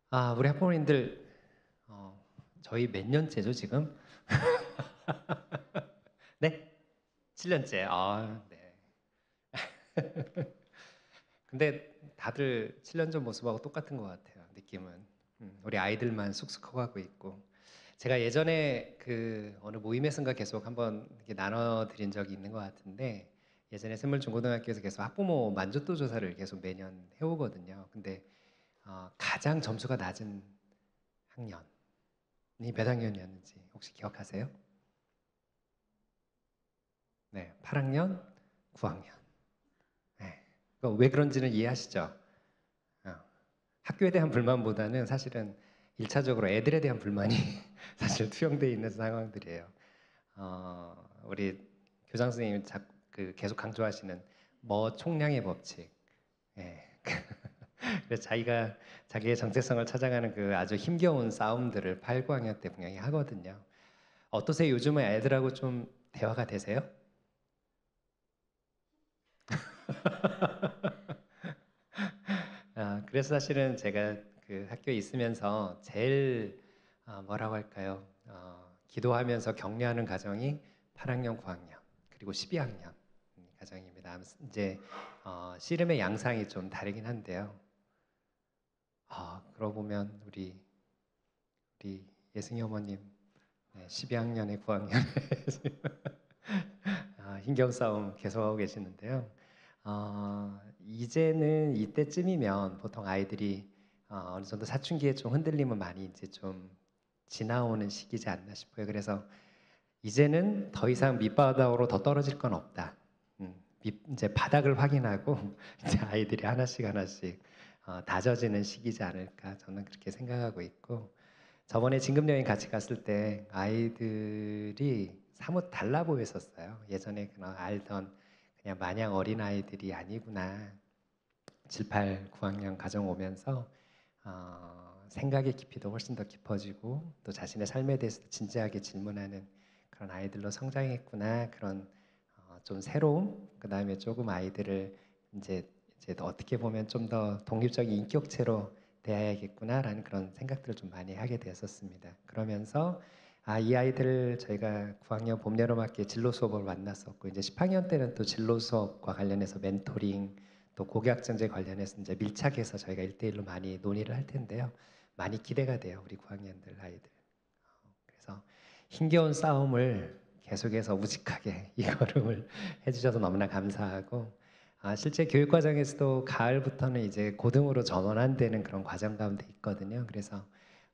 우리 학부모님들, 저희 몇 년째죠, 지금? 네? 7년째. 네. 근데 다들 7년 전 모습하고 똑같은 것 같아요, 느낌은. 우리 아이들만 쑥쑥 커가고 있고. 제가 예전에 그 어느 모임에선가 계속 한번 이렇게 나눠드린 적이 있는 것 같은데, 예전에 샘물중고등학교에서 계속 학부모 만족도 조사를 계속 매년 해오거든요. 근데 가장 점수가 낮은 학년이 몇 학년이었는지 혹시 기억하세요? 네, 8학년, 9학년. 네. 왜 그런지는 이해하시죠? 어, 학교에 대한 불만보다는 사실은 1차적으로 애들에 대한 불만이 사실 투영되어 있는 상황들이에요. 우리 교장 선생님이 계속 강조하시는 총량의 법칙. 예. 그래서 자기가 자기의 정체성을 찾아가는 그 아주 힘겨운 싸움들을 8, 9학년 때 분명히 하거든요. 어떠세요? 요즘은 애들하고 좀 대화가 되세요? 그래서 사실은 제가 그 학교에 있으면서 제일 뭐라고 할까요? 기도하면서 격려하는 가정이 8학년, 9학년 그리고 12학년 가정입니다. 이제 씨름의 양상이 좀 다르긴 한데요. 그러고 보면 우리 예승이 어머님 12학년에 9학년에 힘겨운 싸움 계속하고 계시는데요. 이제는 이때쯤이면 보통 아이들이 어느 정도 사춘기에 좀 흔들림은 많이 이제 좀 지나오는 시기지 않나 싶어요. 그래서 이제는 더 이상 밑바닥으로 더 떨어질 건 없다. 이제 바닥을 확인하고 이제 아이들이 하나씩 하나씩 다져지는 시기지 않을까 저는 그렇게 생각하고 있고 저번에 진급 여행 같이 갔을 때 아이들이 사뭇 달라 보였었어요. 예전에 그냥 알던 그냥 마냥 어린 아이들이 아니구나. 7, 8, 9학년 가정 오면서 생각의 깊이도 훨씬 더 깊어지고 또 자신의 삶에 대해서 진지하게 질문하는 그런 아이들로 성장했구나. 그런 좀 새로움, 그 다음에 조금 아이들을 이제 어떻게 보면 좀 더 독립적인 인격체로 대해야겠구나라는 그런 생각들을 좀 많이 하게 되었었습니다. 그러면서 이 아이들을 저희가 9학년 봄, 여름 학기에 진로 수업을 만났었고 이제 10학년 때는 또 진로 수업과 관련해서 멘토링 또 고교학점제 관련해서 이제 밀착해서 저희가 1대1로 많이 논의를 할 텐데요. 많이 기대가 돼요. 우리 9학년들 아이들. 그래서 힘겨운 싸움을 계속해서 우직하게 이 걸음을 해주셔서 너무나 감사하고 실제 교육 과정에서도 가을부터는 이제 고등으로 전환되는 그런 과정 가운데 있거든요. 그래서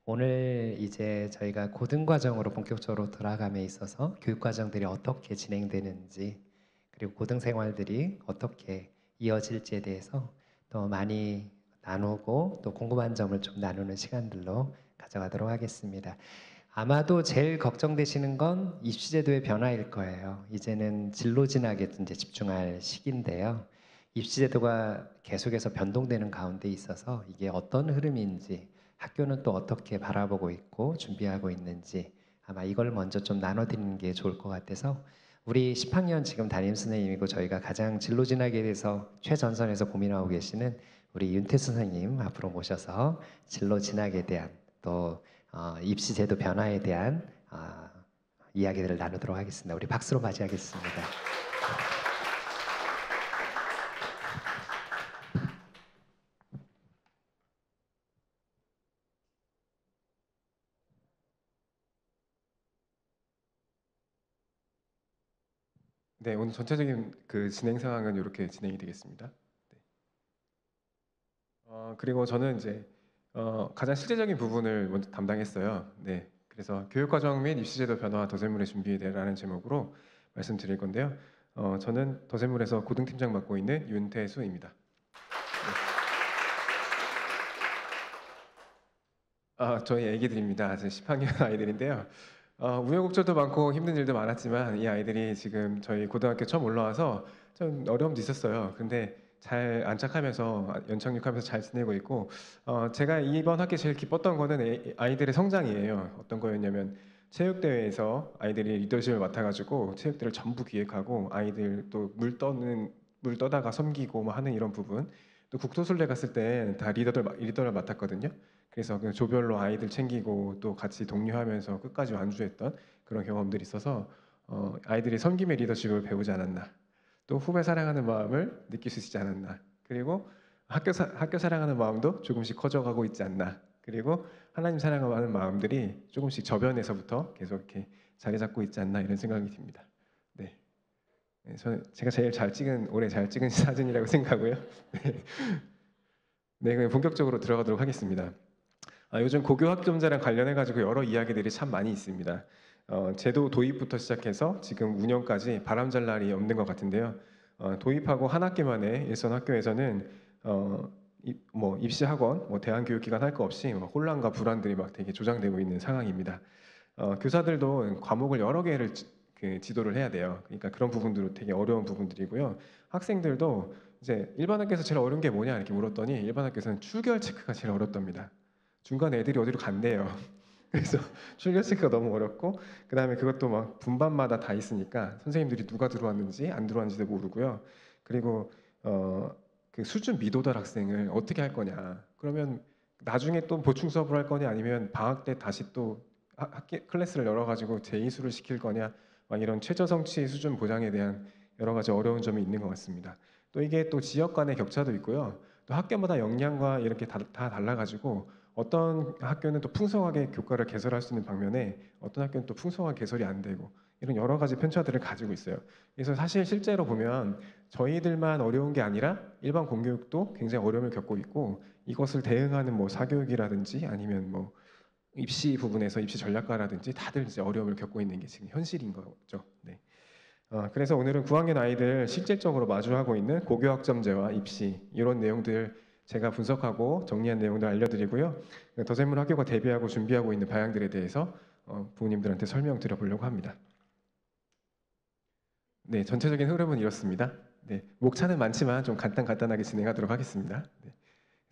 오늘 이제 저희가 고등 과정으로 본격적으로 들어감에 있어서 교육 과정들이 어떻게 진행되는지 그리고 고등 생활들이 어떻게 이어질지에 대해서 또 많이 나누고 또 궁금한 점을 좀 나누는 시간들로 가져가도록 하겠습니다. 아마도 제일 걱정되시는 건 입시제도의 변화일 거예요. 이제는 진로 진학에 이제 집중할 시기인데요. 입시제도가 계속해서 변동되는 가운데 있어서 이게 어떤 흐름인지 학교는 또 어떻게 바라보고 있고 준비하고 있는지 아마 이걸 먼저 좀 나눠드리는 게 좋을 것 같아서 우리 10학년 지금 담임 선생님이고 저희가 가장 진로 진학에 대해서 최전선에서 고민하고 계시는 우리 윤태수 선생님 앞으로 모셔서 진로 진학에 대한 또 입시 제도 변화에 대한 이야기들을 나누도록 하겠습니다. 우리 박수로 맞이하겠습니다. 네, 오늘 전체적인 그 진행 상황은 이렇게 진행이 되겠습니다. 네. 그리고 저는 이제 가장 실제적인 부분을 먼저 담당했어요. 네, 그래서 교육과정 및 입시제도 변화 더샘물의 준비대라는 제목으로 말씀드릴 건데요. 저는 더샘물에서 고등팀장 맡고 있는 윤태수입니다. 저희 애기들입니다. 제 10학년 아이들인데요. 우여곡절도 많고 힘든 일도 많았지만 이 아이들이 지금 저희 고등학교 처음 올라와서 좀 어려움도 있었어요. 근데 잘 안착하면서 연착륙하면서 잘 지내고 있고 제가 이번 학기 제일 기뻤던 거는 아이들의 성장이에요. 어떤 거였냐면 체육대회에서 아이들이 리더십을 맡아가지고 체육대회를 전부 기획하고 아이들 또 물 떠다가 섬기고 뭐 하는 이런 부분 또 국토술래 갔을 때 다 리더를 맡았거든요. 그래서 그 조별로 아이들 챙기고 또 같이 독려하면서 끝까지 완주했던 그런 경험들이 있어서 아이들이 섬김의 리더십을 배우지 않았나. 또 후배 사랑하는 마음을 느낄 수 있지 않았나. 그리고 학교 사랑하는 마음도 조금씩 커져가고 있지 않나. 그리고 하나님 사랑하는 마음들이 조금씩 저변에서부터 계속 이렇게 자리 잡고 있지 않나 이런 생각이 듭니다. 네, 제가 올해 잘 찍은 사진이라고 생각하고요. 네, 그럼 본격적으로 들어가도록 하겠습니다. 요즘 고교 학점제랑 관련해 가지고 여러 이야기들이 참 많이 있습니다. 제도 도입부터 시작해서 지금 운영까지 바람잘 날이 없는 것 같은데요. 도입하고 한 학기 만에 일선 학교에서는 입시 학원, 대한 교육기관 할 거 없이 막 혼란과 불안들이 막 되게 조장되고 있는 상황입니다. 교사들도 과목을 여러 개를 지도를 해야 돼요. 그러니까 그런 부분들은 되게 어려운 부분들이고요. 학생들도 이제 일반 학교에서 제일 어려운 게 뭐냐 이렇게 물었더니 일반 학교에서는 출결 체크가 제일 어렵답니다. 중간에 애들이 어디로 간대요. 그래서 출결 체크가 너무 어렵고 그다음에 그것도 막 분반마다 다 있으니까 선생님들이 누가 들어왔는지 안 들어왔는지도 모르고요. 그리고 그 수준 미도달 학생을 어떻게 할 거냐. 그러면 나중에 또 보충 수업을 할 거냐 아니면 방학 때 다시 또 클래스를 열어가지고 재이수를 시킬 거냐 막 이런 최저 성취 수준 보장에 대한 여러 가지 어려운 점이 있는 것 같습니다. 또 이게 또 지역 간의 격차도 있고요. 또 학교마다 역량과 이렇게 다 달라가지고 어떤 학교는 또 풍성하게 교과를 개설할 수 있는 반면에 어떤 학교는 또 풍성하게 개설이 안 되고 이런 여러 가지 편차들을 가지고 있어요. 그래서 사실 실제로 보면 저희들만 어려운 게 아니라 일반 공교육도 굉장히 어려움을 겪고 있고 이것을 대응하는 사교육이라든지 아니면 입시 부분에서 입시 전략가라든지 다들 이제 어려움을 겪고 있는 게 지금 현실인 거죠. 네. 그래서 오늘은 9학년 아이들 실질적으로 마주하고 있는 고교학점제와 입시 이런 내용들 제가 분석하고 정리한 내용들 알려드리고요. 더 젊은 학교가 대비하고 준비하고 있는 방향들에 대해서 부모님들한테 설명드려보려고 합니다. 네, 전체적인 흐름은 이렇습니다. 네, 목차는 많지만 좀 간단하게 진행하도록 하겠습니다. 네.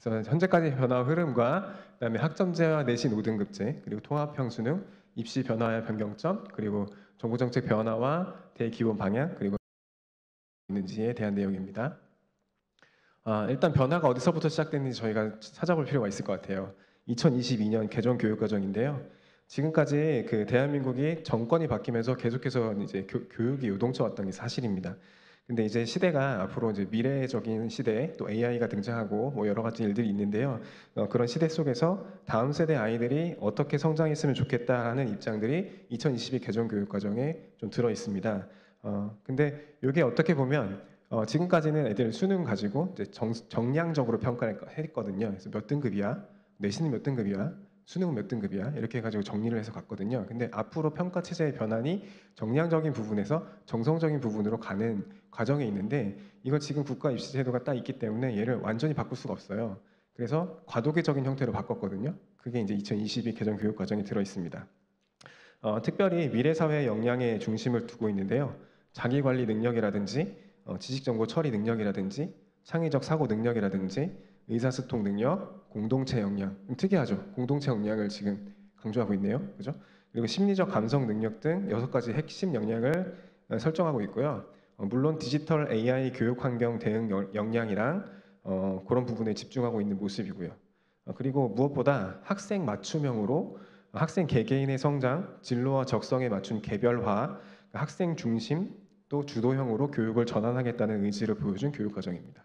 그래서 현재까지 변화 흐름과 그다음에 학점제와 내신 5등급제 그리고 통합형 수능, 입시 변화와 변경점 그리고 정부 정책 변화와 대기원 방향 그리고 있는지에 대한 내용입니다. 일단 변화가 어디서부터 시작됐는지 저희가 찾아볼 필요가 있을 것 같아요. 2022년 개정 교육과정인데요. 지금까지 그 대한민국이 정권이 바뀌면서 계속해서 이제 교육이 요동쳐 왔던 게 사실입니다. 근데 이제 시대가 앞으로 이제 미래적인 시대, 또 AI가 등장하고 여러 가지 일들이 있는데요. 그런 시대 속에서 다음 세대 아이들이 어떻게 성장했으면 좋겠다라는 입장들이 2022 개정 교육과정에 좀 들어 있습니다. 근데 이게 어떻게 보면 지금까지는 애들 수능 가지고 이제 정량적으로 평가를 했거든요. 그래서 몇 등급이야, 내신은 몇 등급이야, 수능은 몇 등급이야 이렇게 해가지고 정리를 해서 갔거든요. 근데 앞으로 평가 체제의 변환이 정량적인 부분에서 정성적인 부분으로 가는 과정에 있는데 이걸 지금 국가 입시 제도가 딱 있기 때문에 얘를 완전히 바꿀 수가 없어요. 그래서 과도기적인 형태로 바꿨거든요. 그게 이제 2022 개정 교육 과정에 들어 있습니다. 특별히 미래 사회의 역량에 중심을 두고 있는데요. 자기 관리 능력이라든지 지식 정보 처리 능력이라든지 창의적 사고 능력이라든지 의사소통 능력, 공동체 역량 특이하죠. 공동체 역량을 지금 강조하고 있네요. 그죠? 그리고 심리적 감성 능력 등 6가지 핵심 역량을 설정하고 있고요. 물론 디지털 AI 교육 환경 대응 역량이랑 그런 부분에 집중하고 있는 모습이고요. 그리고 무엇보다 학생 맞춤형으로 학생 개개인의 성장, 진로와 적성에 맞춘 개별화, 학생 중심 또 주도형으로 교육을 전환하겠다는 의지를 보여준 교육 과정입니다.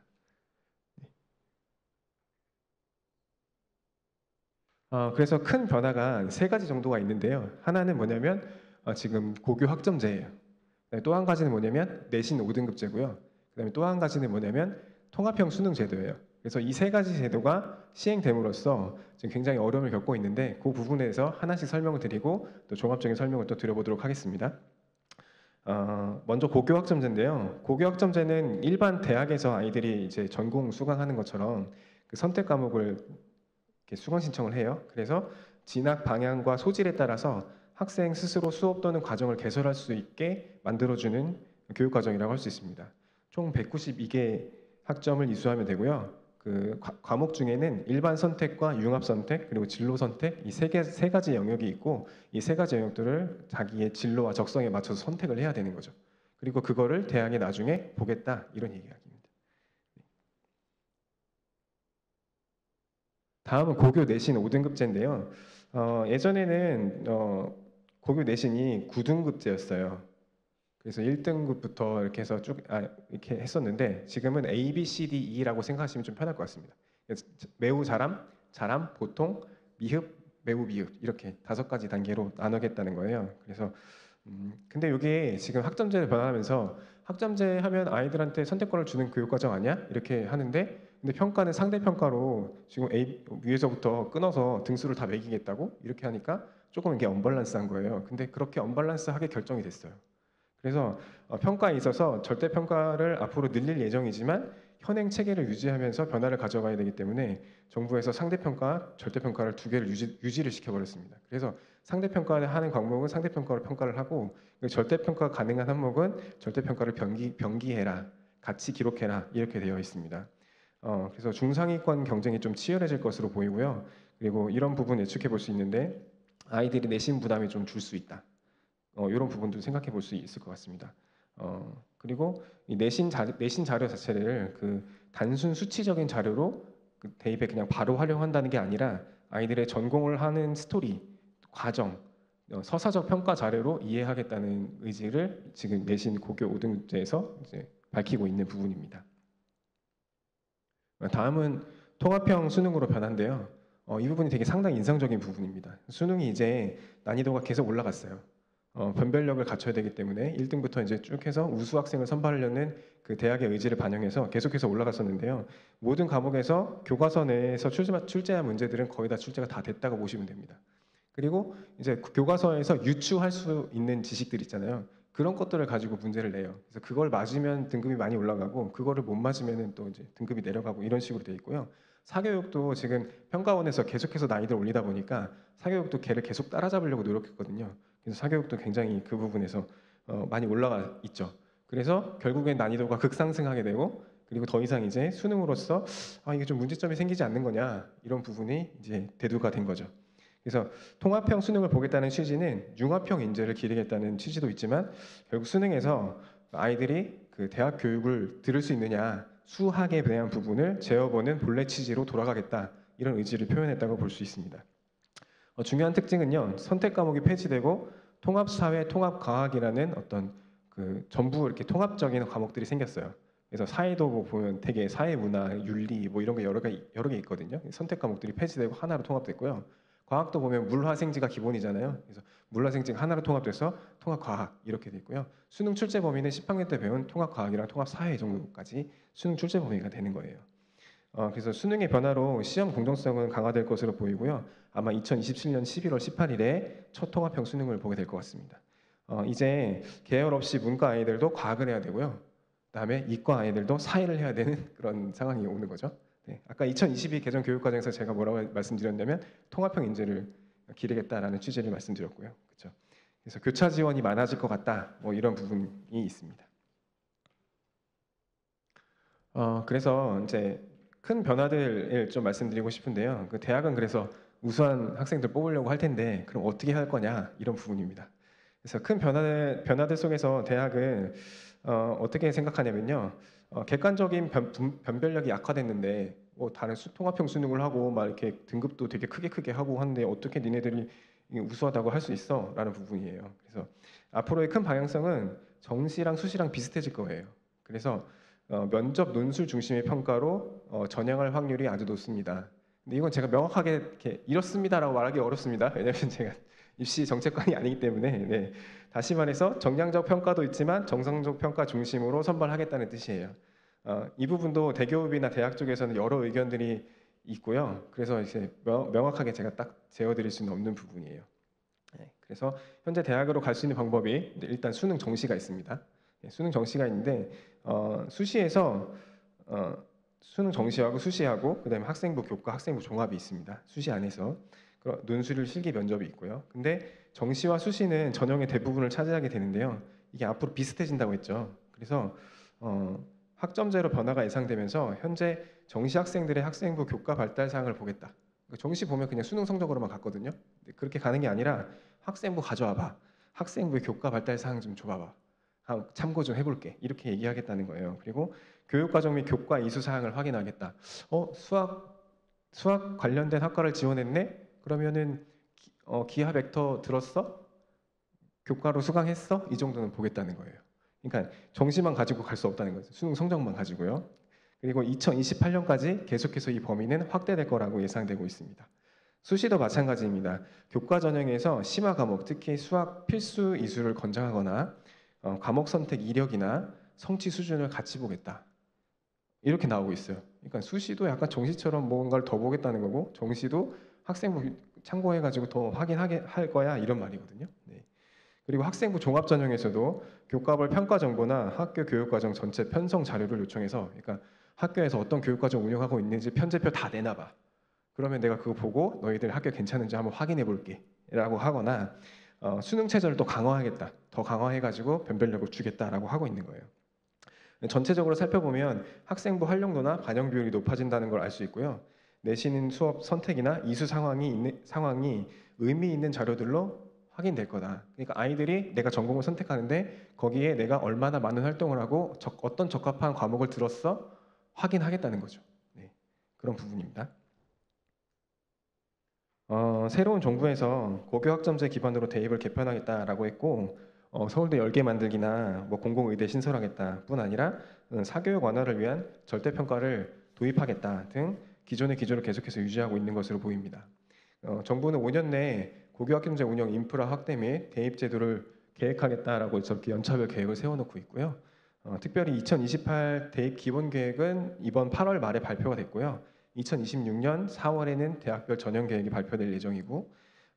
그래서 큰 변화가 3가지 정도가 있는데요. 하나는 뭐냐면 지금 고교 학점제예요. 또 한 가지는 뭐냐면 내신 5등급제고요. 그다음에 또 한 가지는 뭐냐면 통합형 수능 제도예요. 그래서 이 3가지 제도가 시행됨으로써 지금 굉장히 어려움을 겪고 있는데 그 부분에서 하나씩 설명을 드리고 또 종합적인 설명을 또 드려보도록 하겠습니다. 먼저 고교 학점제인데요. 고교 학점제는 일반 대학에서 아이들이 이제 전공 수강하는 것처럼 그 선택 과목을 이렇게 수강 신청을 해요. 그래서 진학 방향과 소질에 따라서 학생 스스로 수업 또는 과정을 개설할 수 있게 만들어주는 교육 과정이라고 할 수 있습니다. 총 192개 학점을 이수하면 되고요. 그 과목 중에는 일반 선택과 융합 선택 그리고 진로 선택 이 세 가지 영역이 있고 이 3가지 영역들을 자기의 진로와 적성에 맞춰서 선택을 해야 되는 거죠. 그리고 그거를 대학에 나중에 보겠다 이런 이야기입니다. 다음은 고교 내신 5등급제인데요. 예전에는 고교 내신이 9등급제였어요. 그래서 1등급부터 이렇게 해서 쭉 이렇게 했었는데 지금은 A, B, C, D, E라고 생각하시면 좀 편할 것 같습니다. 매우 잘함, 잘함, 보통, 미흡, 매우 미흡 이렇게 5가지 단계로 나누겠다는 거예요. 그래서 근데 이게 지금 학점제를 변화하면서 학점제 하면 아이들한테 선택권을 주는 교육과정 아니야? 이렇게 하는데 근데 평가는 상대평가로 지금 A 위에서부터 끊어서 등수를 다 매기겠다고 이렇게 하니까 조금 이게 언밸런스한 거예요. 근데 그렇게 언밸런스하게 결정이 됐어요. 그래서 평가에 있어서 절대 평가를 앞으로 늘릴 예정이지만 현행 체계를 유지하면서 변화를 가져가야 되기 때문에 정부에서 상대평가, 절대평가를 2개를 유지를 시켜버렸습니다. 그래서 상대평가를 하는 과목은 상대평가로 평가를 하고 절대평가 가능한 항목은 절대평가를 병기해라, 같이 기록해라 이렇게 되어 있습니다. 그래서 중상위권 경쟁이 좀 치열해질 것으로 보이고요. 그리고 이런 부분 예측해 볼 수 있는데 아이들이 내신 부담이 좀 줄 수 있다. 이런 부분도 생각해 볼 수 있을 것 같습니다. 그리고 이 내신 자료 자체를 그 단순 수치적인 자료로 그 대입에 그냥 바로 활용한다는 게 아니라 아이들의 전공을 하는 스토리, 과정, 서사적 평가 자료로 이해하겠다는 의지를 지금 내신 고교 5등제에서 이제 밝히고 있는 부분입니다. 다음은 통합형 수능으로 변화인데요. 이 부분이 되게 상당히 인상적인 부분입니다. 수능이 이제 난이도가 계속 올라갔어요. 변별력을 갖춰야 되기 때문에 1등부터 이제 쭉 해서 우수 학생을 선발하려는 그 대학의 의지를 반영해서 계속해서 올라갔었는데요. 모든 과목에서 교과서 내에서 출제한 문제들은 거의 다 출제가 다 됐다고 보시면 됩니다. 그리고 이제 그 교과서에서 유추할 수 있는 지식들 있잖아요. 그런 것들을 가지고 문제를 내요. 그래서 그걸 맞으면 등급이 많이 올라가고 그거를 못 맞으면은 또 이제 등급이 내려가고 이런 식으로 돼 있고요. 사교육도 지금 평가원에서 계속해서 난이도를 올리다 보니까 사교육도 걔를 계속 따라잡으려고 노력했거든요. 그래서 사교육도 굉장히 그 부분에서 많이 올라가 있죠. 그래서 결국엔 난이도가 급상승하게 되고 그리고 더 이상 이제 수능으로서 이게 좀 문제점이 생기지 않는 거냐 이런 부분이 이제 대두가 된 거죠. 그래서 통합형 수능을 보겠다는 취지는 융합형 인재를 기르겠다는 취지도 있지만 결국 수능에서 아이들이 그 대학 교육을 들을 수 있느냐 수학에 대한 부분을 재어보는 본래 취지로 돌아가겠다 이런 의지를 표현했다고 볼 수 있습니다. 중요한 특징은요 선택 과목이 폐지되고 통합사회, 통합과학이라는 어떤 그 전부 이렇게 통합적인 과목들이 생겼어요. 그래서 사회도 보면 되게 사회문화, 윤리 뭐 이런 게 여러 개 있거든요. 선택 과목들이 폐지되고 하나로 통합됐고요. 과학도 보면 물화생지가 기본이잖아요. 그래서 물화생지가 하나로 통합돼서 통합과학 이렇게 돼 있고요. 수능 출제 범위는 10학년 때 배운 통합과학이랑 통합사회 정도까지 수능 출제 범위가 되는 거예요. 그래서 수능의 변화로 시험 공정성은 강화될 것으로 보이고요. 아마 2027년 11월 18일에 첫 통합형 수능을 보게 될 것 같습니다. 이제 계열 없이 문과 아이들도 과학을 해야 되고요. 그다음에 이과 아이들도 사회를 해야 되는 그런 상황이 오는 거죠. 네, 아까 2022 개정 교육과정에서 제가 뭐라고 말씀드렸냐면 통합형 인재를 기르겠다라는 취지를 말씀드렸고요. 그렇죠. 그래서 교차 지원이 많아질 것 같다. 뭐 이런 부분이 있습니다. 그래서 이제 큰 변화들을 좀 말씀드리고 싶은데요. 그 대학은 그래서 우수한 학생들 뽑으려고 할 텐데 그럼 어떻게 할 거냐 이런 부분입니다. 그래서 큰 변화들 속에서 대학은 어떻게 생각하냐면요. 객관적인 변별력이 약화됐는데 뭐 다른 통합형 수능을 하고 막 이렇게 등급도 되게 크게 하고 하는데 어떻게 니네들이 우수하다고 할 수 있어? 라는 부분이에요. 그래서 앞으로의 큰 방향성은 정시랑 수시랑 비슷해질 거예요. 그래서 면접 논술 중심의 평가로 전향할 확률이 아주 높습니다. 근데 이건 제가 명확하게 이렇게 이렇습니다라고 말하기 어렵습니다. 왜냐하면 제가 입시 정책관이 아니기 때문에 네. 다시 말해서 정량적 평가도 있지만 정상적 평가 중심으로 선발하겠다는 뜻이에요. 이 부분도 대교육이나 대학 쪽에서는 여러 의견들이 있고요. 그래서 이제 명확하게 제가 딱 재어드릴 수는 없는 부분이에요. 네. 그래서 현재 대학으로 갈 수 있는 방법이 일단 수능 정시가 있습니다. 네, 수능 정시가 있는데 수시에서 수능 정시하고 수시하고 그다음에 학생부 교과, 학생부 종합이 있습니다. 수시 안에서 논술일 실기 면접이 있고요. 근데 정시와 수시는 전형의 대부분을 차지하게 되는데요. 이게 앞으로 비슷해진다고 했죠. 그래서 학점제로 변화가 예상되면서 현재 정시 학생들의 학생부 교과 발달 사항을 보겠다. 그러니까 정시 보면 그냥 수능 성적으로만 갔거든요. 그렇게 가는 게 아니라 학생부 가져와봐. 학생부의 교과 발달 사항 좀 줘봐봐. 참고 좀 해볼게. 이렇게 얘기하겠다는 거예요. 그리고 교육과정 및 교과 이수 사항을 확인하겠다. 수학 수학 관련된 학과를 지원했네? 그러면은 기하 벡터 들었어? 교과로 수강했어? 이 정도는 보겠다는 거예요. 그러니까 정시만 가지고 갈 수 없다는 거죠. 수능 성적만 가지고요. 그리고 2028년까지 계속해서 이 범위는 확대될 거라고 예상되고 있습니다. 수시도 마찬가지입니다. 교과 전형에서 심화 과목, 특히 수학 필수 이수를 권장하거나 과목 선택 이력이나 성취 수준을 같이 보겠다. 이렇게 나오고 있어요. 그러니까 수시도 약간 정시처럼 뭔가를 더 보겠다는 거고 정시도 학생부 참고해가지고 더 확인하게 할 거야 이런 말이거든요. 네. 그리고 학생부 종합 전형에서도 교과별 평가 정보나 학교 교육과정 전체 편성 자료를 요청해서 그러니까 학교에서 어떤 교육과정 운영하고 있는지 편제표 다 내놔봐. 그러면 내가 그거 보고 너희들 학교 괜찮은지 한번 확인해 볼게 라고 하거나 수능 체제를 또 강화하겠다. 더 강화해가지고 변별력을 주겠다라고 하고 있는 거예요. 전체적으로 살펴보면 학생부 활용도나 반영 비율이 높아진다는 걸 알 수 있고요. 내신 수업 선택이나 이수 상황이 의미 있는 자료들로 확인될 거다. 그러니까 아이들이 내가 전공을 선택하는데 거기에 내가 얼마나 많은 활동을 하고 어떤 적합한 과목을 들었어 확인하겠다는 거죠. 네, 그런 부분입니다. 새로운 정부에서 고교 학점제 기반으로 대입을 개편하겠다라고 했고 서울대 10개 만들기나 뭐 공공의대 신설하겠다 뿐 아니라 사교육 완화를 위한 절대평가를 도입하겠다 등 기존의 기조를 계속해서 유지하고 있는 것으로 보입니다. 정부는 5년 내에 고교 학점제 운영 인프라 확대 및 대입 제도를 계획하겠다라고 저렇게 연차별 계획을 세워놓고 있고요. 특별히 2028 대입 기본 계획은 이번 8월 말에 발표가 됐고요. 2026년 4월에는 대학별 전형 계획이 발표될 예정이고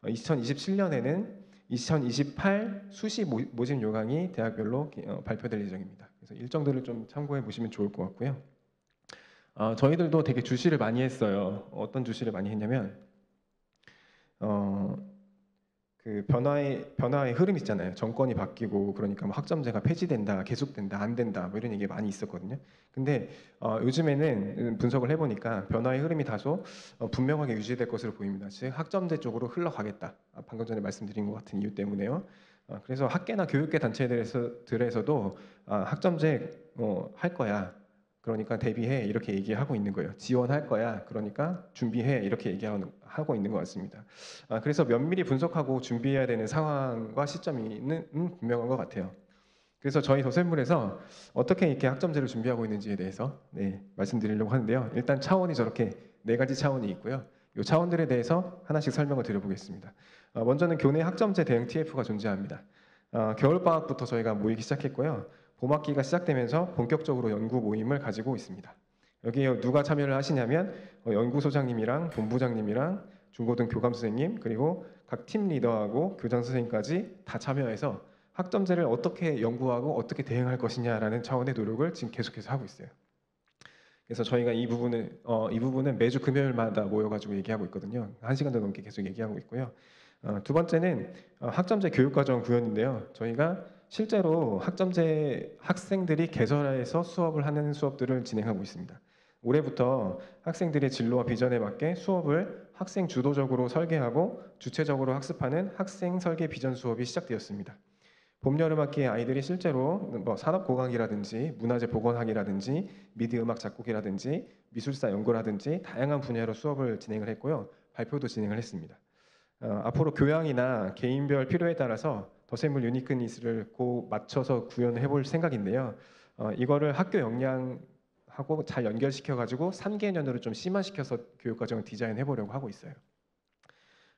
2027년에는 2028 수시 모집 요강이 대학별로 발표될 예정입니다. 그래서 일정들을 좀 참고해 보시면 좋을 것 같고요. 저희들도 되게 주시를 많이 했어요. 어떤 주시를 많이 했냐면 그 변화의 흐름 있잖아요. 정권이 바뀌고 그러니까 뭐 학점제가 폐지된다, 계속된다, 안 된다 뭐 이런 얘기 많이 있었거든요. 근데 요즘에는 분석을 해보니까 변화의 흐름이 다소 분명하게 유지될 것으로 보입니다. 즉 학점제 쪽으로 흘러가겠다. 방금 전에 말씀드린 것 같은 이유 때문에요. 그래서 학계나 교육계 단체들에서도 학점제 할 거야. 그러니까 대비해 이렇게 얘기하고 있는 거예요. 지원할 거야. 그러니까 준비해 이렇게 얘기하고 있는 것 같습니다. 그래서 면밀히 분석하고 준비해야 되는 상황과 시점이 분명한 것 같아요. 그래서 저희 도샘물에서 어떻게 이렇게 학점제를 준비하고 있는지에 대해서 말씀드리려고 하는데요. 일단 차원이 저렇게 4가지 차원이 있고요. 이 차원들에 대해서 하나씩 설명을 드려보겠습니다. 먼저는 교내 학점제 대응 TF가 존재합니다. 겨울방학부터 저희가 모이기 시작했고요. 봄학기가 시작되면서 본격적으로 연구 모임을 가지고 있습니다. 여기에 누가 참여를 하시냐면 연구소장님이랑 본부장님이랑 중고등 교감 선생님 그리고 각 팀 리더하고 교장 선생님까지 다 참여해서 학점제를 어떻게 연구하고 어떻게 대응할 것이냐라는 차원의 노력을 지금 계속해서 하고 있어요. 그래서 저희가 이 부분은 매주 금요일마다 모여가지고 얘기하고 있거든요. 1시간도 넘게 계속 얘기하고 있고요. 두 번째는 학점제 교육과정 구현인데요. 저희가 실제로 학점제 학생들이 개설해서 수업을 하는 수업들을 진행하고 있습니다. 올해부터 학생들의 진로와 비전에 맞게 수업을 학생 주도적으로 설계하고 주체적으로 학습하는 학생 설계 비전 수업이 시작되었습니다. 봄, 여름 학기에 아이들이 실제로 뭐 산업고강이라든지 문화재 복원학이라든지 미디 음악 작곡이라든지 미술사 연구라든지 다양한 분야로 수업을 진행을 했고요. 발표도 진행을 했습니다. 앞으로 교양이나 개인별 필요에 따라서 더샘물 유니크니스를 맞춰서 구현해 볼 생각인데요. 이거를 학교 역량하고 잘 연결시켜 가지고 3개년으로 좀 심화시켜서 교육과정을 디자인해 보려고 하고 있어요.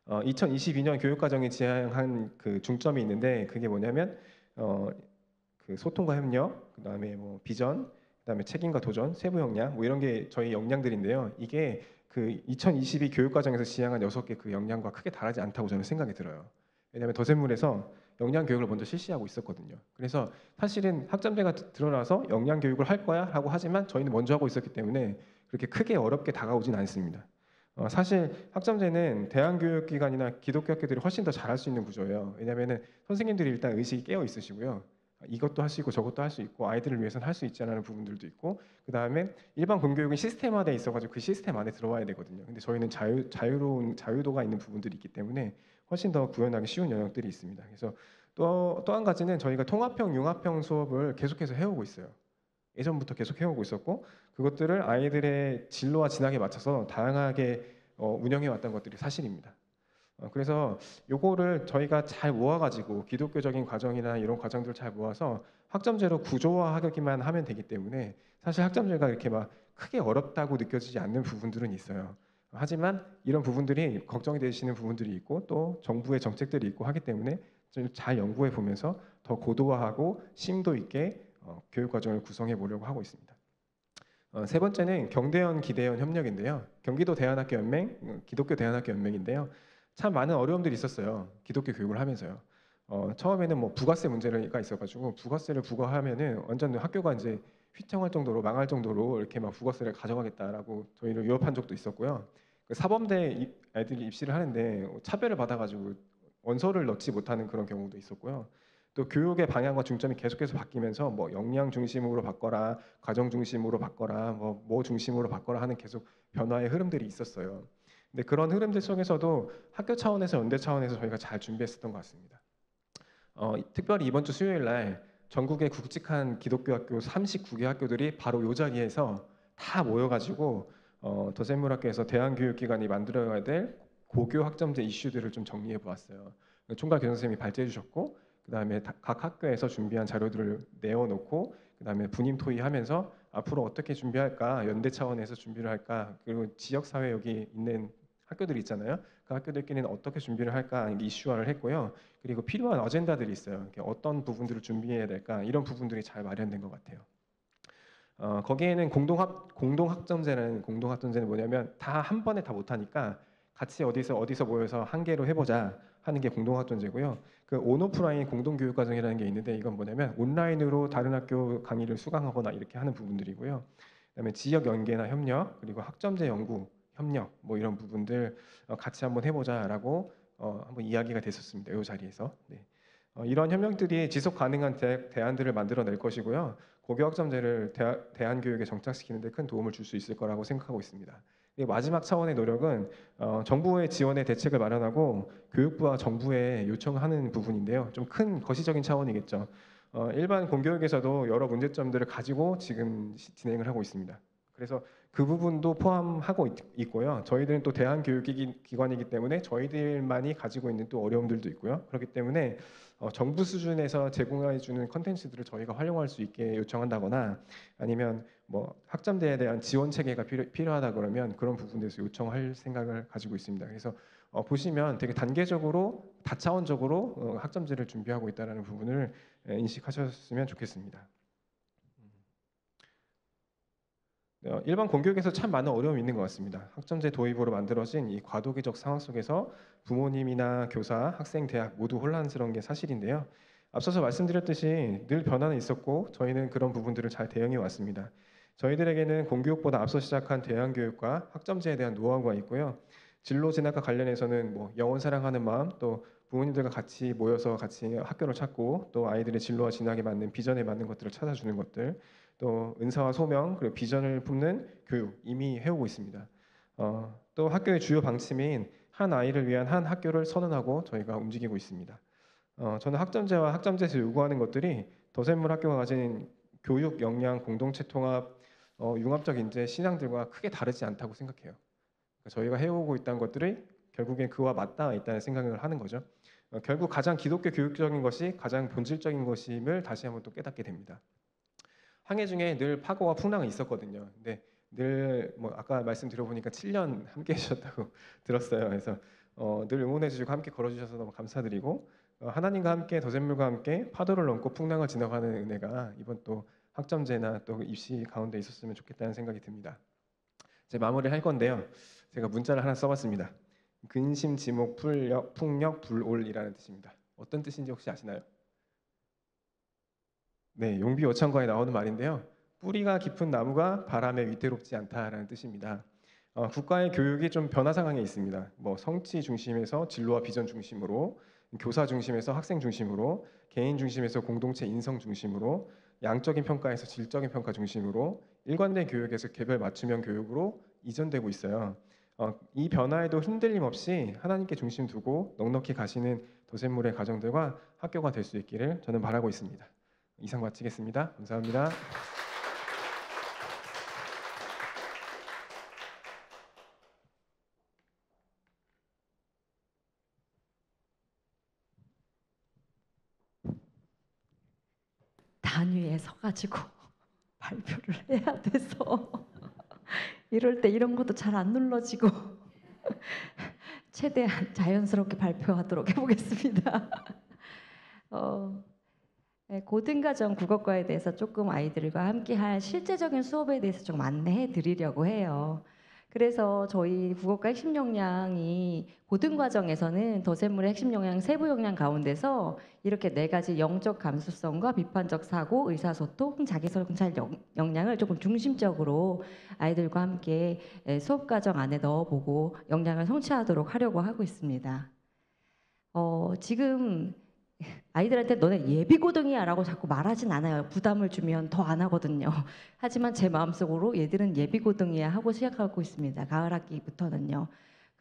2022년 교육과정에 지향한 그 중점이 있는데 그게 뭐냐면 그 소통과 협력, 그다음에 뭐 비전, 그다음에 책임과 도전, 세부 역량 뭐 이런 게 저희 역량들인데요. 이게 그 2022 교육과정에서 지향한 6개 그 역량과 크게 다르지 않다고 저는 생각이 들어요. 왜냐하면 더샘물에서 역량 교육을 먼저 실시하고 있었거든요. 그래서 사실은 학점제가 드러나서 역량 교육을 할 거야 하고 하지만 저희는 먼저 하고 있었기 때문에 그렇게 크게 어렵게 다가오진 않습니다. 사실 학점제는 대안교육기관이나 기독교 학교들이 훨씬 더 잘할 수 있는 구조예요. 왜냐하면 선생님들이 일단 의식이 깨어 있으시고요. 이것도 할 수 있고 저것도 할 수 있고 아이들을 위해서는 할 수 있지 않은 부분들도 있고 그 다음에 일반 공교육은 시스템화돼 있어가지고 그 시스템 안에 들어와야 되거든요. 근데 저희는 자유로운 자유도가 있는 부분들이 있기 때문에 훨씬 더 구현하기 쉬운 영역들이 있습니다. 그래서 또 한 가지는 저희가 통합형, 융합형 수업을 계속해서 해오고 있어요. 예전부터 계속 해오고 있었고 그것들을 아이들의 진로와 진학에 맞춰서 다양하게 운영해 왔던 것들이 사실입니다. 그래서 요거를 저희가 잘 모아가지고 기독교적인 과정이나 이런 과정들을 잘 모아서 학점제로 구조화하기만 하면 되기 때문에 사실 학점제가 이렇게 막 크게 어렵다고 느껴지지 않는 부분들은 있어요. 하지만 이런 부분들이 걱정이 되시는 부분들이 있고 또 정부의 정책들이 있고 하기 때문에 좀 잘 연구해 보면서 더 고도화하고 심도 있게 교육 과정을 구성해 보려고 하고 있습니다. 세 번째는 경대연 기대연 협력인데요. 경기도 대안학교 연맹, 기독교 대안학교 연맹인데요. 참 많은 어려움들이 있었어요. 기독교 교육을 하면서요. 처음에는 뭐 부가세 문제가 있어가지고 부가세를 부과하면은 완전 학교가 이제 휘청할 정도로 망할 정도로 이렇게 막 부가세를 가져가겠다라고 저희를 위협한 적도 있었고요. 그 사범대 애들이 입시를 하는데 차별을 받아가지고 원서를 넣지 못하는 그런 경우도 있었고요. 또 교육의 방향과 중점이 계속해서 바뀌면서 뭐 역량 중심으로 바꿔라, 과정 중심으로 바꿔라, 뭐 중심으로 바꿔라 하는 계속 변화의 흐름들이 있었어요. 근데 그런 흐름들 속에서도 학교 차원에서 연대 차원에서 저희가 잘 준비했었던 것 같습니다. 특별히 이번 주 수요일 날 전국의 굵직한 기독교 학교 39개 학교들이 바로 이 자리에서 다 모여가지고 더샘물학교에서 대한교육기관이 만들어야 될 고교 학점제 이슈들을 좀 정리해 보았어요. 총괄 교장 선생님이 발제해 주셨고 그다음에 각 학교에서 준비한 자료들을 내어놓고 그다음에 분임 토의하면서 앞으로 어떻게 준비할까 연대 차원에서 준비를 할까 그리고 지역 사회 여기 있는 학교들 있잖아요. 그 학교들끼리는 어떻게 준비를 할까 이슈화를 했고요. 그리고 필요한 어젠다들이 있어요. 어떤 부분들을 준비해야 될까 이런 부분들이 잘 마련된 것 같아요. 거기에는 공동학점제는 뭐냐면 다 한 번에 다 못하니까 같이 어디서 모여서 한 개로 해보자 하는 게 공동학점제고요. 그 온오프라인 공동교육과정이라는 게 있는데 이건 뭐냐면 온라인으로 다른 학교 강의를 수강하거나 이렇게 하는 부분들이고요. 그다음에 지역 연계나 협력 그리고 학점제 연구 협력 뭐 이런 부분들 같이 한번 해보자라고 한번 이야기가 됐었습니다. 이 자리에서. 네. 이런 협력들이 지속 가능한 대안들을 만들어낼 것이고요. 고교학점제를 대안교육에 정착시키는 데 큰 도움을 줄 수 있을 거라고 생각하고 있습니다. 마지막 차원의 노력은 정부의 지원의 대책을 마련하고 교육부와 정부에 요청하는 부분인데요. 좀 큰 거시적인 차원이겠죠. 일반 공교육에서도 여러 문제점들을 가지고 지금 진행을 하고 있습니다. 그래서 그 부분도 포함하고 있고요. 저희들은 또 대한교육기관이기 때문에 저희들만이 가지고 있는 또 어려움들도 있고요. 그렇기 때문에 정부 수준에서 제공해 주는 컨텐츠들을 저희가 활용할 수 있게 요청한다거나 아니면 뭐 학점제에 대한 지원 체계가 필요하다 그러면 그런 부분에서 요청할 생각을 가지고 있습니다. 그래서 보시면 되게 단계적으로 다차원적으로 학점제를 준비하고 있다는 부분을 인식하셨으면 좋겠습니다. 일반 공교육에서 참 많은 어려움이 있는 것 같습니다. 학점제 도입으로 만들어진 이 과도기적 상황 속에서 부모님이나 교사, 학생, 대학 모두 혼란스러운 게 사실인데요. 앞서서 말씀드렸듯이 늘 변화는 있었고 저희는 그런 부분들을 잘 대응해 왔습니다. 저희들에게는 공교육보다 앞서 시작한 대안교육과 학점제에 대한 노하우가 있고요. 진로 진학과 관련해서는 뭐 영원 사랑하는 마음 또 부모님들과 같이 모여서 같이 학교를 찾고 또 아이들의 진로와 진학에 맞는 비전에 맞는 것들을 찾아주는 것들 또 은사와 소명 그리고 비전을 품는 교육 이미 해오고 있습니다. 또 학교의 주요 방침인 한 아이를 위한 한 학교를 선언하고 저희가 움직이고 있습니다. 저는 학점제와 학점제에서 요구하는 것들이 더샘물 학교가 가진 교육 역량 공동체 통합 융합적 인재 신앙들과 크게 다르지 않다고 생각해요. 그러니까 저희가 해오고 있다는 것들이 결국엔 그와 맞닿아 있다는 생각을 하는 거죠. 결국 가장 기독교 교육적인 것이 가장 본질적인 것임을 다시 한번 또 깨닫게 됩니다. 항해 중에 늘 파고와 풍랑이 있었거든요. 근데 늘 뭐 아까 말씀 들어보니까 7년 함께 해주셨다고 들었어요. 그래서 늘 응원해주시고 함께 걸어주셔서 너무 감사드리고 하나님과 함께 더샘물과 함께 파도를 넘고 풍랑을 지나가는 은혜가 이번 또 학점제나 또 입시 가운데 있었으면 좋겠다는 생각이 듭니다. 이제 마무리할 건데요. 제가 문자를 하나 써봤습니다. 근심, 지목, 풍력, 불올이라는 뜻입니다. 어떤 뜻인지 혹시 아시나요? 네, 용비 어천가에 나오는 말인데요. 뿌리가 깊은 나무가 바람에 위태롭지 않다라는 뜻입니다. 국가의 교육이 좀 변화 상황에 있습니다. 뭐 성취 중심에서 진로와 비전 중심으로, 교사 중심에서 학생 중심으로, 개인 중심에서 공동체 인성 중심으로, 양적인 평가에서 질적인 평가 중심으로, 일관된 교육에서 개별 맞춤형 교육으로 이전되고 있어요. 이 변화에도 흔들림 없이 하나님께 중심 두고 넉넉히 가시는 도샘물의 가정들과 학교가 될 수 있기를 저는 바라고 있습니다. 이상 마치겠습니다. 감사합니다. 단위에 서가지고 발표를 해야 돼서 이럴 때 이런 것도 잘 안 눌러지고 최대한 자연스럽게 발표하도록 해보겠습니다. 네, 고등과정 국어과에 대해서 조금 아이들과 함께 할 실제적인 수업에 대해서 좀 안내해 드리려고 해요. 그래서 저희 국어과 핵심 역량이 고등과정에서는 덧셈물의 핵심 역량, 세부 역량 가운데서 이렇게 4가지 영적 감수성과 비판적 사고, 의사소통, 자기성찰 역량을 조금 중심적으로 아이들과 함께 수업 과정 안에 넣어보고 역량을 성취하도록 하려고 하고 있습니다. 지금 아이들한테 너네 예비고등이야 라고 자꾸 말하진 않아요. 부담을 주면 더 안 하거든요. 하지만 제 마음속으로 얘들은 예비고등이야 하고 시작하고 있습니다. 가을 학기부터는요.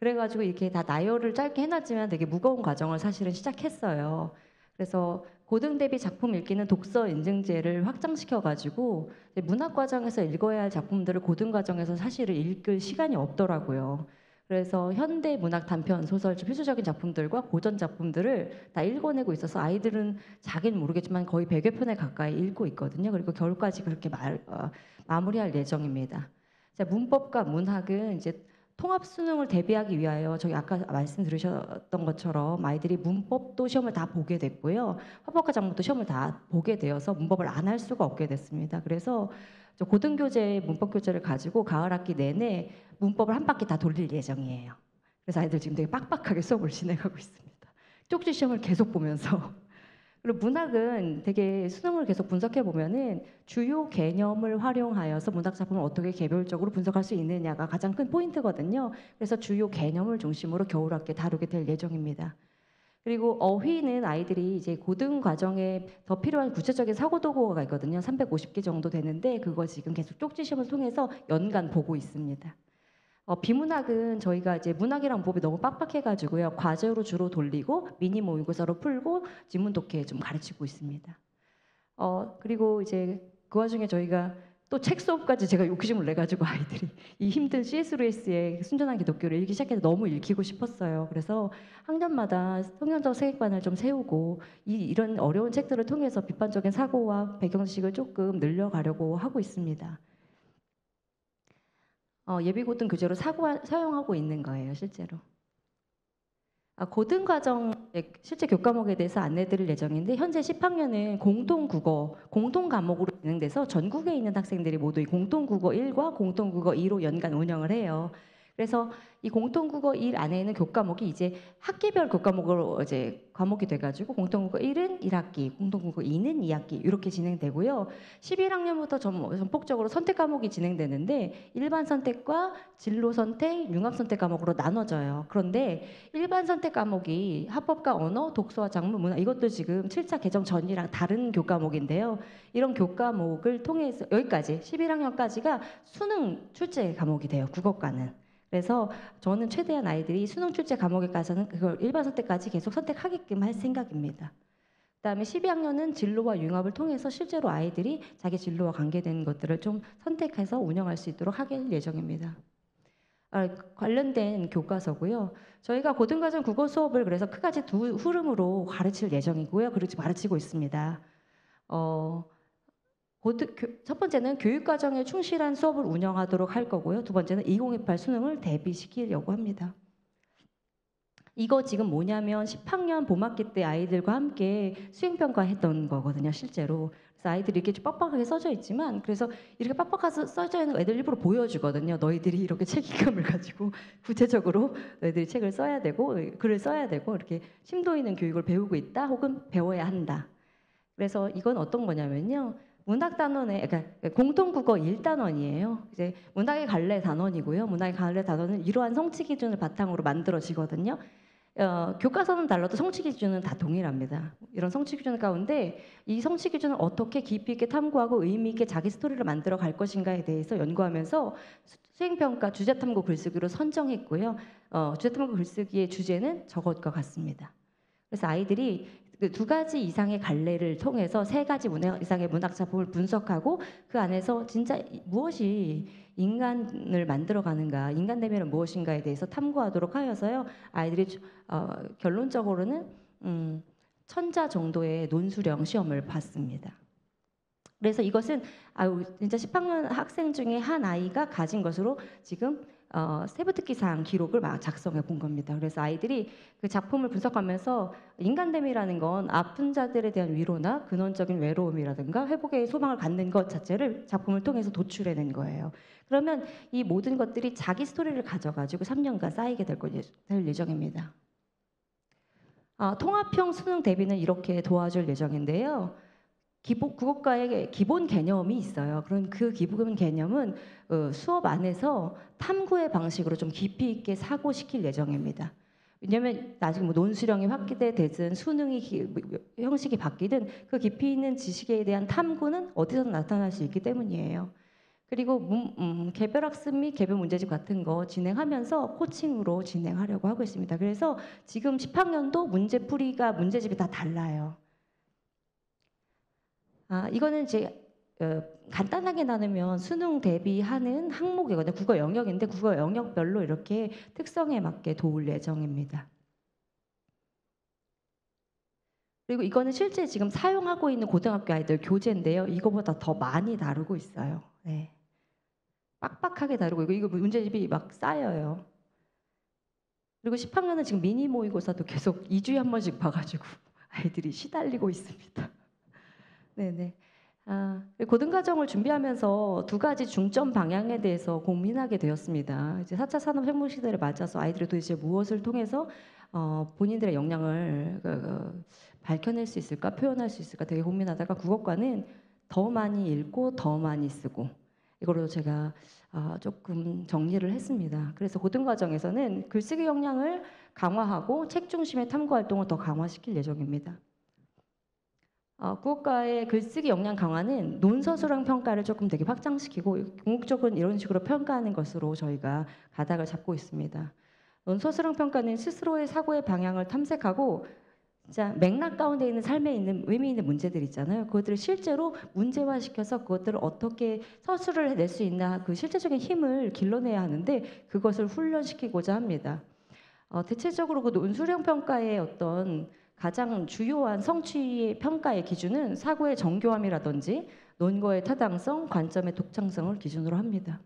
그래가지고 이렇게 다 나열을 짧게 해놨지만 되게 무거운 과정을 사실은 시작했어요. 그래서 고등 대비 작품 읽기는 독서 인증제를 확장시켜가지고 문학과정에서 읽어야 할 작품들을 고등과정에서 사실은 읽을 시간이 없더라고요. 그래서 현대 문학 단편 소설 필수적인 작품들과 고전 작품들을 다 읽어내고 있어서 아이들은 자기는 모르겠지만 거의 100여 편에 가까이 읽고 있거든요. 그리고 겨울까지 그렇게 마무리할 예정입니다. 자, 문법과 문학은 이제 통합 수능을 대비하기 위하여 저희 아까 말씀드리셨던 것처럼 아이들이 문법도 시험을 다 보게 됐고요. 화법과 작문도 시험을 다 보게 되어서 문법을 안 할 수가 없게 됐습니다. 그래서 고등교재 문법교재를 가지고 가을 학기 내내 문법을 한 바퀴 다 돌릴 예정이에요. 그래서 아이들 지금 되게 빡빡하게 수업을 진행하고 있습니다. 쪽지 시험을 계속 보면서. 그리고 문학은 되게 수능을 계속 분석해 보면은 주요 개념을 활용하여서 문학 작품을 어떻게 개별적으로 분석할 수 있느냐가 가장 큰 포인트거든요. 그래서 주요 개념을 중심으로 겨울 학기에 다루게 될 예정입니다. 그리고 어휘는 아이들이 이제 고등 과정에 더 필요한 구체적인 사고 도구가 있거든요. 350개 정도 되는데 그거 지금 계속 쪽지 시험을 통해서 연간 보고 있습니다. 비문학은 저희가 이제 문학이랑 문법이 너무 빡빡해가지고요. 과제로 주로 돌리고 미니 모의고사로 풀고 지문 독해 좀 가르치고 있습니다. 그리고 이제 그 와중에 저희가 또 책 수업까지 제가 욕심을 내가지고 아이들이 이 힘든 C.S. 루이스의 순전한 기독교를 읽기 시작해서 너무 읽히고 싶었어요. 그래서 학년마다 성경적 세계관을 좀 세우고 이런 어려운 책들을 통해서 비판적인 사고와 배경지식을 조금 늘려가려고 하고 있습니다. 예비고등 교재로 사용하고 있는 거예요, 실제로. 고등과정 실제 교과목에 대해서 안내드릴 예정인데 현재 10학년은 공통국어, 공통과목으로 진행돼서 전국에 있는 학생들이 모두 이 공통국어 1과 공통국어 2로 연간 운영을 해요. 그래서 이 공통국어 1 안에 있는 교과목이 이제 학기별 교과목으로 이제 과목이 돼가지고 공통국어 1은 1학기, 공통국어 2는 2학기 이렇게 진행되고요. 11학년부터 전폭적으로 선택 과목이 진행되는데 일반 선택과 진로 선택, 융합 선택 과목으로 나눠져요. 그런데 일반 선택 과목이 합법과 언어, 독서와 작문, 문화 이것도 지금 7차 개정 전이랑 다른 교과목인데요. 이런 교과목을 통해서 여기까지 11학년까지가 수능 출제 과목이 돼요. 국어과는. 그래서 저는 최대한 아이들이 수능 출제 과목에 가서는 그걸 일반 선택까지 계속 선택하게끔 할 생각입니다. 그다음에 12학년은 진로와 융합을 통해서 실제로 아이들이 자기 진로와 관계된 것들을 좀 선택해서 운영할 수 있도록 하게 예정입니다. 관련된 교과서고요. 저희가 고등과정 국어 수업을 그래서 크게 두 흐름으로 가르칠 예정이고요. 그리고 가르치고 있습니다. 첫 번째는 교육과정에 충실한 수업을 운영하도록 할 거고요. 두 번째는 2028 수능을 대비시키려고 합니다. 이거 지금 뭐냐면 10학년 봄학기 때 아이들과 함께 수행평가 했던 거거든요. 실제로. 그래서 아이들이 이렇게 좀 빡빡하게 써져 있지만 그래서 이렇게 빡빡하게 써져 있는 애들 일부러 보여주거든요. 너희들이 이렇게 책임감을 가지고 구체적으로 너희들이 책을 써야 되고 글을 써야 되고 이렇게 심도 있는 교육을 배우고 있다 혹은 배워야 한다. 그래서 이건 어떤 거냐면요. 문학 단원의 그러니까 공통국어 1단원이에요. 이제 문학의 갈래 단원이고요. 문학의 갈래 단원은 이러한 성취 기준을 바탕으로 만들어지거든요. 교과서는 달라도 성취 기준은 다 동일합니다. 이런 성취 기준 가운데 이 성취 기준을 어떻게 깊이 있게 탐구하고 의미 있게 자기 스토리를 만들어 갈 것인가에 대해서 연구하면서 수행평가 주제탐구 글쓰기로 선정했고요. 주제탐구 글쓰기의 주제는 저것과 같습니다. 그래서 아이들이 그 2가지 이상의 갈래를 통해서 3가지 이상의 문학 작품을 분석하고 그 안에서 진짜 무엇이 인간을 만들어가는가, 인간 내면은 무엇인가에 대해서 탐구하도록 하여서요. 아이들이 결론적으로는 천자 정도의 논술형 시험을 봤습니다. 그래서 이것은 진짜 10학년 학생 중에 한 아이가 가진 것으로 지금 세부특기사항 기록을 막 작성해 본 겁니다. 그래서 아이들이 그 작품을 분석하면서 인간됨이라는 건 아픈 자들에 대한 위로나 근원적인 외로움이라든가 회복의 소망을 갖는 것 자체를 작품을 통해서 도출해낸 거예요. 그러면 이 모든 것들이 자기 스토리를 가져가지고 3년간 쌓이게 될 예정입니다. 통합형 수능 대비는 이렇게 도와줄 예정인데요. 국어과의 기본 개념이 있어요. 그런 그 기본 개념은 수업 안에서 탐구의 방식으로 좀 깊이 있게 사고시킬 예정입니다. 왜냐하면 나중에 뭐 논술형이 확대되든 수능이 형식이 바뀌든 그 깊이 있는 지식에 대한 탐구는 어디서든 나타날 수 있기 때문이에요. 그리고 개별학습 및 개별 문제집 같은 거 진행하면서 코칭으로 진행하려고 하고 있습니다. 그래서 지금 10학년도 문제풀이가 문제집이 다 달라요. 이거는 이제 간단하게 나누면 수능 대비하는 항목이거든요. 국어 영역인데 국어 영역별로 이렇게 특성에 맞게 도울 예정입니다. 그리고 이거는 실제 지금 사용하고 있는 고등학교 아이들 교재인데요. 이거보다 더 많이 다루고 있어요. 네. 빡빡하게 다루고 이거 문제집이 막 쌓여요. 그리고 10학년은 지금 미니 모의고사도 계속 2주에 한 번씩 봐가지고 아이들이 시달리고 있습니다. 네네. 고등과정을 준비하면서 두 가지 중점 방향에 대해서 고민하게 되었습니다. 이제 4차 산업혁명 시대를 맞아서 아이들이 도대체 무엇을 통해서 본인들의 역량을 밝혀낼 수 있을까, 표현할 수 있을까 되게 고민하다가 국어과는 더 많이 읽고 더 많이 쓰고 이걸로 제가 조금 정리를 했습니다. 그래서 고등과정에서는 글쓰기 역량을 강화하고 책 중심의 탐구 활동을 더 강화시킬 예정입니다. 국어과의 글쓰기 역량 강화는 논서술형 평가를 조금 되게 확장시키고 궁극적으로는 이런 식으로 평가하는 것으로 저희가 가닥을 잡고 있습니다. 논서술형 평가는 스스로의 사고의 방향을 탐색하고 진짜 맥락 가운데 있는 삶에 있는 의미 있는 문제들 있잖아요. 그것들을 실제로 문제화시켜서 그것들을 어떻게 서술을 낼 수 있나 그 실제적인 힘을 길러내야 하는데 그것을 훈련시키고자 합니다. 대체적으로 그 논술형 평가의 어떤 가장 주요한 성취 평가의 기준은 사고의 정교함이라든지 논거의 타당성, 관점의 독창성을 기준으로 합니다.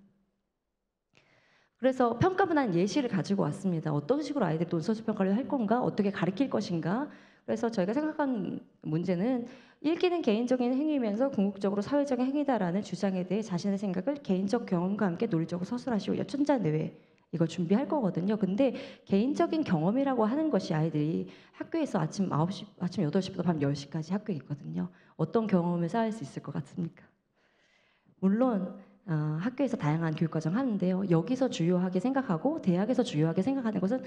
그래서 평가문안 예시를 가지고 왔습니다. 어떤 식으로 아이들이 논서술 평가를 할 건가? 어떻게 가르칠 것인가? 그래서 저희가 생각한 문제는 읽기는 개인적인 행위면서 궁극적으로 사회적인 행위다라는 주장에 대해 자신의 생각을 개인적 경험과 함께 논리적으로 서술하시고 천자내외 이걸 준비할 거거든요. 근데 개인적인 경험이라고 하는 것이 아이들이 학교에서 아침 8시부터 밤 10시까지 학교에 있거든요. 어떤 경험을 쌓을 수 있을 것 같습니까? 물론 학교에서 다양한 교육과정 하는데요. 여기서 주요하게 생각하고 대학에서 주요하게 생각하는 것은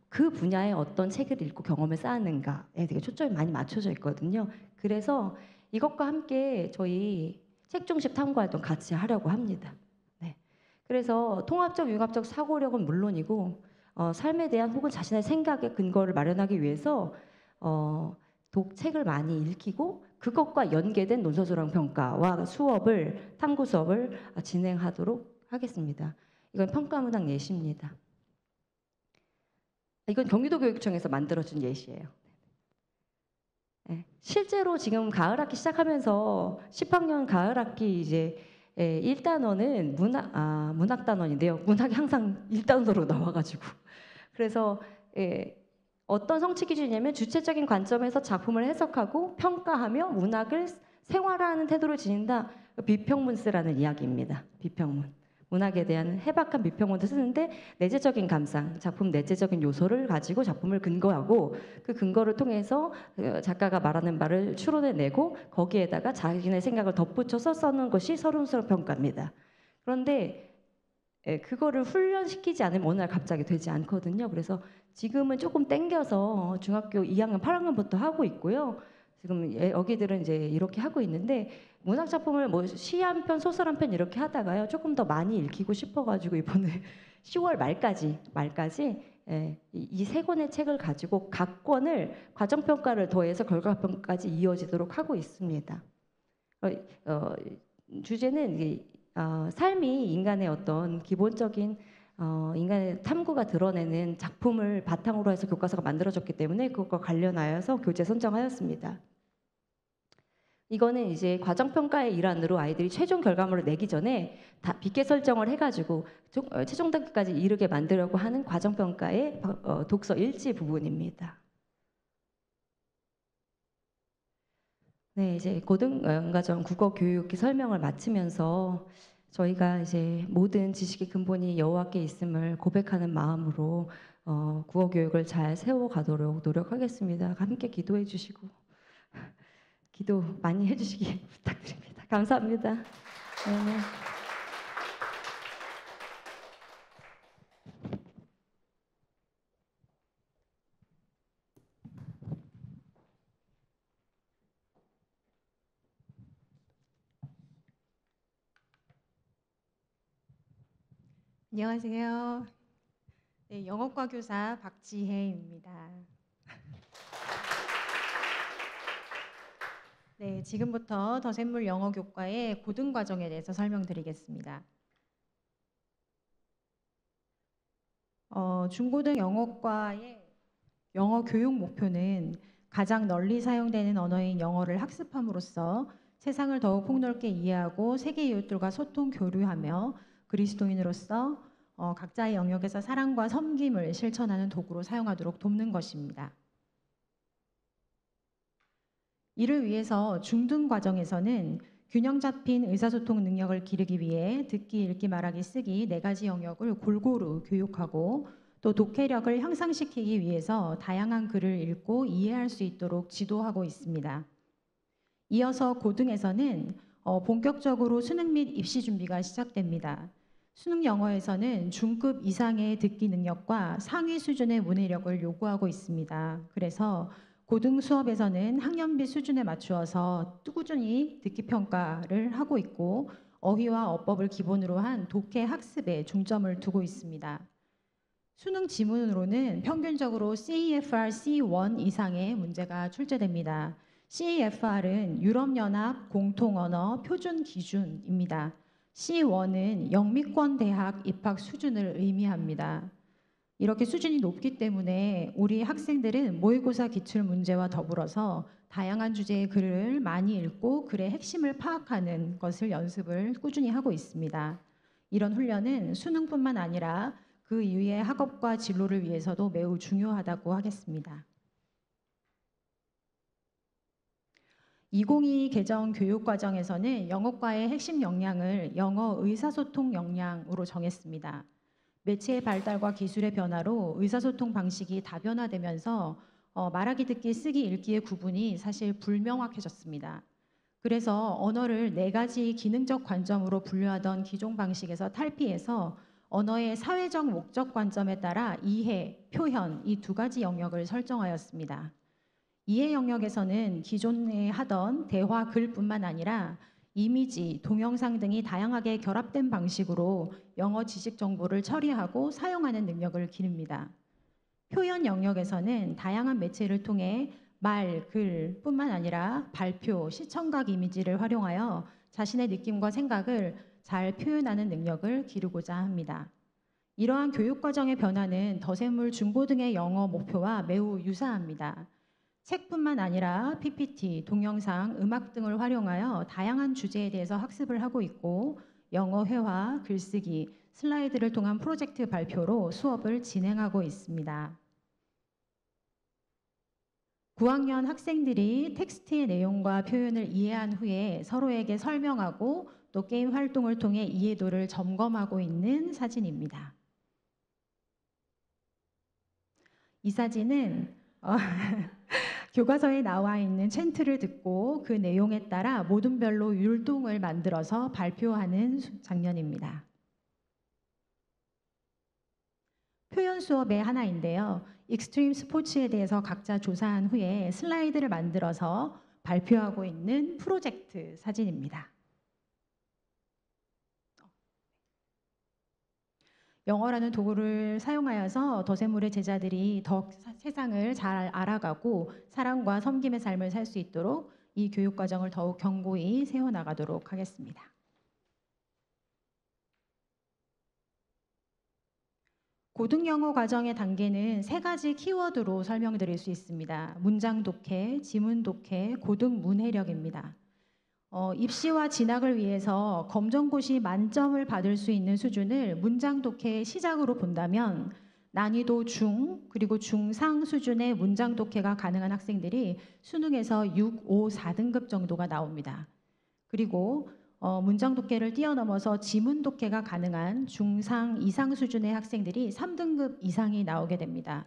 그 분야의 어떤 책을 읽고 경험을 쌓았는가에 되게 초점이 많이 맞춰져 있거든요. 그래서 이것과 함께 저희 책 중심 탐구 활동 같이 하려고 합니다. 네. 그래서 통합적, 융합적 사고력은 물론이고 삶에 대한 혹은 자신의 생각의 근거를 마련하기 위해서 책을 많이 읽히고 그것과 연계된 논서술형 평가와 수업을 탐구 수업을 진행하도록 하겠습니다. 이건 평가문항 예시입니다. 이건 경기도 교육청에서 만들어준 예시예요. 네. 실제로 지금 가을 학기 시작하면서 10학년 가을 학기 이제 1단원은 문학 단원인데요. 문학이 항상 1단원으로 나와가지고 그래서 어떤 성취 기준이냐면 주체적인 관점에서 작품을 해석하고 평가하며 문학을 생활화하는 태도를 지닌다. 비평문 쓰라는 이야기입니다. 비평문. 문학에 대한 해박한 비평문을 쓰는데 내재적인 감상, 작품 내재적인 요소를 가지고 작품을 근거하고 그 근거를 통해서 작가가 말하는 말을 추론해내고 거기에다가 자신의 생각을 덧붙여서 써놓은 것이 서론수록 평가입니다. 그런데 그거를 훈련시키지 않으면 어느 날 갑자기 되지 않거든요. 그래서 지금은 조금 땡겨서 중학교 2학년, 8학년부터 하고 있고요. 지금 여기들은 이제 이렇게 하고 있는데 문학 작품을 뭐 시 한 편, 소설 한 편 이렇게 하다가요. 조금 더 많이 읽히고 싶어가지고 이번에 10월 말까지 이 세 권의 책을 가지고 각 권을 과정평가를 더해서 결과평가까지 이어지도록 하고 있습니다. 주제는 삶이 인간의 어떤 기본적인 인간의 탐구가 드러내는 작품을 바탕으로 해서 교과서가 만들어졌기 때문에 그것과 관련하여서 교재 선정하였습니다. 이거는 이제 과정평가의 일환으로 아이들이 최종 결과물을 내기 전에 다 빅계 설정을 해가지고 최종 단계까지 이르게 만들려고 하는 과정평가의 독서 일지 부분입니다. 네, 이제 고등과정 국어 교육 설명을 마치면서 저희가 이제 모든 지식의 근본이 여호와께 있음을 고백하는 마음으로 국어 교육을 잘 세워가도록 노력하겠습니다. 함께 기도해 주시고 기도 많이 해주시기 부탁드립니다. 감사합니다. 네. 안녕하세요. 네, 영어과 교사 박지혜입니다. 네, 지금부터 더샘물 영어교과의 고등과정에 대해서 설명드리겠습니다. 중고등 영어과의 영어 교육 목표는 가장 널리 사용되는 언어인 영어를 학습함으로써 세상을 더욱 폭넓게 이해하고 세계 이웃들과 소통 교류하며 그리스도인으로서 각자의 영역에서 사랑과 섬김을 실천하는 도구로 사용하도록 돕는 것입니다. 이를 위해서 중등 과정에서는 균형 잡힌 의사소통 능력을 기르기 위해 듣기, 읽기, 말하기, 쓰기 4가지 영역을 골고루 교육하고 또 독해력을 향상시키기 위해서 다양한 글을 읽고 이해할 수 있도록 지도하고 있습니다. 이어서 고등에서는 본격적으로 수능 및 입시 준비가 시작됩니다. 수능 영어에서는 중급 이상의 듣기 능력과 상위 수준의 문해력을 요구하고 있습니다. 그래서 고등 수업에서는 학년비 수준에 맞추어서 꾸준히 듣기 평가를 하고 있고 어휘와 어법을 기본으로 한 독해 학습에 중점을 두고 있습니다. 수능 지문으로는 평균적으로 CEFR C1 이상의 문제가 출제됩니다. CEFR은 유럽연합 공통언어 표준 기준입니다. C1은 영미권 대학 입학 수준을 의미합니다. 이렇게 수준이 높기 때문에 우리 학생들은 모의고사 기출 문제와 더불어서 다양한 주제의 글을 많이 읽고 글의 핵심을 파악하는 것을 연습을 꾸준히 하고 있습니다. 이런 훈련은 수능뿐만 아니라 그 이후의 학업과 진로를 위해서도 매우 중요하다고 하겠습니다. 2022 개정 교육과정에서는 영어과의 핵심 역량을 영어 의사소통 역량으로 정했습니다. 매체의 발달과 기술의 변화로 의사소통 방식이 다변화되면서 말하기, 듣기, 쓰기, 읽기의 구분이 사실 불명확해졌습니다. 그래서 언어를 4가지 기능적 관점으로 분류하던 기존 방식에서 탈피해서 언어의 사회적 목적 관점에 따라 이해, 표현 이 2가지 영역을 설정하였습니다. 이해 영역에서는 기존에 하던 대화 글뿐만 아니라 이미지, 동영상 등이 다양하게 결합된 방식으로 영어 지식 정보를 처리하고 사용하는 능력을 기릅니다. 표현 영역에서는 다양한 매체를 통해 말, 글뿐만 아니라 발표, 시청각 이미지를 활용하여 자신의 느낌과 생각을 잘 표현하는 능력을 기르고자 합니다. 이러한 교육과정의 변화는 더샘물 중고등의 영어 목표와 매우 유사합니다. 책뿐만 아니라 PPT, 동영상, 음악 등을 활용하여 다양한 주제에 대해서 학습을 하고 있고 영어 회화, 글쓰기, 슬라이드를 통한 프로젝트 발표로 수업을 진행하고 있습니다. 9학년 학생들이 텍스트의 내용과 표현을 이해한 후에 서로에게 설명하고 또 게임 활동을 통해 이해도를 점검하고 있는 사진입니다. 이 사진은 교과서에 나와 있는 챈트를 듣고 그 내용에 따라 모둠별로 율동을 만들어서 발표하는 장면입니다. 표현 수업의 하나인데요. 익스트림 스포츠에 대해서 각자 조사한 후에 슬라이드를 만들어서 발표하고 있는 프로젝트 사진입니다. 영어라는 도구를 사용하여서 더샘물의 제자들이 더 세상을 잘 알아가고 사랑과 섬김의 삶을 살 수 있도록 이 교육과정을 더욱 견고히 세워나가도록 하겠습니다. 고등영어 과정의 단계는 3가지 키워드로 설명드릴 수 있습니다. 문장 독해, 지문 독해, 고등 문해력입니다. 입시와 진학을 위해서 검정고시 만점을 받을 수 있는 수준을 문장 독해의 시작으로 본다면 난이도 중 그리고 중상 수준의 문장 독해가 가능한 학생들이 수능에서 6, 5, 4등급 정도가 나옵니다. 그리고 문장 독해를 뛰어넘어서 지문 독해가 가능한 중상 이상 수준의 학생들이 3등급 이상이 나오게 됩니다.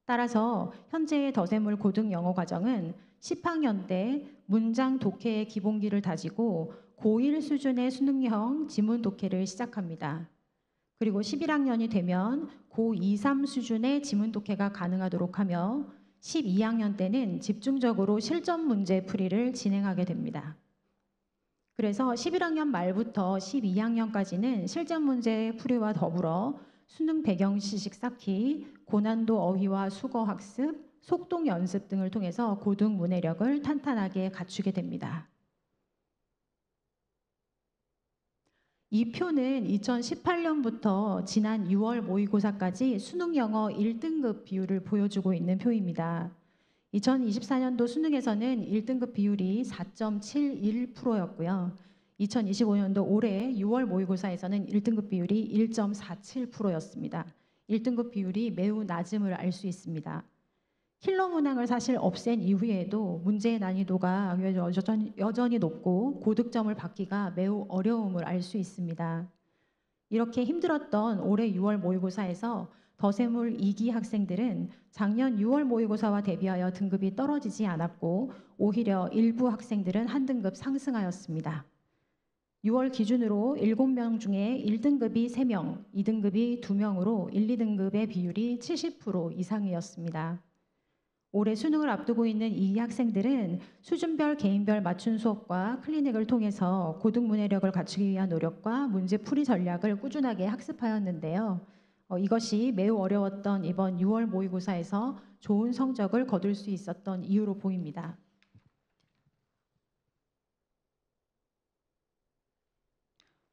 따라서 현재의 더세물 고등 영어 과정은 10학년 때 문장 독해의 기본기를 다지고 고1 수준의 수능형 지문 독해를 시작합니다. 그리고 11학년이 되면 고2, 3 수준의 지문 독해가 가능하도록 하며 12학년 때는 집중적으로 실전 문제 풀이를 진행하게 됩니다. 그래서 11학년 말부터 12학년까지는 실전 문제 풀이와 더불어 수능 배경 지식 쌓기, 고난도 어휘와 수거 학습, 속독 연습 등을 통해서 고등 문해력을 탄탄하게 갖추게 됩니다. 이 표는 2018년부터 지난 6월 모의고사까지 수능 영어 1등급 비율을 보여주고 있는 표입니다. 2024년도 수능에서는 1등급 비율이 4.71%였고요. 2025년도 올해 6월 모의고사에서는 1등급 비율이 1.47%였습니다. 1등급 비율이 매우 낮음을 알 수 있습니다. 킬러 문항을 사실 없앤 이후에도 문제의 난이도가 여전히 높고 고득점을 받기가 매우 어려움을 알 수 있습니다. 이렇게 힘들었던 올해 6월 모의고사에서 더세물 2기 학생들은 작년 6월 모의고사와 대비하여 등급이 떨어지지 않았고 오히려 일부 학생들은 한 등급 상승하였습니다. 6월 기준으로 7명 중에 1등급이 3명, 2등급이 2명으로 1, 2등급의 비율이 70% 이상이었습니다. 올해 수능을 앞두고 있는 이 학생들은 수준별 개인별 맞춤 수업과 클리닉을 통해서 고등 문해력을 갖추기 위한 노력과 문제 풀이 전략을 꾸준하게 학습하였는데요. 이것이 매우 어려웠던 이번 6월 모의고사에서 좋은 성적을 거둘 수 있었던 이유로 보입니다.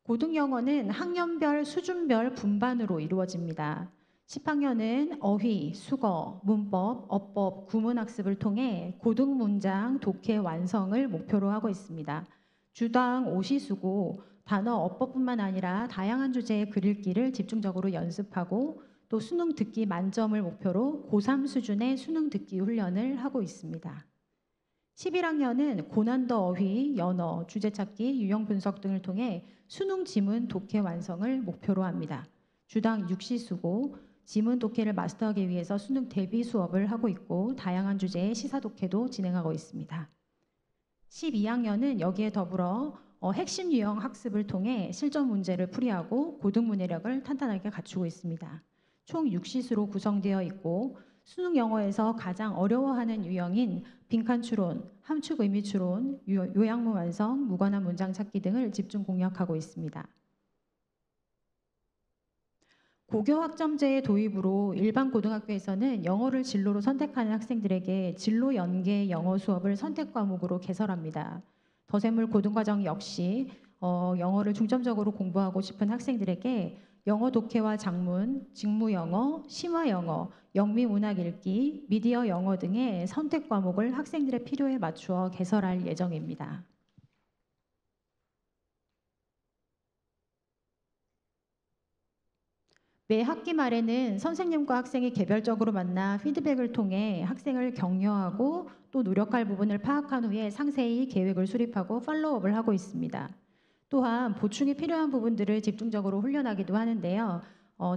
고등 영어는 학년별, 수준별 분반으로 이루어집니다. 10학년은 어휘, 수거, 문법, 어법, 구문학습을 통해 고등 문장 독해 완성을 목표로 하고 있습니다. 주당 5시수고 단어 어법뿐만 아니라 다양한 주제의 글 읽기를 집중적으로 연습하고 또 수능 듣기 만점을 목표로 고3 수준의 수능 듣기 훈련을 하고 있습니다. 11학년은 고난도 어휘, 연어, 주제찾기, 유형 분석 등을 통해 수능 지문 독해 완성을 목표로 합니다. 주당 6시수고 지문 독해를 마스터하기 위해서 수능 대비 수업을 하고 있고 다양한 주제의 시사 독해도 진행하고 있습니다. 12학년은 여기에 더불어 핵심 유형 학습을 통해 실전 문제를 풀이하고 고등 문해력을 탄탄하게 갖추고 있습니다. 총 6시수로 구성되어 있고 수능 영어에서 가장 어려워하는 유형인 빈칸 추론, 함축 의미 추론, 요약문 완성, 무관한 문장 찾기 등을 집중 공략하고 있습니다. 고교학점제의 도입으로 일반 고등학교에서는 영어를 진로로 선택하는 학생들에게 진로 연계 영어 수업을 선택 과목으로 개설합니다. 더세물 고등과정 역시 영어를 중점적으로 공부하고 싶은 학생들에게 영어 독해와 작문, 직무 영어, 심화 영어, 영미 문학 읽기, 미디어 영어 등의 선택 과목을 학생들의 필요에 맞추어 개설할 예정입니다. 매 학기 말에는 선생님과 학생이 개별적으로 만나 피드백을 통해 학생을 격려하고 또 노력할 부분을 파악한 후에 상세히 계획을 수립하고 팔로우업을 하고 있습니다. 또한 보충이 필요한 부분들을 집중적으로 훈련하기도 하는데요.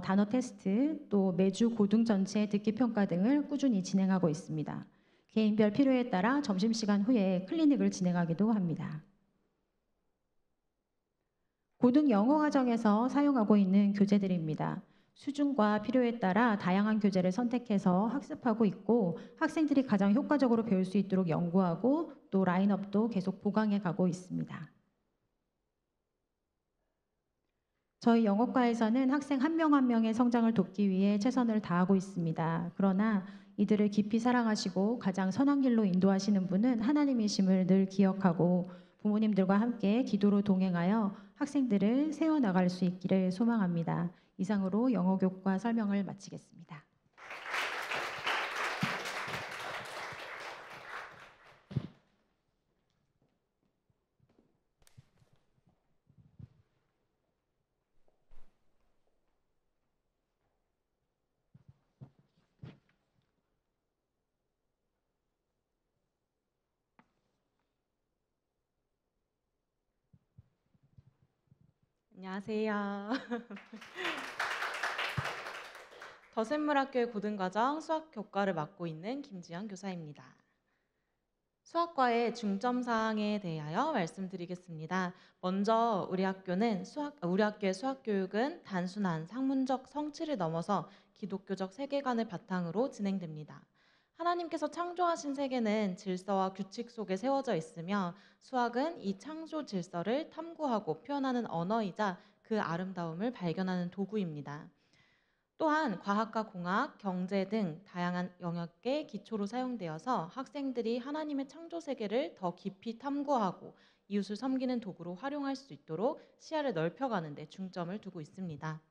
단어 테스트, 또 매주 고등 전체 듣기 평가 등을 꾸준히 진행하고 있습니다. 개인별 필요에 따라 점심시간 후에 클리닉을 진행하기도 합니다. 고등 영어 과정에서 사용하고 있는 교재들입니다. 수준과 필요에 따라 다양한 교재를 선택해서 학습하고 있고 학생들이 가장 효과적으로 배울 수 있도록 연구하고 또 라인업도 계속 보강해 가고 있습니다. 저희 영어과에서는 학생 한 명 한 명의 성장을 돕기 위해 최선을 다하고 있습니다. 그러나 이들을 깊이 사랑하시고 가장 선한 길로 인도하시는 분은 하나님이심을 늘 기억하고 부모님들과 함께 기도로 동행하여 학생들을 세워나갈 수 있기를 소망합니다. 이상으로 영어교과 설명을 마치겠습니다. 안녕하세요. 더샘물학교의 고등과정 수학 교과를 맡고 있는 김지연 교사입니다. 수학과의 중점 사항에 대하여 말씀드리겠습니다. 먼저 우리 학교의 수학 교육은 단순한 학문적 성취를 넘어서 기독교적 세계관을 바탕으로 진행됩니다. 하나님께서 창조하신 세계는 질서와 규칙 속에 세워져 있으며 수학은 이 창조 질서를 탐구하고 표현하는 언어이자 그 아름다움을 발견하는 도구입니다. 또한 과학과 공학, 경제 등 다양한 영역의 기초로 사용되어서 학생들이 하나님의 창조 세계를 더 깊이 탐구하고 이웃을 섬기는 도구로 활용할 수 있도록 시야를 넓혀가는 데 중점을 두고 있습니다.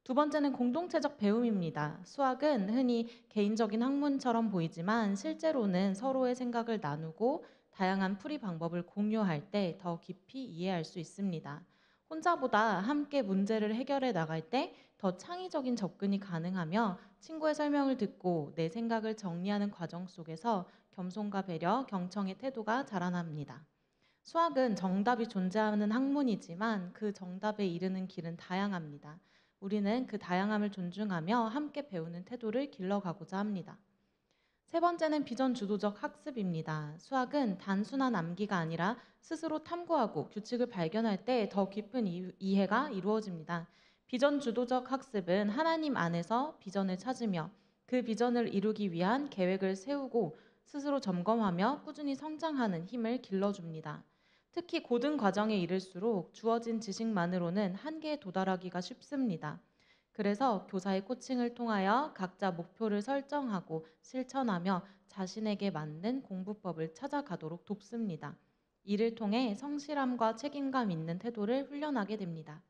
두 번째는 공동체적 배움입니다. 수학은 흔히 개인적인 학문처럼 보이지만 실제로는 서로의 생각을 나누고 다양한 풀이 방법을 공유할 때 더 깊이 이해할 수 있습니다. 혼자보다 함께 문제를 해결해 나갈 때 더 창의적인 접근이 가능하며 친구의 설명을 듣고 내 생각을 정리하는 과정 속에서 겸손과 배려, 경청의 태도가 자라납니다. 수학은 정답이 존재하는 학문이지만 그 정답에 이르는 길은 다양합니다. 우리는 그 다양함을 존중하며 함께 배우는 태도를 길러가고자 합니다. 세 번째는 비전 주도적 학습입니다. 수학은 단순한 암기가 아니라 스스로 탐구하고 규칙을 발견할 때 더 깊은 이해가 이루어집니다. 비전 주도적 학습은 하나님 안에서 비전을 찾으며 그 비전을 이루기 위한 계획을 세우고 스스로 점검하며 꾸준히 성장하는 힘을 길러줍니다. 특히 고등 과정에 이를수록 주어진 지식만으로는 한계에 도달하기가 쉽습니다. 그래서 교사의 코칭을 통하여 각자 목표를 설정하고 실천하며 자신에게 맞는 공부법을 찾아가도록 돕습니다. 이를 통해 성실함과 책임감 있는 태도를 훈련하게 됩니다.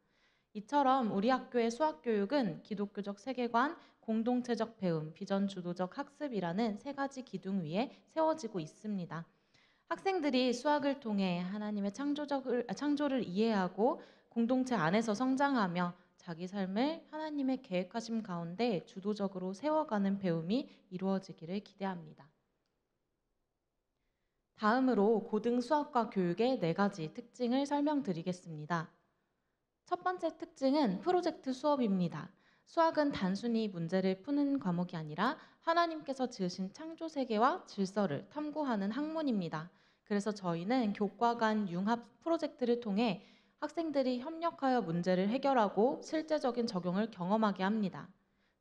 이처럼 우리 학교의 수학 교육은 기독교적 세계관, 공동체적 배움, 비전 주도적 학습이라는 세 가지 기둥 위에 세워지고 있습니다. 학생들이 수학을 통해 하나님의 창조를 이해하고 공동체 안에서 성장하며 자기 삶을 하나님의 계획하심 가운데 주도적으로 세워가는 배움이 이루어지기를 기대합니다. 다음으로 고등 수학과 교육의 4가지 특징을 설명드리겠습니다. 첫 번째 특징은 프로젝트 수업입니다. 수학은 단순히 문제를 푸는 과목이 아니라 하나님께서 지으신 창조 세계와 질서를 탐구하는 학문입니다. 그래서 저희는 교과 간 융합 프로젝트를 통해 학생들이 협력하여 문제를 해결하고 실제적인 적용을 경험하게 합니다.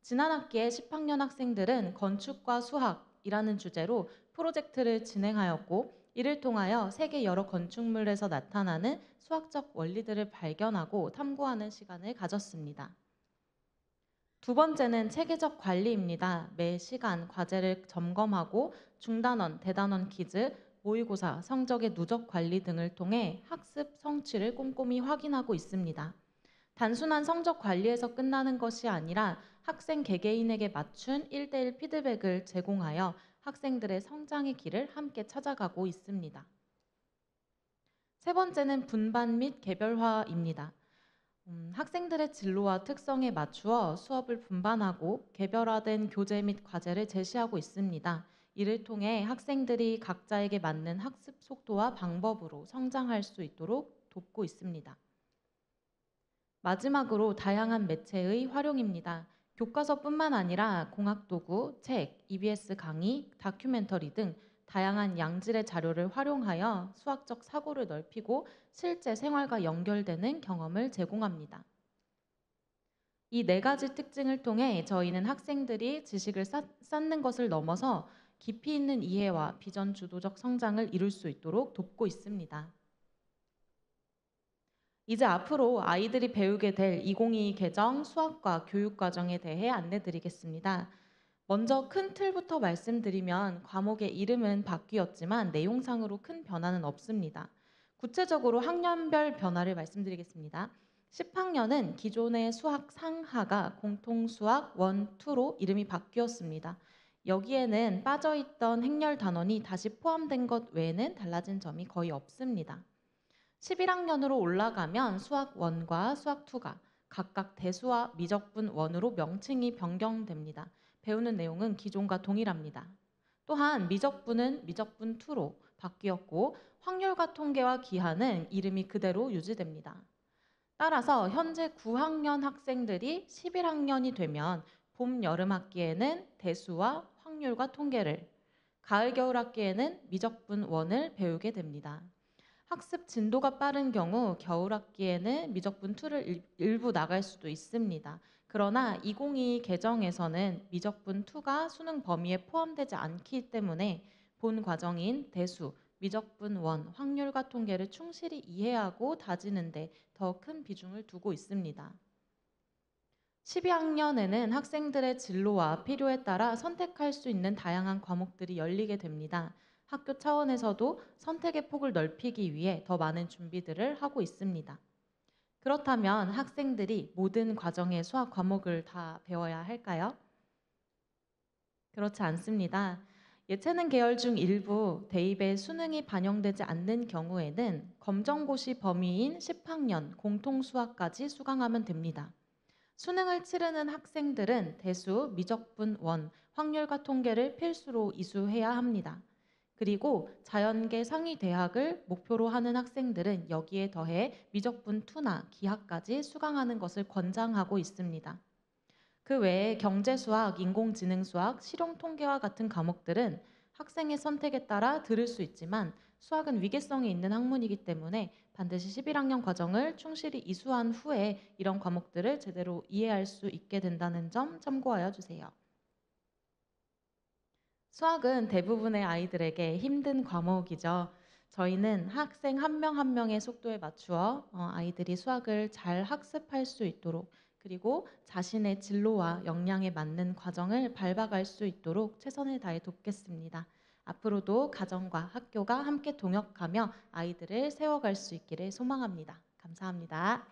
지난 학기에 10학년 학생들은 건축과 수학이라는 주제로 프로젝트를 진행하였고 이를 통하여 세계 여러 건축물에서 나타나는 수학적 원리들을 발견하고 탐구하는 시간을 가졌습니다. 두 번째는 체계적 관리입니다. 매 시간 과제를 점검하고 중단원, 대단원 퀴즈, 모의고사, 성적의 누적 관리 등을 통해 학습 성취를 꼼꼼히 확인하고 있습니다. 단순한 성적 관리에서 끝나는 것이 아니라 학생 개개인에게 맞춘 1:1 피드백을 제공하여 학생들의 성장의 길을 함께 찾아가고 있습니다. 세 번째는 분반 및 개별화입니다. 학생들의 진로와 특성에 맞추어 수업을 분반하고 개별화된 교재 및 과제를 제시하고 있습니다. 이를 통해 학생들이 각자에게 맞는 학습 속도와 방법으로 성장할 수 있도록 돕고 있습니다. 마지막으로 다양한 매체의 활용입니다. 교과서뿐만 아니라 공학도구, 책, EBS 강의, 다큐멘터리 등 다양한 양질의 자료를 활용하여 수학적 사고를 넓히고 실제 생활과 연결되는 경험을 제공합니다. 이 4가지 특징을 통해 저희는 학생들이 지식을 쌓는 것을 넘어서 깊이 있는 이해와 비전 주도적 성장을 이룰 수 있도록 돕고 있습니다. 이제 앞으로 아이들이 배우게 될 2022 개정 수학과 교육과정에 대해 안내드리겠습니다. 먼저 큰 틀부터 말씀드리면 과목의 이름은 바뀌었지만 내용상으로 큰 변화는 없습니다. 구체적으로 학년별 변화를 말씀드리겠습니다. 10학년은 기존의 수학 상하가 공통수학 1, 2로 이름이 바뀌었습니다. 여기에는 빠져있던 행렬 단원이 다시 포함된 것 외에는 달라진 점이 거의 없습니다. 11학년으로 올라가면 수학 1과 수학 2가 각각 대수와 미적분 1으로 명칭이 변경됩니다. 배우는 내용은 기존과 동일합니다. 또한 미적분은 미적분 2로 바뀌었고 확률과 통계와 기하는 이름이 그대로 유지됩니다. 따라서 현재 9학년 학생들이 11학년이 되면 봄, 여름 학기에는 대수와 확률과 통계를, 가을, 겨울 학기에는 미적분 원을 배우게 됩니다. 학습 진도가 빠른 경우 겨울 학기에는 미적분 2를 일부 나갈 수도 있습니다. 그러나 2022 개정에서는 미적분 2가 수능 범위에 포함되지 않기 때문에 본 과정인 대수, 미적분 1, 확률과 통계를 충실히 이해하고 다지는 데 더 큰 비중을 두고 있습니다. 12학년에는 학생들의 진로와 필요에 따라 선택할 수 있는 다양한 과목들이 열리게 됩니다. 학교 차원에서도 선택의 폭을 넓히기 위해 더 많은 준비들을 하고 있습니다. 그렇다면 학생들이 모든 과정의 수학 과목을 다 배워야 할까요? 그렇지 않습니다. 예체능 계열 중 일부 대입에 수능이 반영되지 않는 경우에는 검정고시 범위인 10학년 공통수학까지 수강하면 됩니다. 수능을 치르는 학생들은 대수, 미적분 1, 확률과 통계를 필수로 이수해야 합니다. 그리고 자연계 상위 대학을 목표로 하는 학생들은 여기에 더해 미적분 2나 기하까지 수강하는 것을 권장하고 있습니다. 그 외에 경제수학, 인공지능수학, 실용통계와 같은 과목들은 학생의 선택에 따라 들을 수 있지만 수학은 위계성이 있는 학문이기 때문에 반드시 11학년 과정을 충실히 이수한 후에 이런 과목들을 제대로 이해할 수 있게 된다는 점 참고하여 주세요. 수학은 대부분의 아이들에게 힘든 과목이죠. 저희는 학생 한 명 한 명의 속도에 맞추어 아이들이 수학을 잘 학습할 수 있도록 그리고 자신의 진로와 역량에 맞는 과정을 밟아갈 수 있도록 최선을 다해 돕겠습니다. 앞으로도 가정과 학교가 함께 동역하며 아이들을 세워갈 수 있기를 소망합니다. 감사합니다.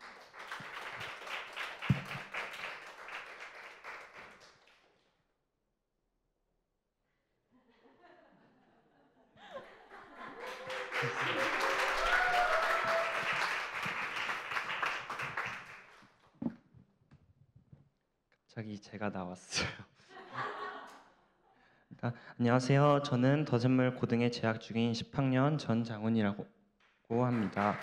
갑자기 제가 나왔어요. 안녕하세요. 저는 더샘물 고등에 재학 중인 10학년 전장훈이라고 합니다.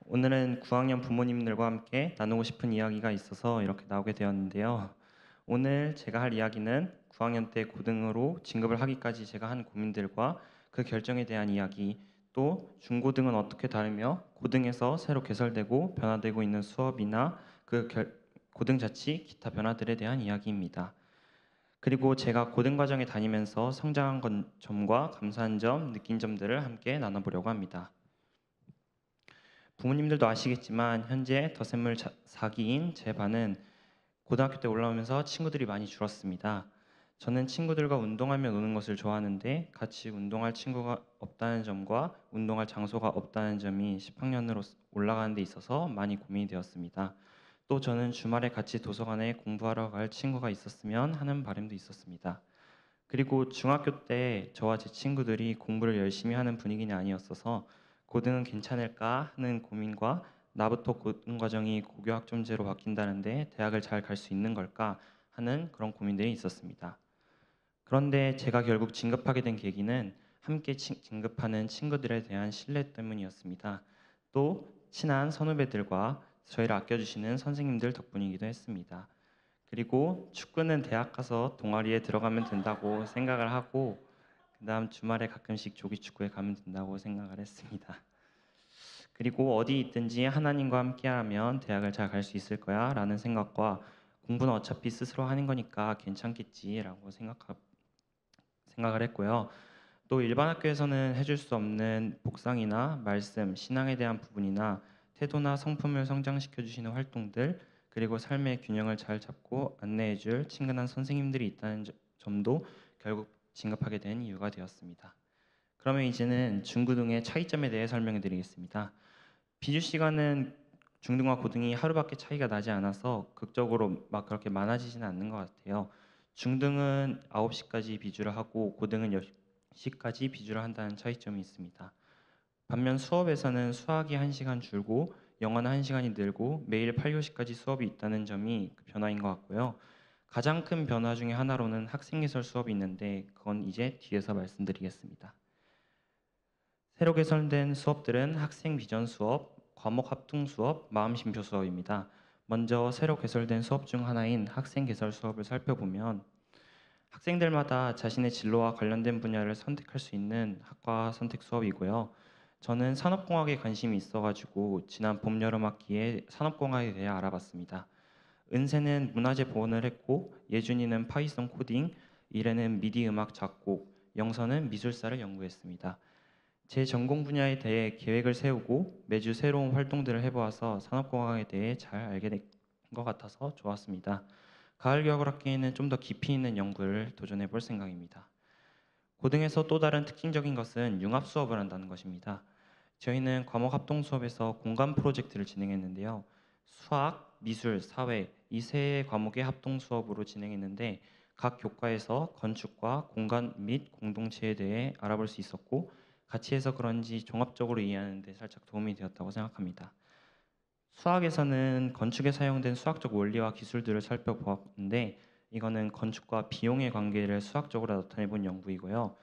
오늘은 9학년 부모님들과 함께 나누고 싶은 이야기가 있어서 이렇게 나오게 되었는데요. 오늘 제가 할 이야기는 9학년 때 고등으로 진급을 하기까지 제가 한 고민들과 그 결정에 대한 이야기, 또 중고등은 어떻게 다르며 고등에서 새로 개설되고 변화되고 있는 수업이나 고등 자치 기타 변화들에 대한 이야기입니다. 그리고 제가 고등 과정에 다니면서 성장한 점과 감사한 점, 느낀 점들을 함께 나눠보려고 합니다. 부모님들도 아시겠지만 현재 더샘물 4기인 제 반은 고등학교 때 올라오면서 친구들이 많이 줄었습니다. 저는 친구들과 운동하며 노는 것을 좋아하는데 같이 운동할 친구가 없다는 점과 운동할 장소가 없다는 점이 10학년으로 올라가는 데 있어서 많이 고민이 되었습니다. 또 저는 주말에 같이 도서관에 공부하러 갈 친구가 있었으면 하는 바람도 있었습니다. 그리고 중학교 때 저와 제 친구들이 공부를 열심히 하는 분위기는 아니었어서 고등은 괜찮을까 하는 고민과 나부터 고등 과정이 고교학점제로 바뀐다는데 대학을 잘 갈 수 있는 걸까 하는 그런 고민들이 있었습니다. 그런데 제가 결국 진급하게 된 계기는 함께 진급하는 친구들에 대한 신뢰 때문이었습니다. 또 친한 선후배들과 저희를 아껴주시는 선생님들 덕분이기도 했습니다. 그리고 축구는 대학 가서 동아리에 들어가면 된다고 생각을 하고 그다음 주말에 가끔씩 조기축구에 가면 된다고 생각을 했습니다. 그리고 어디 있든지 하나님과 함께하면 대학을 잘 갈 수 있을 거야 라는 생각과 공부는 어차피 스스로 하는 거니까 괜찮겠지라고 생각을 했고요. 또 일반 학교에서는 해줄 수 없는 복상이나 말씀, 신앙에 대한 부분이나 태도나 성품을 성장시켜 주시는 활동들 그리고 삶의 균형을 잘 잡고 안내해 줄 친근한 선생님들이 있다는 점도 결국 진급하게 된 이유가 되었습니다. 그러면 이제는 중고등의 차이점에 대해 설명해 드리겠습니다. 비주 시간은 중등과 고등이 하루밖에 차이가 나지 않아서 극적으로 막 그렇게 많아지지는 않는 것 같아요. 중등은 9시까지 비주를 하고 고등은 10시까지 비주를 한다는 차이점이 있습니다. 반면 수업에서는 수학이 1시간 줄고 영어는 1시간이 늘고 매일 8교시까지 수업이 있다는 점이 그 변화인 것 같고요. 가장 큰 변화 중에 하나로는 학생예술 수업이 있는데 그건 이제 뒤에서 말씀드리겠습니다. 새로 개설된 수업들은 학생 비전 수업, 과목 합동 수업, 마음심표 수업입니다. 먼저 새로 개설된 수업 중 하나인 학생 개설 수업을 살펴보면 학생들마다 자신의 진로와 관련된 분야를 선택할 수 있는 학과 선택 수업이고요. 저는 산업공학에 관심이 있어가지고 지난 봄, 여름 학기에 산업공학에 대해 알아봤습니다. 은세는 문화재 보원을 했고 예준이는 파이썬 코딩, 이래는 미디 음악 작곡, 영서는 미술사를 연구했습니다. 제 전공 분야에 대해 계획을 세우고 매주 새로운 활동들을 해보아서 산업공학에 대해 잘 알게 된 것 같아서 좋았습니다. 가을 겨울 학기에는 좀 더 깊이 있는 연구를 도전해 볼 생각입니다. 고등에서 또 다른 특징적인 것은 융합 수업을 한다는 것입니다. 저희는 과목 합동 수업에서 공간 프로젝트를 진행했는데요. 수학, 미술, 사회 이 세 과목의 합동 수업으로 진행했는데 각 교과에서 건축과 공간 및 공동체에 대해 알아볼 수 있었고 같이 해서 그런지 종합적으로 이해하는 데 살짝 도움이 되었다고 생각합니다. 수학에서는 건축에 사용된 수학적 원리와 기술들을 살펴보았는데 이거는 건축과 비용의 관계를 수학적으로 나타내 본 연구이고요.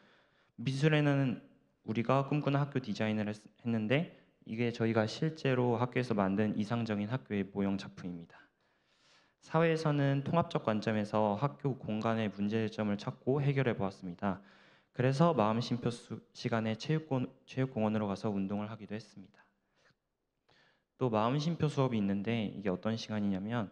미술에는 우리가 꿈꾸는 학교 디자인을 했는데 이게 저희가 실제로 학교에서 만든 이상적인 학교의 모형 작품입니다. 사회에서는 통합적 관점에서 학교 공간의 문제점을 찾고 해결해 보았습니다. 그래서 마음심표 시간에 체육공원으로 가서 운동을 하기도 했습니다. 또 마음심표 수업이 있는데 이게 어떤 시간이냐면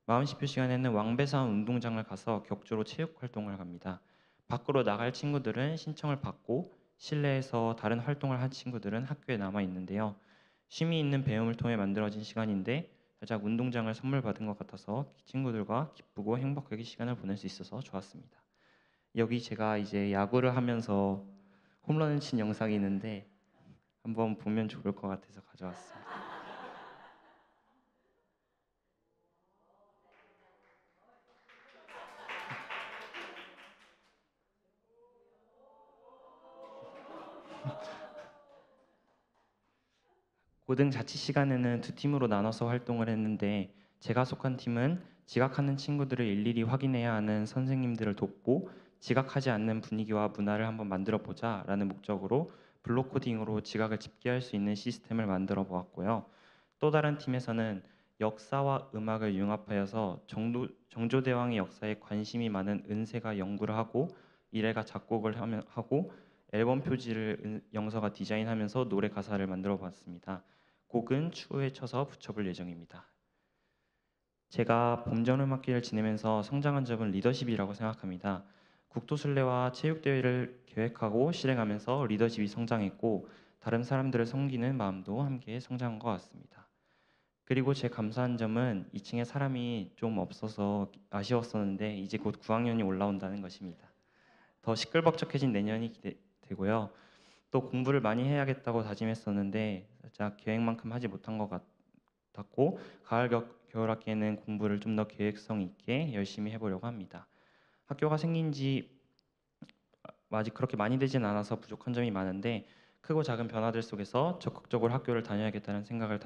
마음심표 시간에는 왕배사원 운동장을 가서 격주로 체육 활동을 합니다. 밖으로 나갈 친구들은 신청을 받고 실내에서 다른 활동을 한 친구들은 학교에 남아 있는데요. 쉼이 있는 배움을 통해 만들어진 시간인데 살짝 운동장을 선물 받은 것 같아서 친구들과 기쁘고 행복하게 시간을 보낼 수 있어서 좋았습니다. 여기 제가 이제 야구를 하면서 홈런을 친 영상이 있는데 한번 보면 좋을 것 같아서 가져왔습니다. 고등 자치 시간에는 두 팀으로 나눠서 활동을 했는데 제가 속한 팀은 지각하는 친구들을 일일이 확인해야 하는 선생님들을 돕고 지각하지 않는 분위기와 문화를 한번 만들어 보자라는 목적으로 블록 코딩으로 지각을 집계할 수 있는 시스템을 만들어 보았고요. 또 다른 팀에서는 역사와 음악을 융합하여서 정조대왕의 역사에 관심이 많은 은세가 연구를 하고 이래가 작곡을 하고 앨범 표지를 영서가 디자인하면서 노래 가사를 만들어 봤습니다. 곡은 추후에 쳐서 붙여볼 예정입니다. 제가 봄여름학기를 지내면서 성장한 점은 리더십이라고 생각합니다. 국토순례와 체육대회를 계획하고 실행하면서 리더십이 성장했고 다른 사람들을 섬기는 마음도 함께 성장한 것 같습니다. 그리고 제 감사한 점은 2층에 사람이 좀 없어서 아쉬웠었는데 이제 곧 9학년이 올라온다는 것입니다. 더 시끌벅적해진 내년이 기대되고요. 또 공부를 많이 해야겠다고 다짐했었는데 살짝 계획만큼 하지 못한 것 같았고 가을 겨울 학기에는 공부를 좀 더 계획성 있게 열심히 해보려고 합니다. 학교가 생긴 지 아직 그렇게 많이 되진 않아서 부족한 점이 많은데 크고 작은 변화들 속에서 적극적으로 학교를 다녀야겠다는 생각을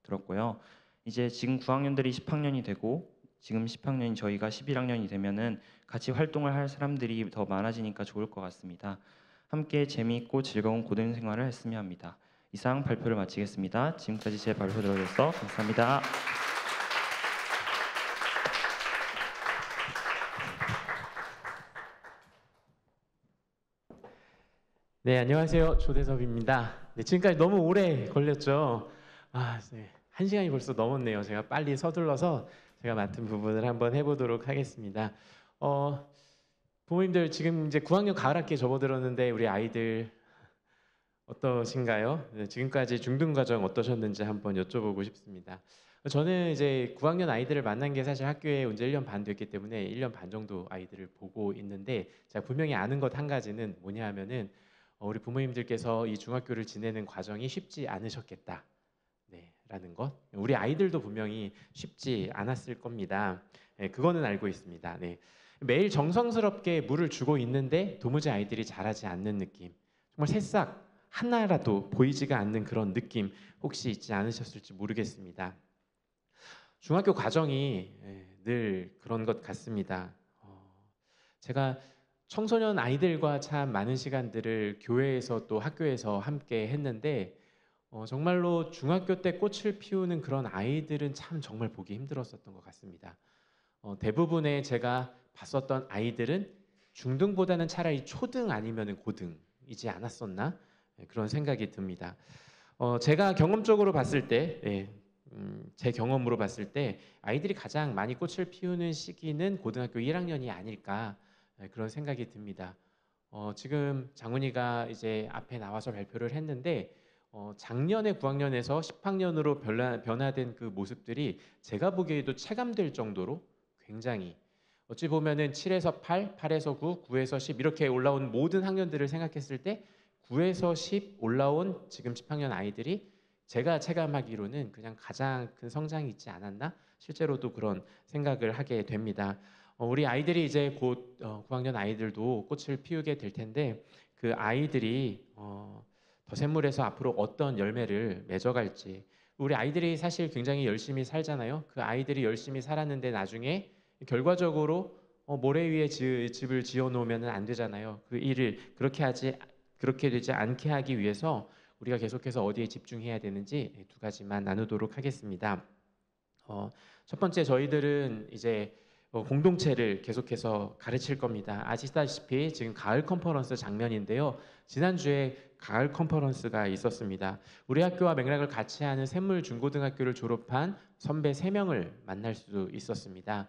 들었고요. 이제 지금 9학년들이 10학년이 되고 지금 10학년인 저희가 11학년이 되면은 같이 활동을 할 사람들이 더 많아지니까 좋을 것 같습니다. 함께 재미있고 즐거운 고등 생활을 했으면 합니다. 이상 발표를 마치겠습니다. 지금까지 제 발표 들어주셔서 감사합니다. 네, 안녕하세요. 조대섭입니다. 네, 지금까지 너무 오래 걸렸죠. 네. 1시간이 벌써 넘었네요. 제가 빨리 서둘러서 제가 맡은 부분을 한번 해보도록 하겠습니다. 부모님들 지금 이제 9학년 가을 학기에 접어들었는데 우리 아이들 어떠신가요? 네, 지금까지 중등 과정 어떠셨는지 한번 여쭤보고 싶습니다. 저는 이제 9학년 아이들을 만난 게 사실 학교에 온 지 1년 반 됐기 때문에 1년 반 정도 아이들을 보고 있는데 제가 분명히 아는 것 한 가지는 뭐냐 하면은 우리 부모님들께서 이 중학교를 지내는 과정이 쉽지 않으셨겠다. 네, 라는 것. 우리 아이들도 분명히 쉽지 않았을 겁니다. 네, 그거는 알고 있습니다. 네. 매일 정성스럽게 물을 주고 있는데 도무지 아이들이 자라지 않는 느낌. 정말 새싹 하나라도 보이지가 않는 그런 느낌 혹시 있지 않으셨을지 모르겠습니다. 중학교 과정이 늘 그런 것 같습니다. 제가 청소년 아이들과 참 많은 시간들을 교회에서 또 학교에서 함께 했는데 정말로 중학교 때 꽃을 피우는 그런 아이들은 참 정말 보기 힘들었었던 것 같습니다. 대부분의 제가 봤었던 아이들은 중등보다는 차라리 초등 아니면 고등이지 않았었나 그런 생각이 듭니다. 제가 경험적으로 봤을 때, 제 경험으로 봤을 때 아이들이 가장 많이 꽃을 피우는 시기는 고등학교 1학년이 아닐까 그런 생각이 듭니다. 지금 장훈이가 이제 앞에 나와서 발표를 했는데 작년에 9학년에서 10학년으로 변화된 그 모습들이 제가 보기에도 체감될 정도로 굉장히 어찌 보면은 7에서 8, 8에서 9, 9에서 10 이렇게 올라온 모든 학년들을 생각했을 때 9에서 10 올라온 지금 10학년 아이들이 제가 체감하기로는 그냥 가장 큰 성장이 있지 않았나? 실제로도 그런 생각을 하게 됩니다. 우리 아이들이 이제 곧 9학년 아이들도 꽃을 피우게 될 텐데 그 아이들이 더샘물에서 앞으로 어떤 열매를 맺어갈지 우리 아이들이 사실 굉장히 열심히 살잖아요. 그 아이들이 열심히 살았는데 나중에 결과적으로 모래 위에 집을 지어 놓으면 안 되잖아요. 그 일을 그렇게 되지 않게 하기 위해서 우리가 계속해서 어디에 집중해야 되는지 두 가지만 나누도록 하겠습니다. 첫 번째 저희들은 이제 공동체를 계속해서 가르칠 겁니다. 아시다시피 지금 가을 컨퍼런스 장면인데요. 지난주에 가을 컨퍼런스가 있었습니다. 우리 학교와 맥락을 같이 하는 샘물 중고등학교를 졸업한 선배 3명을 만날 수 있었습니다.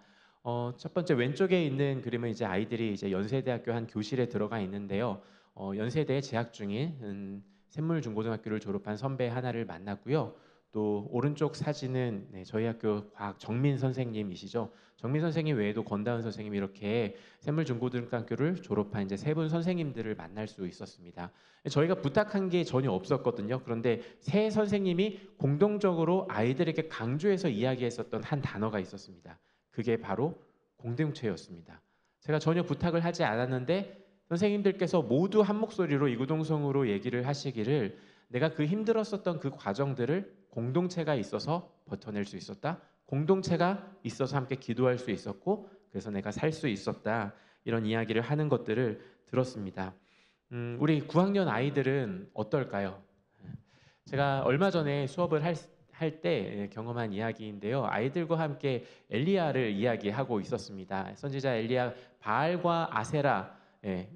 첫 번째 왼쪽에 있는 그림은 이제 아이들이 이제 연세대학교 한 교실에 들어가 있는데요. 연세대에 재학 중인 샘물 중고등학교를 졸업한 선배 하나를 만났고요. 또 오른쪽 사진은 저희 학교 과학 정민 선생님이시죠. 정민 선생님 외에도 권다은 선생님 이렇게 샘물 중고등학교를 졸업한 이제 3분 선생님들을 만날 수 있었습니다. 저희가 부탁한 게 전혀 없었거든요. 그런데 세 선생님이 공동적으로 아이들에게 강조해서 이야기했었던 한 단어가 있었습니다. 그게 바로 공동체였습니다. 제가 전혀 부탁을 하지 않았는데 선생님들께서 모두 한 목소리로 이구동성으로 얘기를 하시기를 내가 그 힘들었었던 그 과정들을 공동체가 있어서 버텨낼 수 있었다. 공동체가 있어서 함께 기도할 수 있었고 그래서 내가 살 수 있었다. 이런 이야기를 하는 것들을 들었습니다. 우리 9학년 아이들은 어떨까요? 제가 얼마 전에 수업을 할 때 경험한 이야기인데요. 아이들과 함께 엘리야를 이야기하고 있었습니다. 선지자 엘리야 바알과 아세라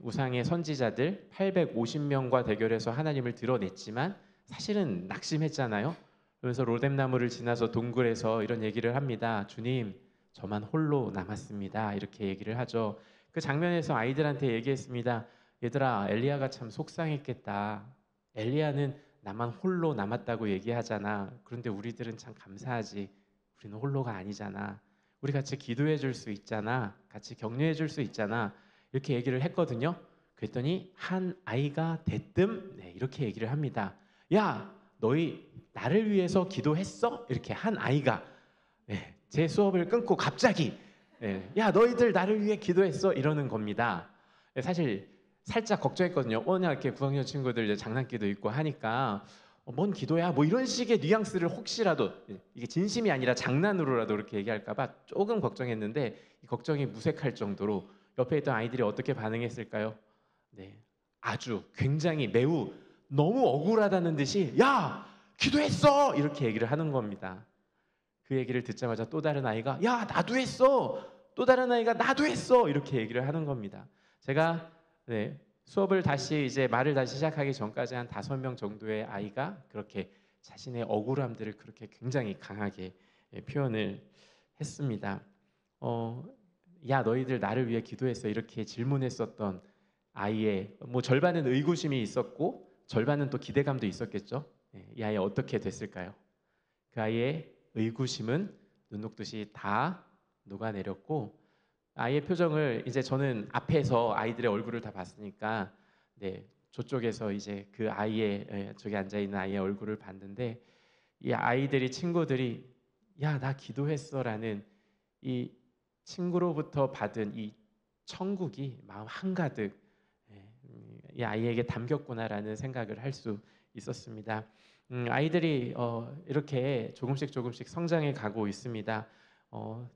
우상의 선지자들 850명과 대결해서 하나님을 드러냈지만 사실은 낙심했잖아요. 그래서 로뎀나무를 지나서 동굴에서 이런 얘기를 합니다. 주님, 저만 홀로 남았습니다. 이렇게 얘기를 하죠. 그 장면에서 아이들한테 얘기했습니다. 얘들아, 엘리야가 참 속상했겠다. 엘리야는 나만 홀로 남았다고 얘기하잖아. 그런데 우리들은 참 감사하지. 우리는 홀로가 아니잖아. 우리 같이 기도해 줄 수 있잖아. 같이 격려해 줄 수 있잖아. 이렇게 얘기를 했거든요. 그랬더니 한 아이가 대뜸 이렇게 얘기를 합니다. 야, 너희 나를 위해서 기도했어? 이렇게 한 아이가 제 수업을 끊고 갑자기 야, 너희들 나를 위해 기도했어? 이러는 겁니다. 사실 살짝 걱정했거든요. 워낙 이렇게 9학년 친구들 이제 장난기도 있고 하니까 뭔 기도야? 뭐 이런 식의 뉘앙스를 혹시라도 이게 진심이 아니라 장난으로라도 이렇게 얘기할까봐 조금 걱정했는데 이 걱정이 무색할 정도로 옆에 있던 아이들이 어떻게 반응했을까요? 아주 굉장히 매우 너무 억울하다는 듯이 야! 기도했어! 이렇게 얘기를 하는 겁니다. 그 얘기를 듣자마자 또 다른 아이가 야! 나도 했어! 또 다른 아이가 나도 했어! 이렇게 얘기를 하는 겁니다. 제가 수업을 말을 다시 시작하기 전까지 한 5명 정도의 아이가 그렇게 자신의 억울함들을 그렇게 굉장히 강하게 표현을 했습니다. 야, 너희들 나를 위해 기도했어. 이렇게 질문했었던 아이의 절반은 의구심이 있었고 절반은 또 기대감도 있었겠죠. 이 아이 어떻게 됐을까요? 그 아이의 의구심은 눈 녹듯이 다 녹아내렸고 아이의 표정을 이제 저는 앞에서 아이들의 얼굴을 다 봤으니까 저쪽에서 이제 그 아이의 저기 앉아 있는 아이의 얼굴을 봤는데 이 아이들이 친구들이 야, 나 기도했어라는 이 친구로부터 받은 이 천국이 마음 한가득 이 아이에게 담겼구나라는 생각을 할 수 있었습니다. 아이들이 이렇게 조금씩 성장해 가고 있습니다.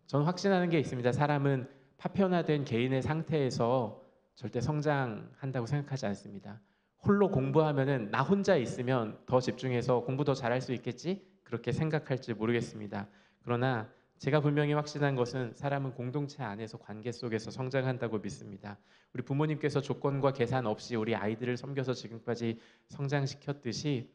저는 확신하는 게 있습니다. 사람은 파편화된 개인의 상태에서 절대 성장한다고 생각하지 않습니다. 홀로 공부하면은 나 혼자 있으면 더 집중해서 공부 더 잘할 수 있겠지? 그렇게 생각할지 모르겠습니다. 그러나 제가 분명히 확신한 것은 사람은 공동체 안에서 관계 속에서 성장한다고 믿습니다. 우리 부모님께서 조건과 계산 없이 우리 아이들을 섬겨서 지금까지 성장시켰듯이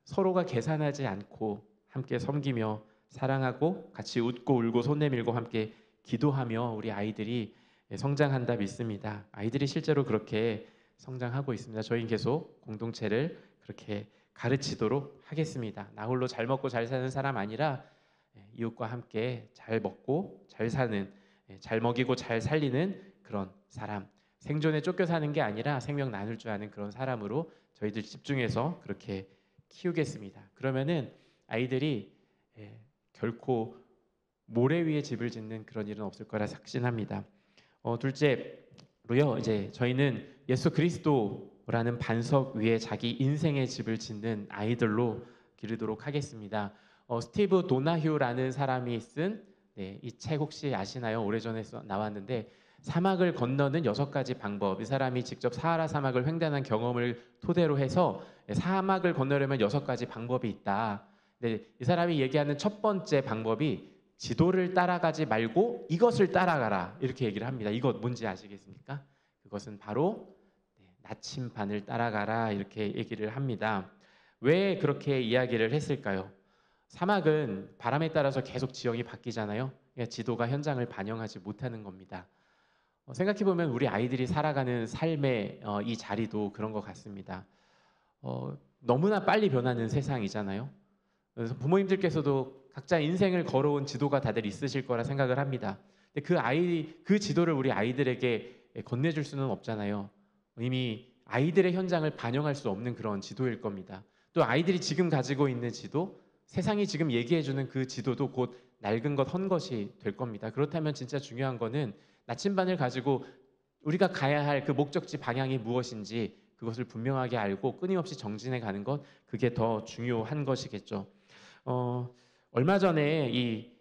서로가 계산하지 않고 함께 섬기며 사랑하고 같이 웃고 울고 손 내밀고 함께 기도하며 우리 아이들이 성장한다 믿습니다. 아이들이 실제로 그렇게 성장하고 있습니다. 저희는 계속 공동체를 그렇게 가르치도록 하겠습니다. 나 홀로 잘 먹고 잘 사는 사람 아니라 이웃과 함께 잘 먹고 잘 사는, 잘 먹이고 잘 살리는 그런 사람, 생존에 쫓겨 사는 게 아니라 생명 나눌 줄 아는 그런 사람으로 저희들 집중해서 그렇게 키우겠습니다. 그러면은 아이들이 결코 모래 위에 집을 짓는 그런 일은 없을 거라 확신합니다. 둘째로요, 이제 저희는 예수 그리스도라는 반석 위에 자기 인생의 집을 짓는 아이들로 기르도록 하겠습니다. 스티브 도나휴라는 사람이 쓴 이 책 혹시 아시나요? 오래전에 나왔는데 사막을 건너는 6가지 방법. 이 사람이 직접 사하라 사막을 횡단한 경험을 토대로 해서 사막을 건너려면 6가지 방법이 있다. 이 사람이 얘기하는 첫 번째 방법이 지도를 따라가지 말고 이것을 따라가라 이렇게 얘기를 합니다. 이것 뭔지 아시겠습니까? 그것은 바로 나침반을 따라가라 이렇게 얘기를 합니다. 왜 그렇게 이야기를 했을까요? 사막은 바람에 따라서 계속 지형이 바뀌잖아요. 그러니까 지도가 현장을 반영하지 못하는 겁니다. 생각해보면 우리 아이들이 살아가는 삶의 이 자리도 그런 것 같습니다. 너무나 빨리 변하는 세상이잖아요. 그래서 부모님들께서도 각자 인생을 걸어온 지도가 다들 있으실 거라 생각을 합니다. 근데 그 지도를 우리 아이들에게 건네줄 수는 없잖아요. 이미 아이들의 현장을 반영할 수 없는 그런 지도일 겁니다. 또 아이들이 지금 가지고 있는 지도, 세상이 지금 얘기해주는 그 지도도 곧 낡은 것, 헌 것이 될 겁니다. 그렇다면 진짜 중요한 거는 나침반을 가지고 우리가 가야 할 그 목적지 방향이 무엇인지 그것을 분명하게 알고 끊임없이 정진해 가는 것, 그게 더 중요한 것이겠죠. 얼마 전에 이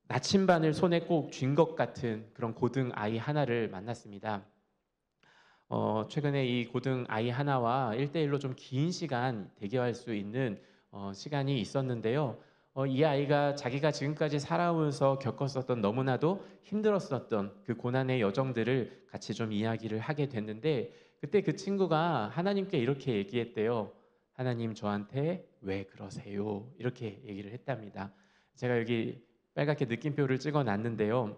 나침반을 손에 꼭 쥔 것 같은 그런 고등 아이 하나를 만났습니다. 최근에 이 고등 아이 하나와 1대1로 좀 긴 시간 대화할 수 있는 시간이 있었는데요. 이 아이가 자기가 지금까지 살아오면서 겪었었던 너무나도 힘들었었던 그 고난의 여정들을 같이 좀 이야기를 하게 됐는데 그때 그 친구가 하나님께 이렇게 얘기했대요. 하나님 저한테 왜 그러세요? 이렇게 얘기를 했답니다. 제가 여기 빨갛게 느낌표를 찍어놨는데요.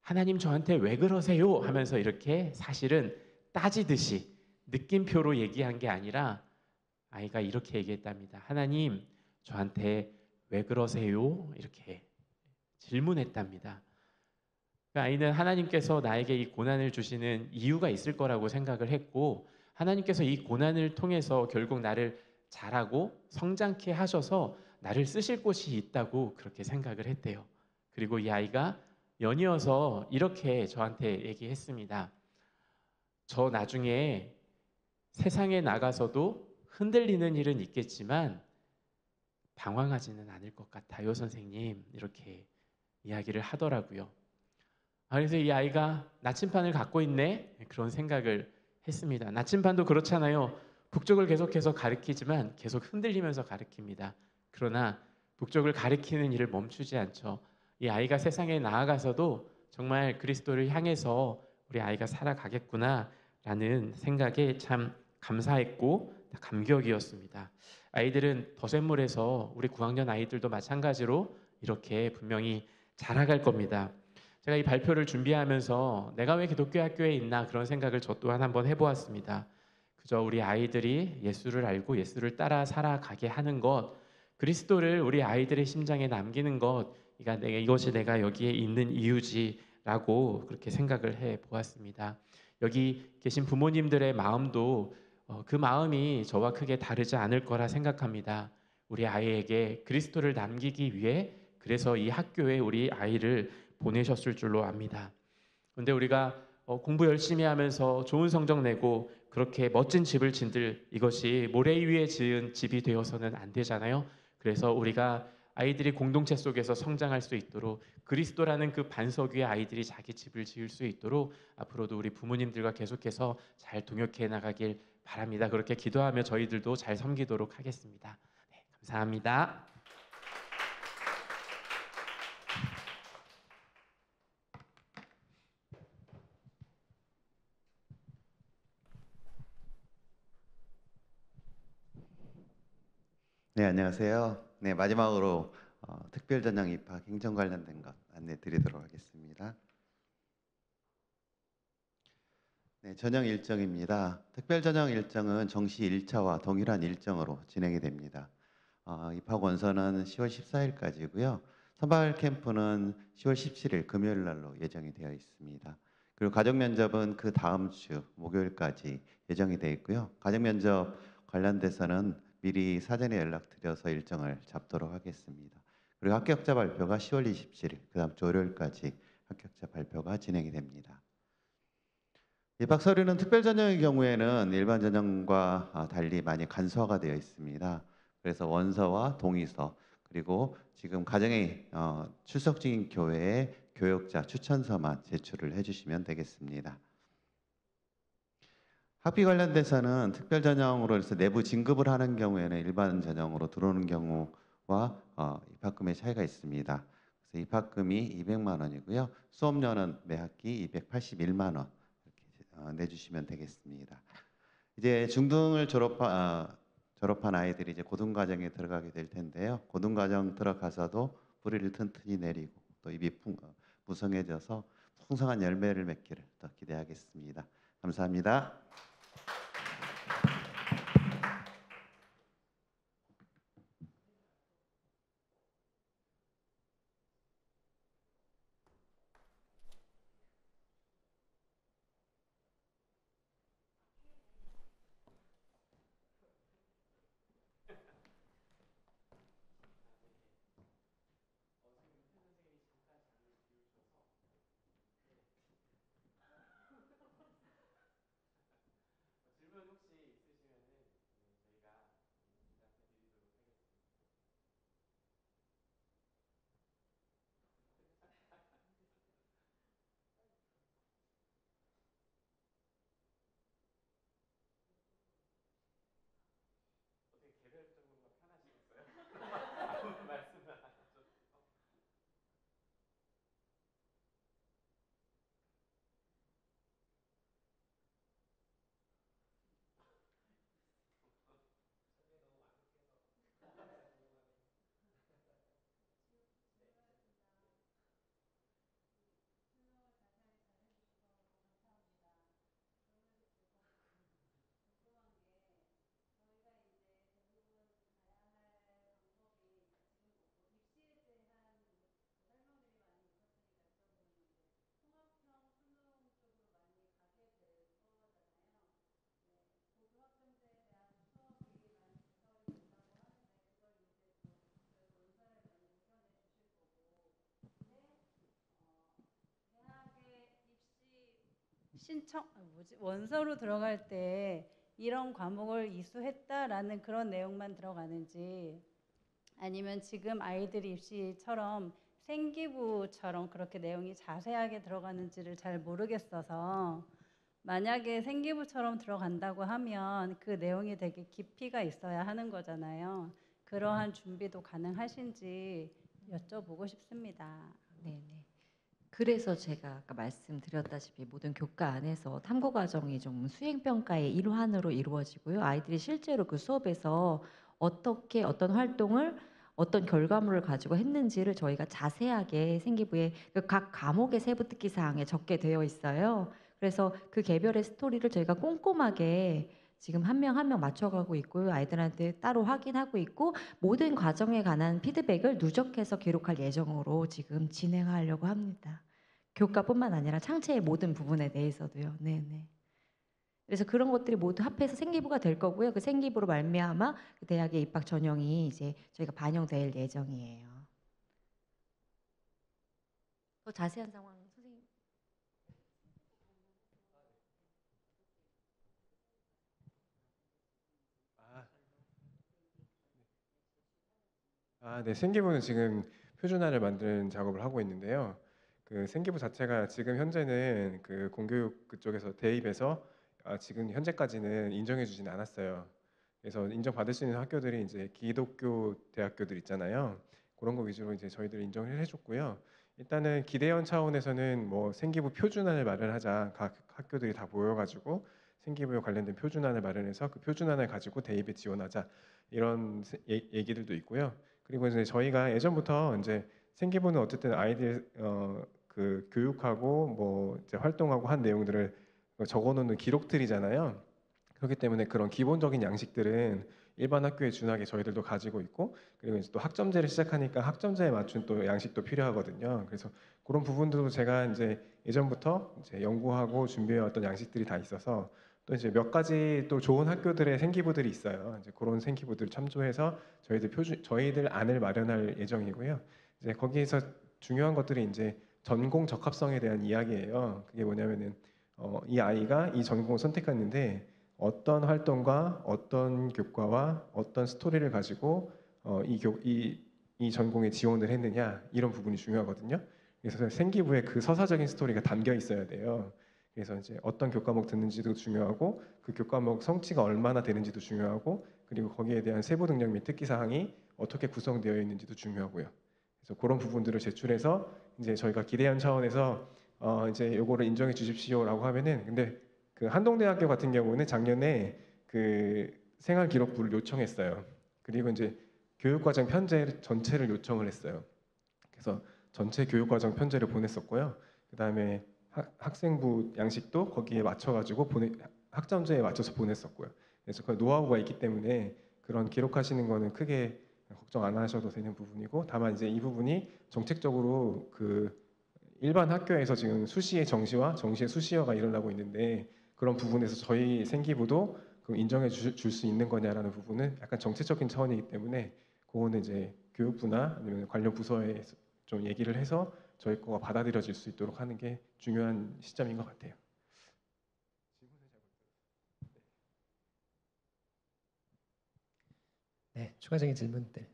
하나님 저한테 왜 그러세요? 하면서 이렇게 사실은 따지듯이 느낌표로 얘기한 게 아니라 아이가 이렇게 얘기했답니다. 하나님 저한테 왜 그러세요? 이렇게 질문했답니다. 아이는 하나님께서 나에게 이 고난을 주시는 이유가 있을 거라고 생각을 했고 하나님께서 이 고난을 통해서 결국 나를 자라고 성장케 하셔서 나를 쓰실 곳이 있다고 그렇게 생각을 했대요. 그리고 이 아이가 연이어서 이렇게 저한테 얘기했습니다. 저 나중에 세상에 나가서도 흔들리는 일은 있겠지만 방황하지는 않을 것 같아요, 선생님. 이렇게 이야기를 하더라고요. 그래서 이 아이가 나침반을 갖고 있네? 그런 생각을 했습니다. 나침반도 그렇잖아요. 북쪽을 계속해서 가리키지만 계속 흔들리면서 가리킵니다. 그러나 북쪽을 가리키는 일을 멈추지 않죠. 이 아이가 세상에 나아가서도 정말 그리스도를 향해서 우리 아이가 살아가겠구나라는 생각에 참 감사했고 감격이었습니다. 아이들은 덧샘물에서 우리 9학년 아이들도 마찬가지로 이렇게 분명히 자라갈 겁니다. 제가 이 발표를 준비하면서 내가 왜 기독교 학교에 있나 그런 생각을 저 또한 한번 해보았습니다. 그저 우리 아이들이 예수를 알고 예수를 따라 살아가게 하는 것, 그리스도를 우리 아이들의 심장에 남기는 것, 이것이 내가 여기에 있는 이유지라고 그렇게 생각을 해보았습니다. 여기 계신 부모님들의 마음도 그 마음이 저와 크게 다르지 않을 거라 생각합니다. 우리 아이에게 그리스도를 남기기 위해 그래서 이 학교에 우리 아이를 보내셨을 줄로 압니다. 그런데 우리가 공부 열심히 하면서 좋은 성적 내고 그렇게 멋진 집을 짓들 이것이 모래 위에 지은 집이 되어서는 안 되잖아요. 그래서 우리가 아이들이 공동체 속에서 성장할 수 있도록 그리스도라는 그 반석 위에 아이들이 자기 집을 지을 수 있도록 앞으로도 우리 부모님들과 계속해서 잘 동역해 나가길 바랍니다. 그렇게 기도하며 저희들도 잘 섬기도록 하겠습니다. 네, 감사합니다. 네, 안녕하세요. 네, 마지막으로 특별 전형 입학 행정 관련된 것 안내 드리도록 하겠습니다. 네, 전형 일정입니다. 특별 전형 일정은 정시 1차와 동일한 일정으로 진행이 됩니다. 입학 원서는 10월 14일까지고요. 선발 캠프는 10월 17일 금요일 날로 예정이 되어 있습니다. 그리고 가족 면접은 그 다음 주 목요일까지 예정이 되어 있고요. 가족 면접 관련돼서는 미리 사전에 연락드려서 일정을 잡도록 하겠습니다. 그리고 합격자 발표가 10월 27일, 그 다음 주 월요일까지 합격자 발표가 진행이 됩니다. 입학 서류는 특별 전형의 경우에는 일반 전형과 달리 많이 간소화가 되어 있습니다. 그래서 원서와 동의서, 그리고 지금 가정에 출석 중인 교회의 교역자 추천서만 제출을 해주시면 되겠습니다. 학비 관련돼서는 특별 전형으로 해서 내부 진급을 하는 경우에는 일반 전형으로 들어오는 경우와 입학금의 차이가 있습니다. 그래서 입학금이 200만 원이고요. 수업료는 매 학기 281만 원 이렇게 내주시면 되겠습니다. 이제 중등을 졸업한 아이들이 이제 고등과정에 들어가게 될 텐데요. 고등과정 들어가서도 뿌리를 튼튼히 내리고 또 입이 무성해져서 풍성한 열매를 맺기를 더 기대하겠습니다. 감사합니다. 원서로 들어갈 때 이런 과목을 이수했다라는 그런 내용만 들어가는지 아니면 지금 아이들이 입시처럼 생기부처럼 그렇게 내용이 자세하게 들어가는지를 잘 모르겠어서 만약에 생기부처럼 들어간다고 하면 그 내용이 되게 깊이가 있어야 하는 거잖아요. 그러한 준비도 가능하신지 여쭤보고 싶습니다. 네네. 그래서 제가 아까 말씀드렸다시피 모든 교과 안에서 탐구 과정이 좀 수행 평가의 일환으로 이루어지고요. 아이들이 실제로 그 수업에서 어떻게 어떤 활동을 어떤 결과물을 가지고 했는지를 저희가 자세하게 생기부에 그 각 과목의 세부 특기 사항에 적게 되어 있어요. 그래서 그 개별의 스토리를 저희가 꼼꼼하게 지금 한 명 한 명 맞춰가고 있고요. 아이들한테 따로 확인하고 있고 모든 과정에 관한 피드백을 누적해서 기록할 예정으로 지금 진행하려고 합니다. 교과뿐만 아니라 창체의 모든 부분에 대해서도요. 네네. 그래서 그런 것들이 모두 합해서 생기부가 될 거고요. 그 생기부로 말미암아 그 대학의 입학 전형이 이제 저희가 반영될 예정이에요. 더 자세한 상황 선생님. 네. 생기부는 지금 표준화를 만드는 작업을 하고 있는데요. 그 생기부 자체가 지금 현재는 그 공교육 그쪽에서 대입해서 지금 현재까지는 인정해 주진 않았어요. 그래서 인정받을 수 있는 학교들이 이제 기독교 대학교들 있잖아요. 그런 거 위주로 이제 저희들 인정을 해줬고요. 일단은 기대원 차원에서는 뭐 생기부 표준안을 마련하자. 각 학교들이 다 모여가지고 생기부에 관련된 표준안을 마련해서 그 표준안을 가지고 대입에 지원하자 이런 얘기들도 있고요. 그리고 이제 저희가 예전부터 이제 생기부는 어쨌든 아이들 그 교육하고 뭐 이제 활동하고 한 내용들을 적어놓는 기록들이잖아요. 그렇기 때문에 그런 기본적인 양식들은 일반 학교에 준하게 저희들도 가지고 있고, 그리고 이제 또 학점제를 시작하니까 학점제에 맞춘 또 양식도 필요하거든요. 그래서 그런 부분도 제가 이제 예전부터 이제 연구하고 준비해왔던 양식들이 다 있어서 또 이제 몇 가지 또 좋은 학교들의 생기부들이 있어요. 이제 그런 생기부들을 참조해서 저희들 안을 마련할 예정이고요. 이제 거기에서 중요한 것들이 이제 전공 적합성에 대한 이야기예요. 그게 뭐냐면은 이 아이가 이 전공을 선택했는데 어떤 활동과 어떤 교과와 어떤 스토리를 가지고 이 전공에 지원을 했느냐 이런 부분이 중요하거든요. 그래서 생기부에 그 서사적인 스토리가 담겨 있어야 돼요. 그래서 이제 어떤 교과목 듣는지도 중요하고 그 교과목 성취가 얼마나 되는지도 중요하고 그리고 거기에 대한 세부 능력 및 특기 사항이 어떻게 구성되어 있는지도 중요하고요. 그래서 그런 부분들을 제출해서 이제 저희가 기대한 차원에서 이제 요거를 인정해 주십시오라고 하면은 근데 그 한동대학교 같은 경우는 작년에 그 생활기록부를 요청했어요. 그리고 이제 교육과정 편제 전체를 요청을 했어요. 그래서 전체 교육과정 편제를 보냈었고요. 그 다음에 학생부 양식도 거기에 맞춰가지고 학점제에 맞춰서 보냈었고요. 그래서 그 노하우가 있기 때문에 그런 기록하시는 거는 크게 걱정 안 하셔도 되는 부분이고, 다만 이제 이 부분이 정책적으로 그 일반 학교에서 지금 수시의 정시와 정시의 수시화가 일어나고 있는데 그런 부분에서 저희 생기부도 인정해 줄 수 있는 거냐라는 부분은 약간 정책적인 차원이기 때문에 그거는 이제 교육부나 아니면 관련 부서에 좀 얘기를 해서 저희 거가 받아들여질 수 있도록 하는 게 중요한 시점인 것 같아요. 네, 추가적인 질문들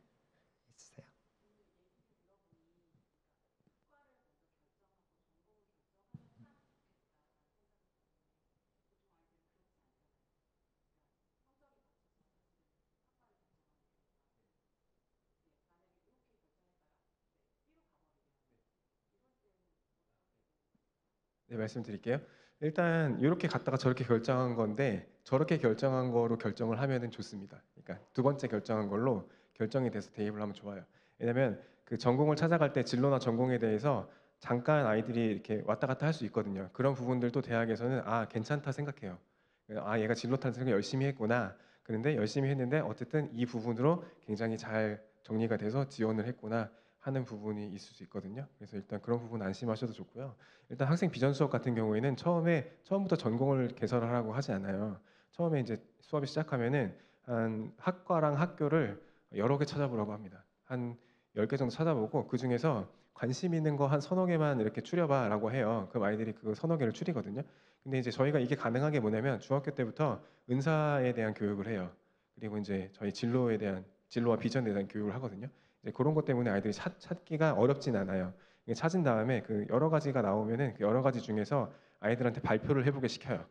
있으세요? 네, 말씀드릴게요. 일단 이렇게 갔다가 저렇게 결정한 건데 저렇게 결정한 거로 결정을 하면은 좋습니다. 그러니까 두 번째 결정한 걸로 결정이 돼서 대입을 하면 좋아요. 왜냐면 그 전공을 찾아갈 때 진로나 전공에 대해서 잠깐 아이들이 이렇게 왔다 갔다 할 수 있거든요. 그런 부분들도 대학에서는 괜찮다 생각해요. 얘가 진로 탐색을 열심히 했구나. 그런데 열심히 했는데 어쨌든 이 부분으로 굉장히 잘 정리가 돼서 지원을 했구나 하는 부분이 있을 수 있거든요. 그래서 일단 그런 부분 안심하셔도 좋고요. 일단 학생 비전 수업 같은 경우에는 처음부터 전공을 개설하라고 하지 않아요. 처음에 이제 수업이 시작하면은 한 학과랑 학교를 여러 개 찾아보라고 합니다. 한 10개 정도 찾아보고 그 중에서 관심 있는 거 한 서너 개만 이렇게 추려봐라고 해요. 그럼 아이들이 그 서너 개를 추리거든요. 근데 이제 저희가 이게 가능한 게 뭐냐면 중학교 때부터 은사에 대한 교육을 해요. 그리고 이제 저희 진로와 비전에 대한 교육을 하거든요. 이제 그런 것 때문에 아이들이 찾기가 어렵진 않아요. 찾은 다음에 그 여러 가지가 나오면은 그 여러 가지 중에서 아이들한테 발표를 해보게 시켜요.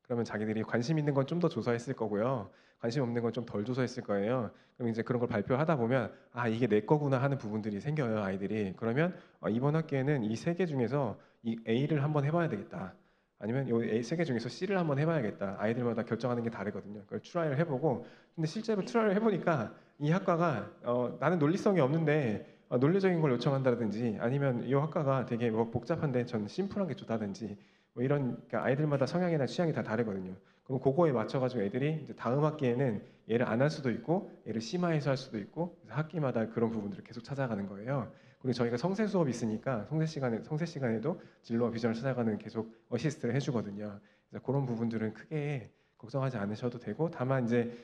그러면 자기들이 관심 있는 건 좀 더 조사했을 거고요. 관심 없는 건 좀 덜 조사했을 거예요. 그럼 이제 그런 걸 발표하다 보면 이게 내 거구나 하는 부분들이 생겨요, 아이들이. 그러면 이번 학기에는 이 세 개 중에서 이 A를 한번 해봐야 되겠다. 아니면 이 세 개 중에서 C를 한번 해봐야겠다. 아이들마다 결정하는 게 다르거든요. 그걸 트라이를 해보고, 근데 실제로 트라이를 해보니까 이 학과가 나는 논리성이 없는데 논리적인 걸 요청한다든지 아니면 이 학과가 되게 뭐 복잡한데 전 심플한 게 좋다든지 뭐 이런, 그러니까 아이들마다 성향이나 취향이 다 다르거든요. 그럼 그거에 맞춰가지고 애들이 이제 다음 학기에는 얘를 안 할 수도 있고 얘를 심화해서 할 수도 있고 그래서 학기마다 그런 부분들을 계속 찾아가는 거예요. 그리고 저희가 성세 수업이 있으니까 성세 시간에도 진로와 비전을 찾아가는 계속 어시스트를 해주거든요. 그래서 그런 부분들은 크게 걱정하지 않으셔도 되고, 다만 이제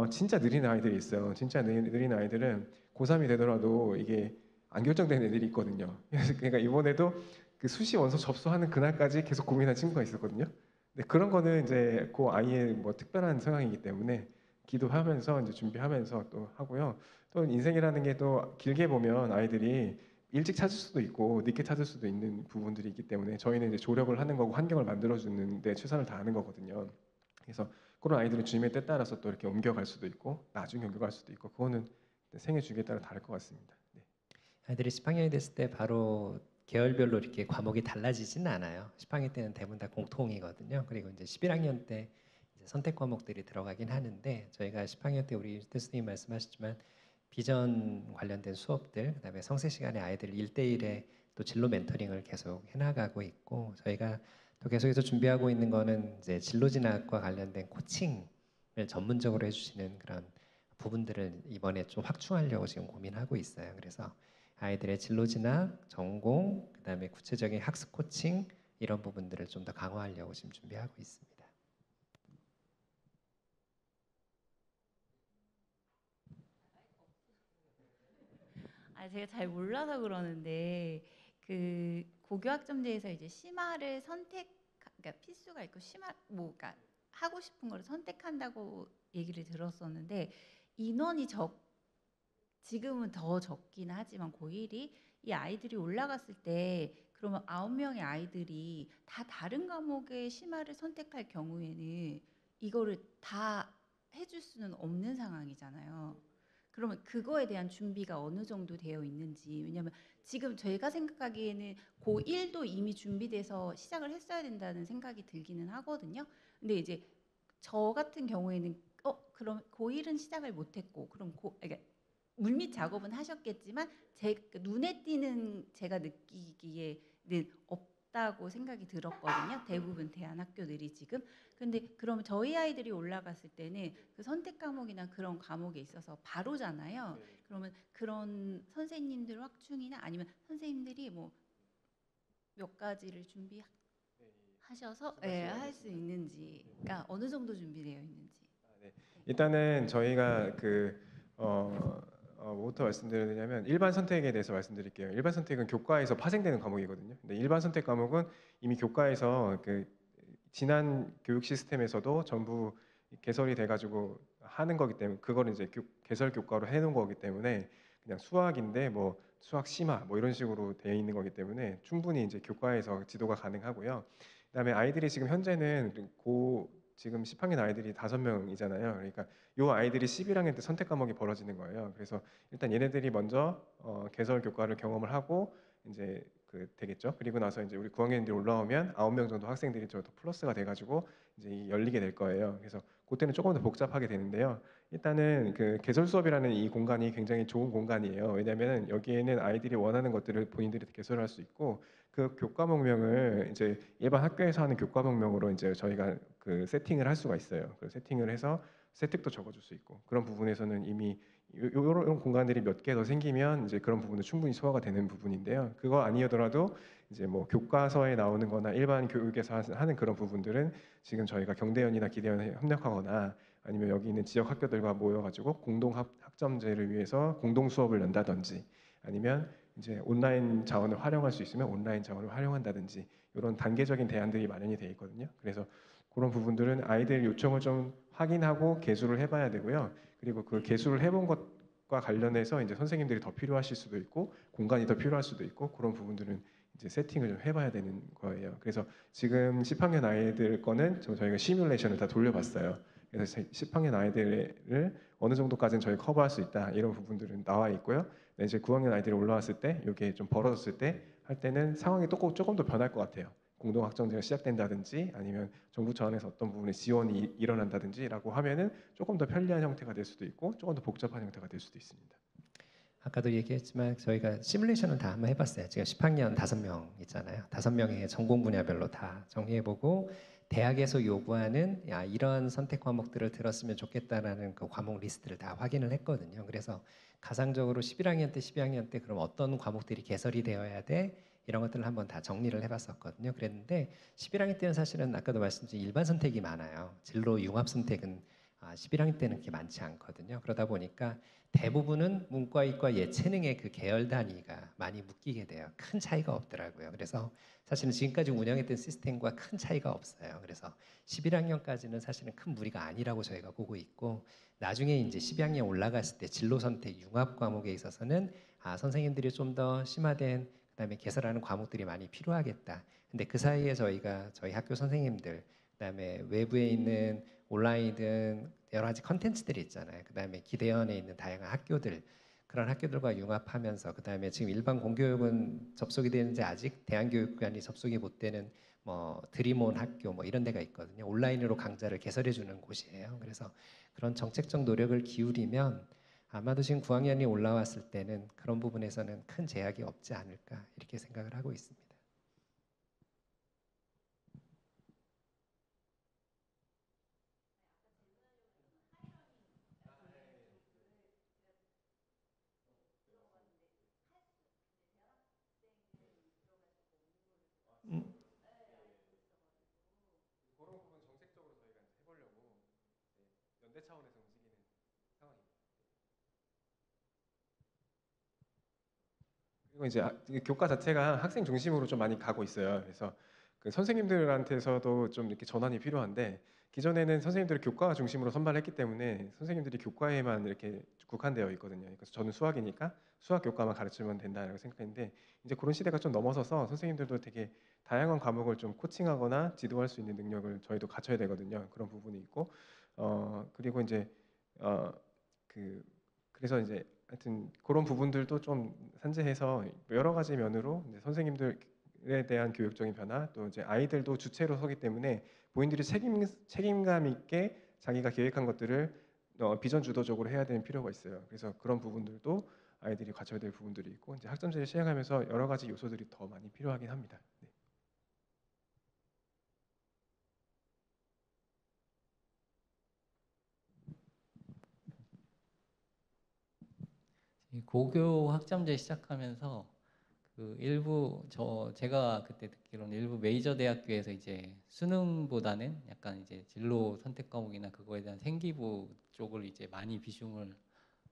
진짜 느린 아이들이 있어요. 진짜 느린 아이들은 고3이 되더라도 이게 안 결정된 애들이 있거든요. 그러니까 이번에도 그 수시 원서 접수하는 그날까지 계속 고민한 친구가 있었거든요. 근데 그런 거는 이제 그 아이의 뭐 특별한 성향이기 때문에 기도하면서 이제 준비하면서 또 하고요. 또 인생이라는 게 또 길게 보면 아이들이 일찍 찾을 수도 있고 늦게 찾을 수도 있는 부분들이 있기 때문에 저희는 이제 조력을 하는 거고 환경을 만들어 주는데 최선을 다하는 거거든요. 그래서 그런 아이들은 주님의 때 따라서 또 이렇게 옮겨갈 수도 있고 나중에 옮겨갈 수도 있고 그거는 생애 주기에 따라 다를 것 같습니다. 네. 아이들이 10학년이 됐을 때 바로 계열별로 이렇게 과목이 달라지지는 않아요. 10학년 때는 대부분 다 공통이거든요. 그리고 이제 11학년 때 이제 선택 과목들이 들어가긴 하는데 저희가 10학년 때 우리 교수님 말씀하셨지만 비전 관련된 수업들, 그다음에 성세 시간에 아이들 1대1의 또 진로 멘토링을 계속 해나가고 있고 저희가 또 계속해서 준비하고 있는 거는 이제 진로 진학과 관련된 코칭을 전문적으로 해주시는 그런 부분들을 이번에 좀 확충하려고 지금 고민하고 있어요. 그래서 아이들의 진로 진학, 전공, 그다음에 구체적인 학습 코칭 이런 부분들을 좀 더 강화하려고 지금 준비하고 있습니다. 아, 제가 잘 몰라서 그러는데 그 고교학점제에서 이제 심화를 그러니까 필수가 있고 심화 그러니까 하고 싶은 거를 선택한다고 얘기를 들었었는데 인원이 지금은 더 적긴 하지만 고1이 이 아이들이 올라갔을 때 그러면 9명의 아이들이 다 다른 과목의 심화를 선택할 경우에는 이거를 다 해줄 수는 없는 상황이잖아요. 그러면 그거에 대한 준비가 어느 정도 되어 있는지. 왜냐하면 지금 저희가 생각하기에는 고1도 이미 준비돼서 시작을 했어야 된다는 생각이 들기는 하거든요. 근데 이제 저 같은 경우에는 그럼 고1은 시작을 못했고 그럼 그러니까 물밑 작업은 하셨겠지만 눈에 띄는 제가 느끼기에는 없다고 생각이 들었거든요. 대부분 대안학교들이 지금. 근데 그럼 저희 아이들이 올라갔을 때는 그 선택 과목이나 그런 과목에 있어서 바로잖아요. 그러면 그런 선생님들 확충이나 아니면 선생님들이 뭐 몇 가지를 준비하셔서 할 수 있는지가 어느 정도 준비되어 있는지. 일단은 저희가 뭐부터 말씀드리냐면 일반 선택에 대해서 말씀드릴게요. 일반 선택은 교과에서 파생되는 과목이거든요. 근데 일반 선택 과목은 이미 교과에서 지난 교육 시스템에서도 전부 개설이 돼가지고 하는 거기 때문에 그거를 이제 개설 교과로 해놓은 거기 때문에 그냥 수학인데 뭐 수학 심화 뭐 이런 식으로 되어 있는 거기 때문에 충분히 이제 교과에서 지도가 가능하고요. 그다음에 아이들이 지금 현재는 지금 10학년 아이들이 5명이잖아요. 그러니까 요 아이들이 11학년 때 선택 과목이 벌어지는 거예요. 그래서 일단 얘네들이 먼저 개설 교과를 경험을 하고 이제 되겠죠. 그리고 나서 이제 우리 9학년들이 올라오면 9명 정도 학생들이 더 플러스가 돼가지고 이제 열리게 될 거예요. 그래서 그때는 조금 더 복잡하게 되는데요. 일단은 개설 수업이라는 이 공간이 굉장히 좋은 공간이에요. 왜냐하면 여기에는 아이들이 원하는 것들을 본인들이 개설할 수 있고 그 교과목명을 이제 일반 학교에서 하는 교과목명으로 이제 저희가 세팅을 할 수가 있어요. 그 세팅을 해서 세특도 적어줄 수 있고 그런 부분에서는 이미 이런 공간들이 몇 개 더 생기면 이제 그런 부분은 충분히 소화가 되는 부분인데요. 그거 아니더라도 이제 뭐 교과서에 나오는 거나 일반 교육에서 하는 그런 부분들은 지금 저희가 경대연이나 기대연에 협력하거나 아니면 여기 있는 지역 학교들과 모여가지고 공동 학점제를 위해서 공동 수업을 연다든지 아니면 이제 온라인 자원을 활용할 수 있으면 온라인 자원을 활용한다든지 이런 단계적인 대안들이 마련이 되어 있거든요. 그래서 그런 부분들은 아이들 요청을 좀 확인하고 개수를 해봐야 되고요. 그리고 그 개수를 해본 것과 관련해서 이제 선생님들이 더 필요하실 수도 있고 공간이 더 필요할 수도 있고 그런 부분들은 이제 세팅을 좀 해봐야 되는 거예요. 그래서 지금 10학년 아이들 거는 저희가 시뮬레이션을 다 돌려봤어요. 그래서 10학년 아이들을 어느 정도까지는 저희 커버할 수 있다 이런 부분들은 나와 있고요. 이제 9학년 아이들이 올라왔을 때 이게 좀 벌어졌을 때 할 때는 상황이 조금 더 변할 것 같아요. 공동학점제가 시작된다든지 아니면 정부 차원에서 어떤 부분에 지원이 일어난다든지라고 하면은 조금 더 편리한 형태가 될 수도 있고 조금 더 복잡한 형태가 될 수도 있습니다. 아까도 얘기했지만 저희가 시뮬레이션은 다 한번 해봤어요. 지금 10학년 5명 있잖아요. 5명의 전공 분야별로 다 정리해보고 대학에서 요구하는 이런 선택 과목들을 들었으면 좋겠다라는 그 과목 리스트를 다 확인을 했거든요. 그래서 가상적으로 11학년 때, 12학년 때 그럼 어떤 과목들이 개설이 되어야 돼? 이런 것들을 한번 다 정리를 해봤었거든요. 그랬는데 11학년 때는 사실은 아까도 말씀드린 일반 선택이 많아요. 진로 융합 선택은 11학년 때는 그렇게 많지 않거든요. 그러다 보니까 대부분은 문과, 이과, 예체능의 그 계열 단위가 많이 묶이게 돼요. 큰 차이가 없더라고요. 그래서 사실은 지금까지 운영했던 시스템과 큰 차이가 없어요. 그래서 11학년까지는 사실은 큰 무리가 아니라고 저희가 보고 있고, 나중에 이제 12학년 올라갔을 때 진로 선택 융합 과목에 있어서는 선생님들이 좀 더 심화된 그다음에 개설하는 과목들이 많이 필요하겠다. 근데 그 사이에 저희가 저희 학교 선생님들, 그다음에 외부에 있는 온라인이든 여러 가지 컨텐츠들이 있잖아요. 그다음에 기대원에 있는 다양한 학교들, 그런 학교들과 융합하면서, 그다음에 지금 일반 공교육은 접속이 되는지 아직 대안교육관이 접속이 못 되는 뭐 드림온 학교 뭐 이런 데가 있거든요. 온라인으로 강좌를 개설해 주는 곳이에요. 그래서 그런 정책적 노력을 기울이면 아마도 지금 9학년이 올라왔을 때는 그런 부분에서는 큰 제약이 없지 않을까 이렇게 생각을 하고 있습니다. 그런 부분 정책적으로 저희가 이제 해보려고 연대 차원에서 움직이는 상황입니다. 그리고 이제 이 교과 자체가 학생 중심으로 좀 많이 가고 있어요. 그래서 그 선생님들한테서도 좀 이렇게 전환이 필요한데, 기존에는 선생님들을 교과 중심으로 선발했기 때문에 선생님들이 교과에만 이렇게 국한되어 있거든요. 그래서 저는 수학이니까 수학 교과만 가르치면 된다라고 생각했는데, 이제 그런 시대가 좀 넘어서서 선생님들도 되게 다양한 과목을 좀 코칭하거나 지도할 수 있는 능력을 저희도 갖춰야 되거든요. 그런 부분이 있고, 그리고 이제 어, 그래서 이제 하여튼 그런 부분들도 좀 산재해서 여러 가지 면으로 이제 선생님들에 대한 교육적인 변화, 또 이제 아이들도 주체로 서기 때문에 본인들이 책임감 있게 자기가 계획한 것들을 비전 주도적으로 해야 되는 필요가 있어요. 그래서 그런 부분들도 아이들이 갖춰야 될 부분들이 있고, 이제 학점제를 시행하면서 여러 가지 요소들이 더 많이 필요하긴 합니다. 네. 이 고교 학점제 시작하면서 그 일부 제가 그때 듣기로는 일부 메이저 대학교에서 이제 수능보다는 약간 이제 진로 선택 과목이나 그거에 대한 생기부 쪽을 이제 많이 비중을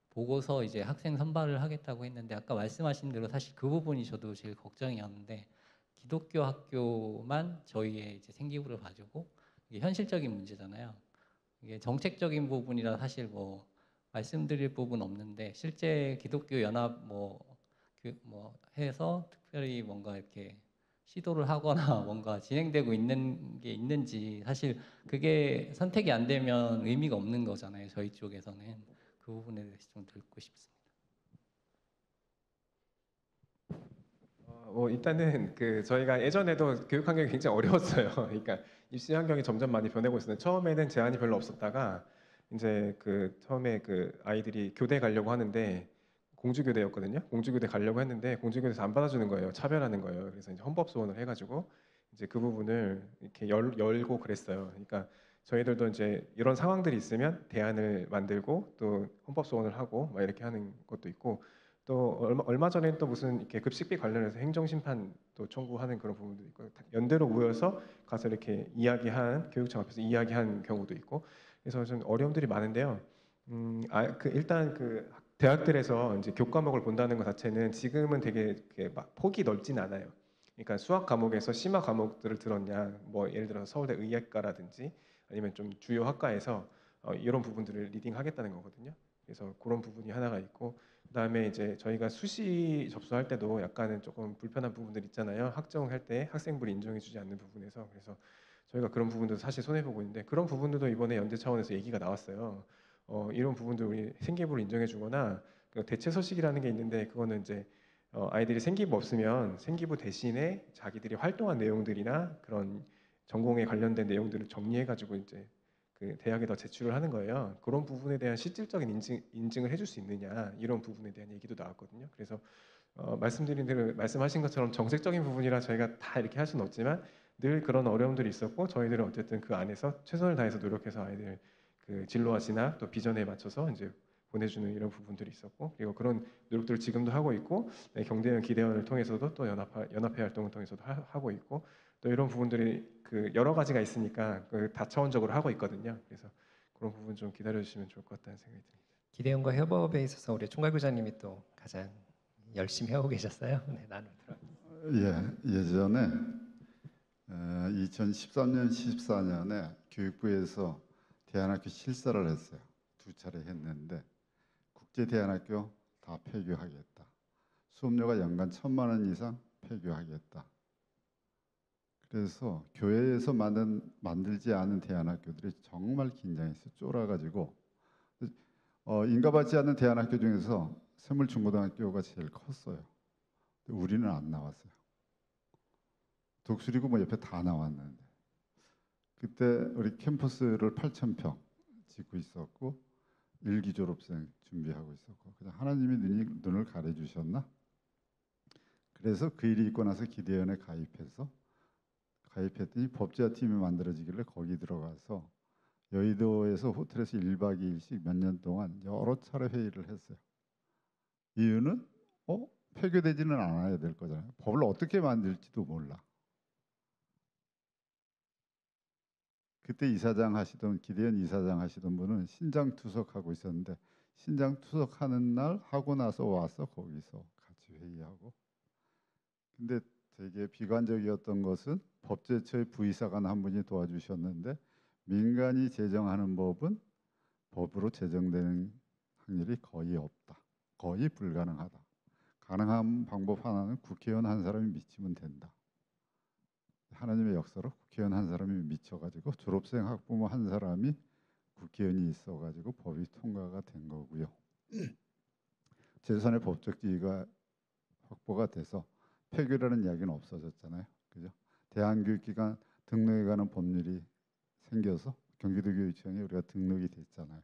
보고서 이제 학생 선발을 하겠다고 했는데, 아까 말씀하신 대로 사실 그 부분이 저도 제일 걱정이었는데, 기독교 학교만 저희의 이제 생기부를 봐주고, 이게 현실적인 문제잖아요. 이게 정책적인 부분이라 사실 뭐 말씀드릴 부분 없는데, 실제 기독교 연합 뭐 해서 특별히 뭔가 이렇게 시도를 하거나 뭔가 진행되고 있는 게 있는지, 사실 그게 선택이 안 되면 의미가 없는 거잖아요. 저희 쪽에서는 그 부분에 대해서 좀 듣고 싶습니다. 뭐 일단은 그 저희가 예전에도 교육 환경이 굉장히 어려웠어요. 그러니까 입시 환경이 점점 많이 변하고 있어요. 처음에는 제한이 별로 없었다가 이제 그 처음에 그 아이들이 교대 가려고 하는데 공주교대였거든요. 공주교대 가려고 했는데 공주교대에서 안 받아주는 거예요. 차별하는 거예요. 그래서 이제 헌법 소원을 해가지고 이제 그 부분을 이렇게 열고 그랬어요. 그러니까 저희들도 이제 이런 상황들이 있으면 대안을 만들고 또 헌법 소원을 하고 막 이렇게 하는 것도 있고, 또 얼마 전에 또 무슨 이렇게 급식비 관련해서 행정심판 또 청구하는 그런 부분도 있고, 연대로 모여서 가서 이렇게 이야기한, 교육청 앞에서 이야기한 경우도 있고, 그래서 좀 어려움들이 많은데요. 일단 그 대학들에서 이제 교과목을 본다는 것 자체는 지금은 되게 막 폭이 넓진 않아요. 그러니까 수학 과목에서 심화 과목들을 들었냐, 뭐 예를 들어서 서울대 의예과라든지 아니면 좀 주요 학과에서 이런 부분들을 리딩하겠다는 거거든요. 그래서 그런 부분이 하나가 있고, 그다음에 이제 저희가 수시 접수할 때도 약간은 조금 불편한 부분들 있잖아요. 학정할 때 학생부를 인정해주지 않는 부분에서. 그래서 저희가 그런 부분도 사실 손해 보고 있는데, 그런 부분들도 이번에 연대 차원에서 얘기가 나왔어요. 이런 부분들 우리 생기부를 인정해주거나, 그 대체 소식이라는 게 있는데, 그거는 이제 아이들이 생기부 없으면 생기부 대신에 자기들이 활동한 내용들이나 그런 전공에 관련된 내용들을 정리해가지고 이제 그 대학에다 제출을 하는 거예요. 그런 부분에 대한 실질적인 인증을 해줄 수 있느냐, 이런 부분에 대한 얘기도 나왔거든요. 그래서 말씀드린 대로 말씀하신 것처럼 정책적인 부분이라 저희가 다 이렇게 할 수는 없지만 늘 그런 어려움들이 있었고, 저희들은 어쨌든 그 안에서 최선을 다해서 노력해서 아이들 그 진로와 진학 또 비전에 맞춰서 이제 보내주는 이런 부분들이 있었고, 그리고 그런 노력들을 지금도 하고 있고, 경대원 기대원을 통해서도 또 연합회 활동을 통해서도 하고 있고, 또 이런 부분들이 그 여러 가지가 있으니까 그 다차원적으로 하고 있거든요. 그래서 그런 부분 좀 기다려 주시면 좋을 것 같다는 생각이 듭니다. 기대원과 협업에 있어서 우리 총괄부장님이 또 가장 열심히 하고 계셨어요. 네, 나는 들어. 예전에 2013년, 14년에 교육부에서 대안학교 실사를 했어요. 2차례 했는데 국제대안학교 다 폐교하겠다. 수업료가 연간 1,000만 원 이상 폐교하겠다. 그래서 교회에서 만들지 않은 대안학교들이 정말 긴장해서 쫄아가지고 인가받지 않는 대안학교 중에서 샘물중고등학교가 제일 컸어요. 우리는 안 나왔어요. 독수리고 뭐 옆에 다 나왔는데 그때 우리 캠퍼스를 8,000평 짓고 있었고 1기 졸업생 준비하고 있었고 그냥 하나님이 눈을 가려주셨나? 그래서 그 일이 있고 나서 기대원에 가입했더니 법제화팀이 만들어지길래 거기 들어가서 여의도에서 호텔에서 1박 2일씩 몇 년 동안 여러 차례 회의를 했어요. 이유는 폐교되지는 않아야 될 거잖아요. 법을 어떻게 만들지도 몰라. 그때 이사장 하시던 기대원 이사장 하시던 분은 신장 투석하고 있었는데 신장 투석하는 날 하고 나서 와서 거기서 같이 회의하고. 근데 되게 비관적이었던 것은 법제처의 부의사관 한 분이 도와주셨는데 민간이 제정하는 법은 법으로 제정되는 확률이 거의 없다. 거의 불가능하다. 가능한 방법 하나는 국회의원 한 사람이 미치면 된다. 하나님의 역사로 국회의원 한 사람이 미쳐가지고 졸업생 학부모 한 사람이 국회의원이 있어가지고 법이 통과가 된 거고요. 재산의 법적 지위가 확보가 돼서 폐교라는 이야기는 없어졌잖아요. 그죠? 대한교육기관 등록에 관한 법률이 생겨서 경기도교육청에 우리가 등록이 됐잖아요.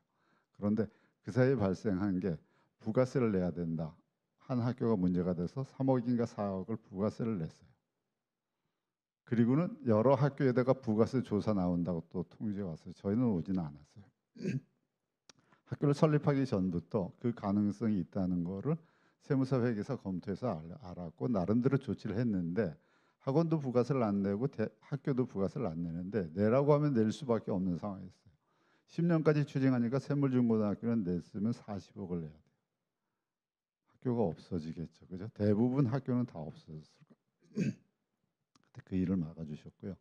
그런데 그 사이에 발생한 게 부가세를 내야 된다. 한 학교가 문제가 돼서 3억인가 4억을 부가세를 냈어요. 그리고는 여러 학교에다가 부가세 조사 나온다고 또 통지가 왔어요. 저희는 오지는 않았어요. 학교를 설립하기 전부터 그 가능성이 있다는 거를 세무사 회계사 검토해서 알았고 나름대로 조치를 했는데 학원도 부가세를 안 내고 학교도 부가세를 안 내는데 내라고 하면 낼 수밖에 없는 상황이었어요. 10년까지 추징하니까 샘물중고등학교는 냈으면 40억을 내야 돼요. 학교가 없어지겠죠. 그죠? 대부분 학교는 다 없어졌을 거예요. 그 일을 막아주셨고요.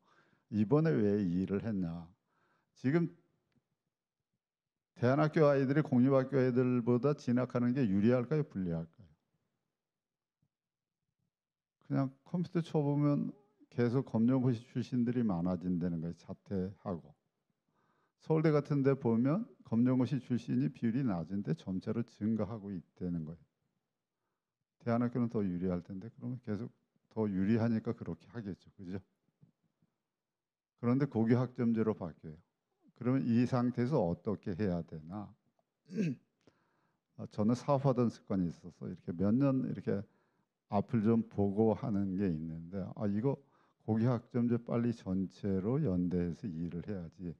이번에 왜 이 일을 했냐? 지금 대안학교 아이들이 공립학교 애들보다 진학하는 게 유리할까요? 불리할까요? 그냥 컴퓨터 쳐보면 계속 검정고시 출신들이 많아진다는 거예요. 자퇴하고. 서울대 같은 데 보면 검정고시 출신이 비율이 낮은데 점차로 증가하고 있다는 거예요. 대안학교는 더 유리할 텐데 그러면 계속 더 유리하니까 그렇게 하겠죠. 그죠? 그런데 고교 학점제로 바뀌어요. 그러면 이 상태에서 어떻게 해야 되나? 저는 사업하던 습관이 있어서 이렇게 몇 년 이렇게 앞을 좀 보고 하는 게 있는데 이거 고교 학점제 빨리 전체로 연대해서 일을 해야지.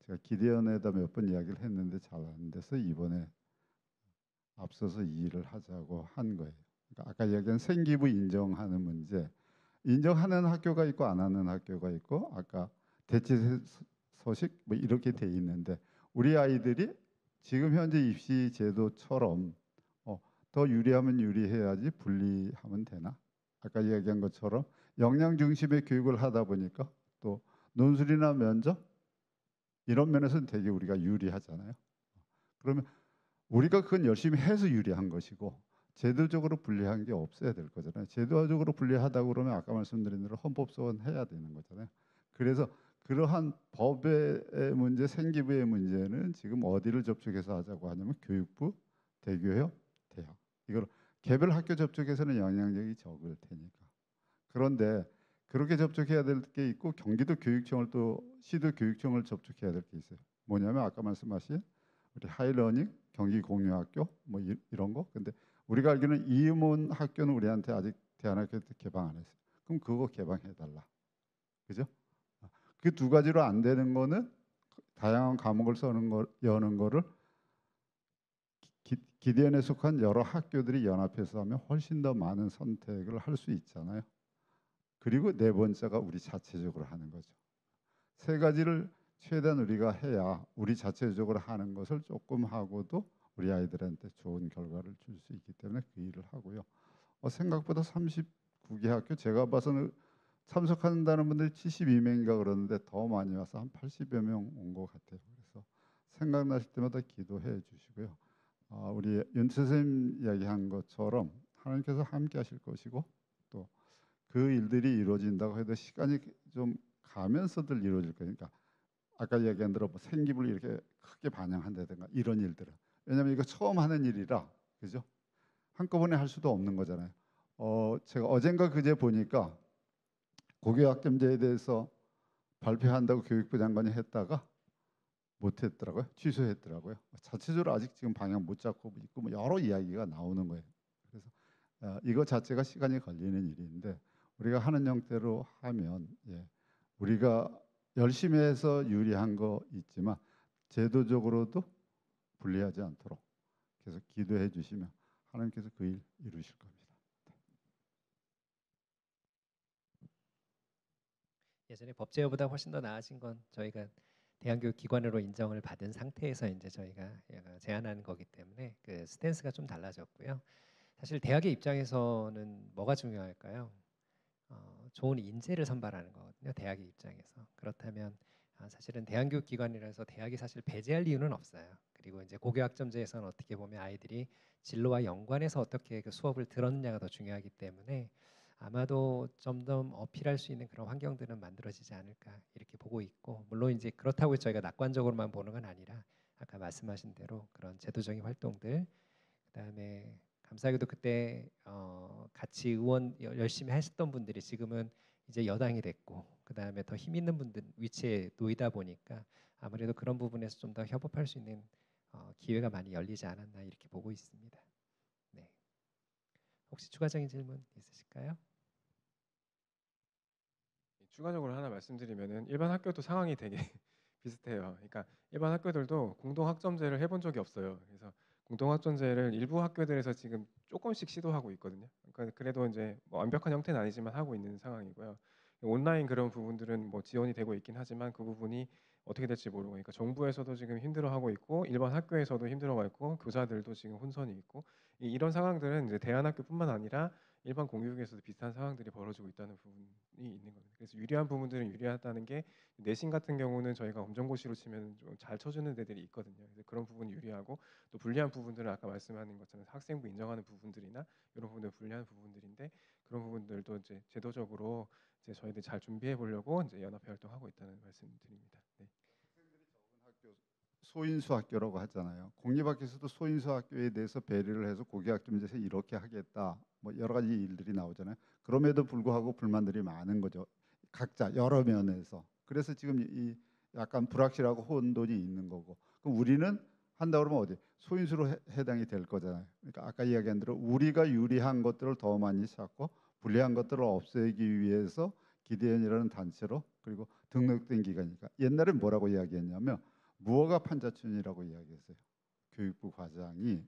제가 기대원에다 몇 번 이야기를 했는데 잘 안 돼서 이번에 앞서서 이 일을 하자고 한 거예요. 그러니까 아까 이야기한 생기부 인정하는 문제. 인정하는 학교가 있고 안 하는 학교가 있고 아까 대체 소식 뭐 이렇게 돼 있는데 우리 아이들이 지금 현재 입시 제도처럼 더 유리하면 유리해야지 불리하면 되나? 아까 이야기한 것처럼 역량 중심의 교육을 하다 보니까 또 논술이나 면접 이런 면에서는 되게 우리가 유리하잖아요. 그러면 우리가 그건 열심히 해서 유리한 것이고 제도적으로 불리한 게 없어야 될 거잖아요. 제도적으로 불리하다고 그러면 아까 말씀드린 대로 헌법소원 해야 되는 거잖아요. 그래서 그러한 법의 문제, 생기부의 문제는 지금 어디를 접촉해서 하자고 하냐면 교육부, 대교협, 대학. 이걸 개별 학교 접촉해서는 영향력이 적을 테니까. 그런데 그렇게 접촉해야 될 게 있고 경기도 교육청을 또 시도 교육청을 접촉해야 될 게 있어요. 뭐냐면 아까 말씀하신 우리 하이러닝, 경기공유학교 뭐 이런 거. 근데 우리가 알기로는 이음원 학교는 우리한테 아직 대안학교 때 개방 안 했어요. 그럼 그거 개방해달라. 그죠? 그 두 가지로 안 되는 거는 다양한 과목을 여는 거를 기대원에 속한 여러 학교들이 연합해서 하면 훨씬 더 많은 선택을 할 수 있잖아요. 그리고 네 번째가 우리 자체적으로 하는 거죠. 세 가지를 최대한 우리가 해야 우리 자체적으로 하는 것을 조금 하고도 우리 아이들한테 좋은 결과를 줄 수 있기 때문에 그 일을 하고요. 생각보다 39개 학교 제가 봐서는 참석한다는 분들이 72명인가 그러는데 더 많이 와서 한 80여 명 온 것 같아요. 그래서 생각나실 때마다 기도해 주시고요. 우리 윤 선생님 이야기한 것처럼 하나님께서 함께 하실 것이고 또 그 일들이 이루어진다고 해도 시간이 좀 가면서들 이루어질 거니까 아까 이야기한 대로 뭐 생기부를 이렇게 크게 반영한다든가 이런 일들은 왜냐하면 이거 처음 하는 일이라 그죠? 한꺼번에 할 수도 없는 거잖아요. 제가 어젠가 그제 보니까 고교학점제에 대해서 발표한다고 교육부 장관이 했다가 못했더라고요. 취소했더라고요. 자체적으로 아직 지금 방향 못 잡고 있고 뭐 여러 이야기가 나오는 거예요. 그래서 이거 자체가 시간이 걸리는 일인데 우리가 하는 형태로 하면 우리가 열심히 해서 유리한 거 있지만 제도적으로도 불리하지 않도록 계속 기도해 주시면 하나님께서 그 일 이루실 겁니다. 예전에 법제어보다 훨씬 더 나아진 건 저희가 대한교육기관으로 인정을 받은 상태에서 이제 저희가 제안하는 거기 때문에 그 스탠스가 좀 달라졌고요. 사실 대학의 입장에서는 뭐가 중요할까요? 좋은 인재를 선발하는 거거든요. 대학의 입장에서. 그렇다면 사실은 대한교육기관이라서 대학이 사실 배제할 이유는 없어요. 그리고 이제 고교학점제에서는 어떻게 보면 아이들이 진로와 연관해서 어떻게 그 수업을 들었느냐가 더 중요하기 때문에 아마도 좀 더 어필할 수 있는 그런 환경들은 만들어지지 않을까 이렇게 보고 있고 물론 이제 그렇다고 저희가 낙관적으로만 보는 건 아니라 아까 말씀하신 대로 그런 제도적인 활동들 그다음에 감사하게도 그때 같이 의원 열심히 하셨던 분들이 지금은 이제 여당이 됐고 그다음에 더 힘 있는 분들 위치에 놓이다 보니까 아무래도 그런 부분에서 좀 더 협업할 수 있는 기회가 많이 열리지 않았나 이렇게 보고 있습니다. 네. 혹시 추가적인 질문 있으실까요? 추가적으로 하나 말씀드리면은 일반 학교도 상황이 되게 비슷해요. 그러니까 일반 학교들도 공동학점제를 해본 적이 없어요. 그래서 공동학점제를 일부 학교들에서 지금 조금씩 시도하고 있거든요. 그러니까 그래도 이제 뭐 완벽한 형태는 아니지만 하고 있는 상황이고요. 온라인 그런 부분들은 뭐 지원이 되고 있긴 하지만 그 부분이 어떻게 될지 모르고 그러니까 정부에서도 지금 힘들어하고 있고 일반 학교에서도 힘들어하고 있고 교사들도 지금 혼선이 있고 이런 상황들은 이제 대안학교뿐만 아니라 일반 공교육에서도 비슷한 상황들이 벌어지고 있다는 부분이 있는 겁니다. 그래서 유리한 부분들은 유리하다는 게 내신 같은 경우는 저희가 검정고시로 치면 좀 잘 쳐주는 데들이 있거든요. 그래서 그런 부분이 유리하고 또 불리한 부분들은 아까 말씀하는 것처럼 학생부 인정하는 부분들이나 이런 부분들 불리한 부분들인데 그런 부분들도 이제 제도적으로 이제 저희들 잘 준비해 보려고 이제 연합회 활동하고 있다는 말씀드립니다. 네. 소인수 학교라고 하잖아요. 공립학교에서도 소인수 학교에 대해서 배려를 해서 고교학점제에서 이렇게 하겠다. 뭐 여러 가지 일들이 나오잖아요. 그럼에도 불구하고 불만들이 많은 거죠. 각자 여러 면에서. 그래서 지금 이 약간 불확실하고 혼돈이 있는 거고. 그럼 우리는 한다 그러면 어디 소인수로 해당이 될 거잖아요. 그러니까 아까 이야기한 대로 우리가 유리한 것들을 더 많이 찾고 불리한 것들을 없애기 위해서 기대연이라는 단체로 그리고 등록된 기관이니까 옛날에 뭐라고 이야기했냐면 무허가 판자촌이라고 이야기했어요. 교육부 과장이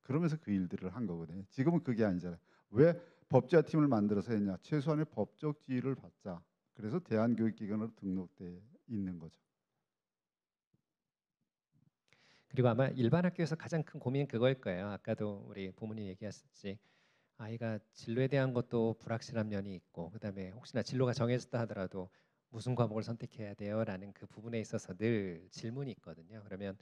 그러면서 그 일들을 한 거거든요. 지금은 그게 아니잖아요. 왜 법제화팀을 만들어서 했냐? 최소한의 법적 지위를 받자. 그래서 대한교육기관으로 등록돼 있는 거죠. 그리고 아마 일반 학교에서 가장 큰 고민은 그거일 거예요. 아까도 우리 부모님 얘기하셨지. 아이가 진로에 대한 것도 불확실한 면이 있고 그다음에 혹시나 진로가 정해졌다 하더라도 무슨 과목을 선택해야 돼요라는 그 부분에 있어서 늘 질문이 있거든요. 그러면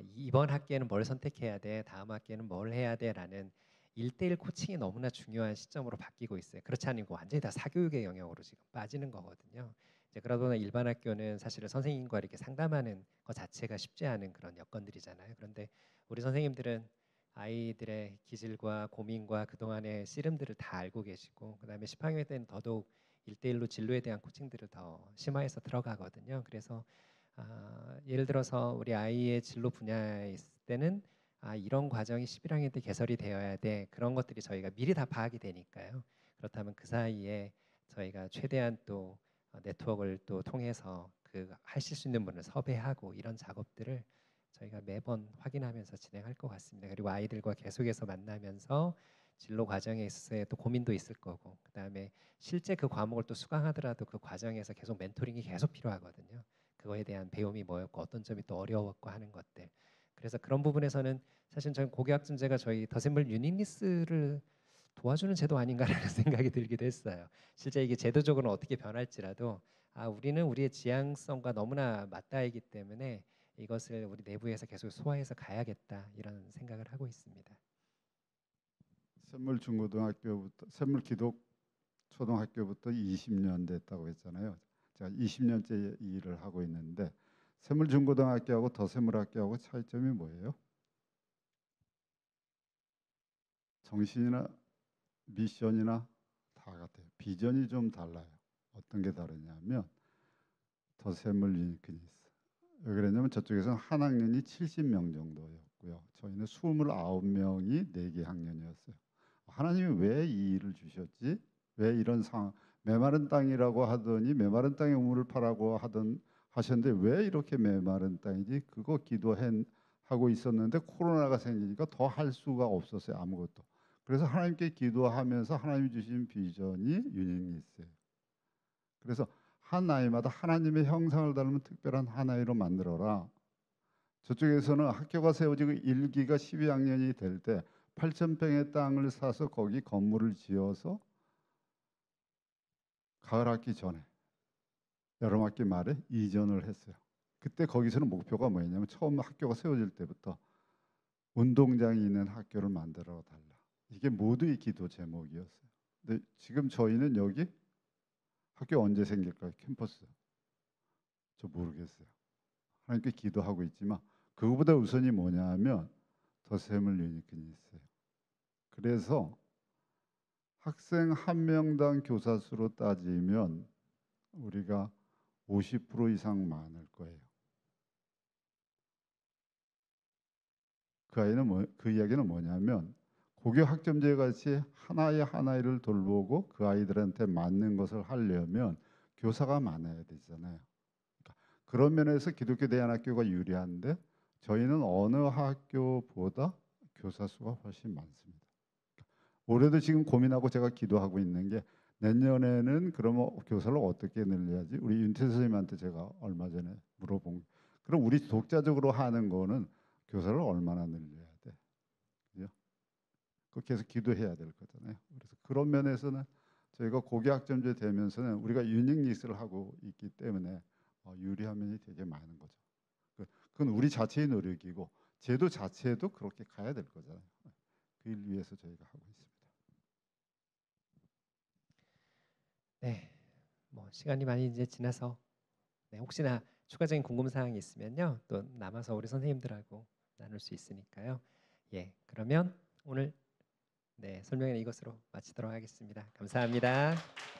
이번 학기에는 뭘 선택해야 돼? 다음 학기에는 뭘 해야 돼?라는 1대1 코칭이 너무나 중요한 시점으로 바뀌고 있어요. 그렇지 않으면 완전히 다 사교육의 영역으로 지금 빠지는 거거든요. 이제 그러다 보면 일반 학교는 사실은 선생님과 이렇게 상담하는 것 자체가 쉽지 않은 그런 여건들이잖아요. 그런데 우리 선생님들은 아이들의 기질과 고민과 그동안의 씨름들을 다 알고 계시고 그다음에 10학년 때는 더더욱 1대1로 진로에 대한 코칭들을 더 심화해서 들어가거든요. 그래서 예를 들어서 우리 아이의 진로 분야에 있을 때는 이런 과정이 11학년 때 개설이 되어야 돼. 그런 것들이 저희가 미리 다 파악이 되니까요. 그렇다면 그 사이에 저희가 최대한 또 네트워크를 또 통해서 그 하실 수 있는 분을 섭외하고 이런 작업들을 저희가 매번 확인하면서 진행할 것 같습니다. 그리고 아이들과 계속해서 만나면서 진로 과정에 있어서의 또 고민도 있을 거고 그다음에 실제 그 과목을 또 수강하더라도 그 과정에서 계속 멘토링이 계속 필요하거든요. 그거에 대한 배움이 뭐였고 어떤 점이 또 어려웠고 하는 것들. 그래서 그런 부분에서는 사실 저는 고교학점제가 저희 더샘물 유니니스를 도와주는 제도 아닌가라는 생각이 들기도 했어요. 실제 이게 제도적으로 어떻게 변할지라도 우리는 우리의 지향성과 너무나 맞닿아있기 때문에 이것을 우리 내부에서 계속 소화해서 가야겠다 이런 생각을 하고 있습니다. 샘물 중고등학교부터 샘물 기독 초등학교부터 20년 됐다고 했잖아요. 제가 20년째 이 일을 하고 있는데 샘물 중고등학교하고 더샘물 학교하고 차이점이 뭐예요? 정신이나 미션이나 다 같아요. 비전이 좀 달라요. 어떤 게 다르냐면 더샘물 유니크니스. 왜 그러냐면 저쪽에서는 한 학년이 70명 정도였고요. 저희는 29명이 4개 학년이었어요. 하나님이 왜 이 일을 주셨지? 왜 이런 상황? 메마른 땅이라고 하더니 메마른 땅에 우물을 파라고 하셨는데 왜 이렇게 메마른 땅이지? 그거 기도하고 있었는데 코로나가 생기니까 더 할 수가 없었어요. 아무것도. 그래서 하나님께 기도하면서 하나님이 주신 비전이 유니니스예요. 그래서 한 아이마다 하나님의 형상을 닮은 특별한 한 아이로 만들어라. 저쪽에서는 학교가 세워지고 1기가 12학년이 될 때 8,000평의 땅을 사서 거기 건물을 지어서 가을 학기 전에 여름 학기 말에 이전을 했어요. 그때 거기서는 목표가 뭐였냐면 처음 학교가 세워질 때부터 운동장이 있는 학교를 만들어 달라. 이게 모두의 기도 제목이었어요. 근데 지금 저희는 여기 학교 언제 생길까요? 캠퍼스. 저 모르겠어요. 하나님께 기도하고 있지만 그거보다 우선이 뭐냐면 더샘을 유니크니스예요. 그래서 학생 한 명당 교사 수로 따지면 우리가 50% 이상 많을 거예요. 그 이야기는 뭐냐면 고교 학점제 같이 하나의 돌보고 그 아이들한테 맞는 것을 하려면 교사가 많아야 되잖아요. 그러니까 그런 면에서 기독교 대안학교가 유리한데 저희는 어느 학교보다 교사 수가 훨씬 많습니다. 올해도 지금 고민하고 제가 기도하고 있는 게 내년에는 그러면 교사를 어떻게 늘려야지? 우리 윤태 선생님한테 제가 얼마 전에 물어본 그럼 우리 독자적으로 하는 거는 교사를 얼마나 늘려야 돼? 그죠? 그 계속 기도해야 될 거잖아요. 그래서 그런 면에서는 저희가 고교학점제 되면서는 우리가 유니니스를 하고 있기 때문에 유리한 면이 되게 많은 거죠. 그건 우리 자체의 노력이고 제도 자체도 그렇게 가야 될 거잖아요. 그 일 위해서 저희가 하고 있습니다. 네, 뭐 시간이 많이 이제 지나서 혹시나 추가적인 궁금 사항이 있으면요 또 남아서 우리 선생님들하고 나눌 수 있으니까요. 예, 그러면 오늘 설명은 이것으로 마치도록 하겠습니다. 감사합니다.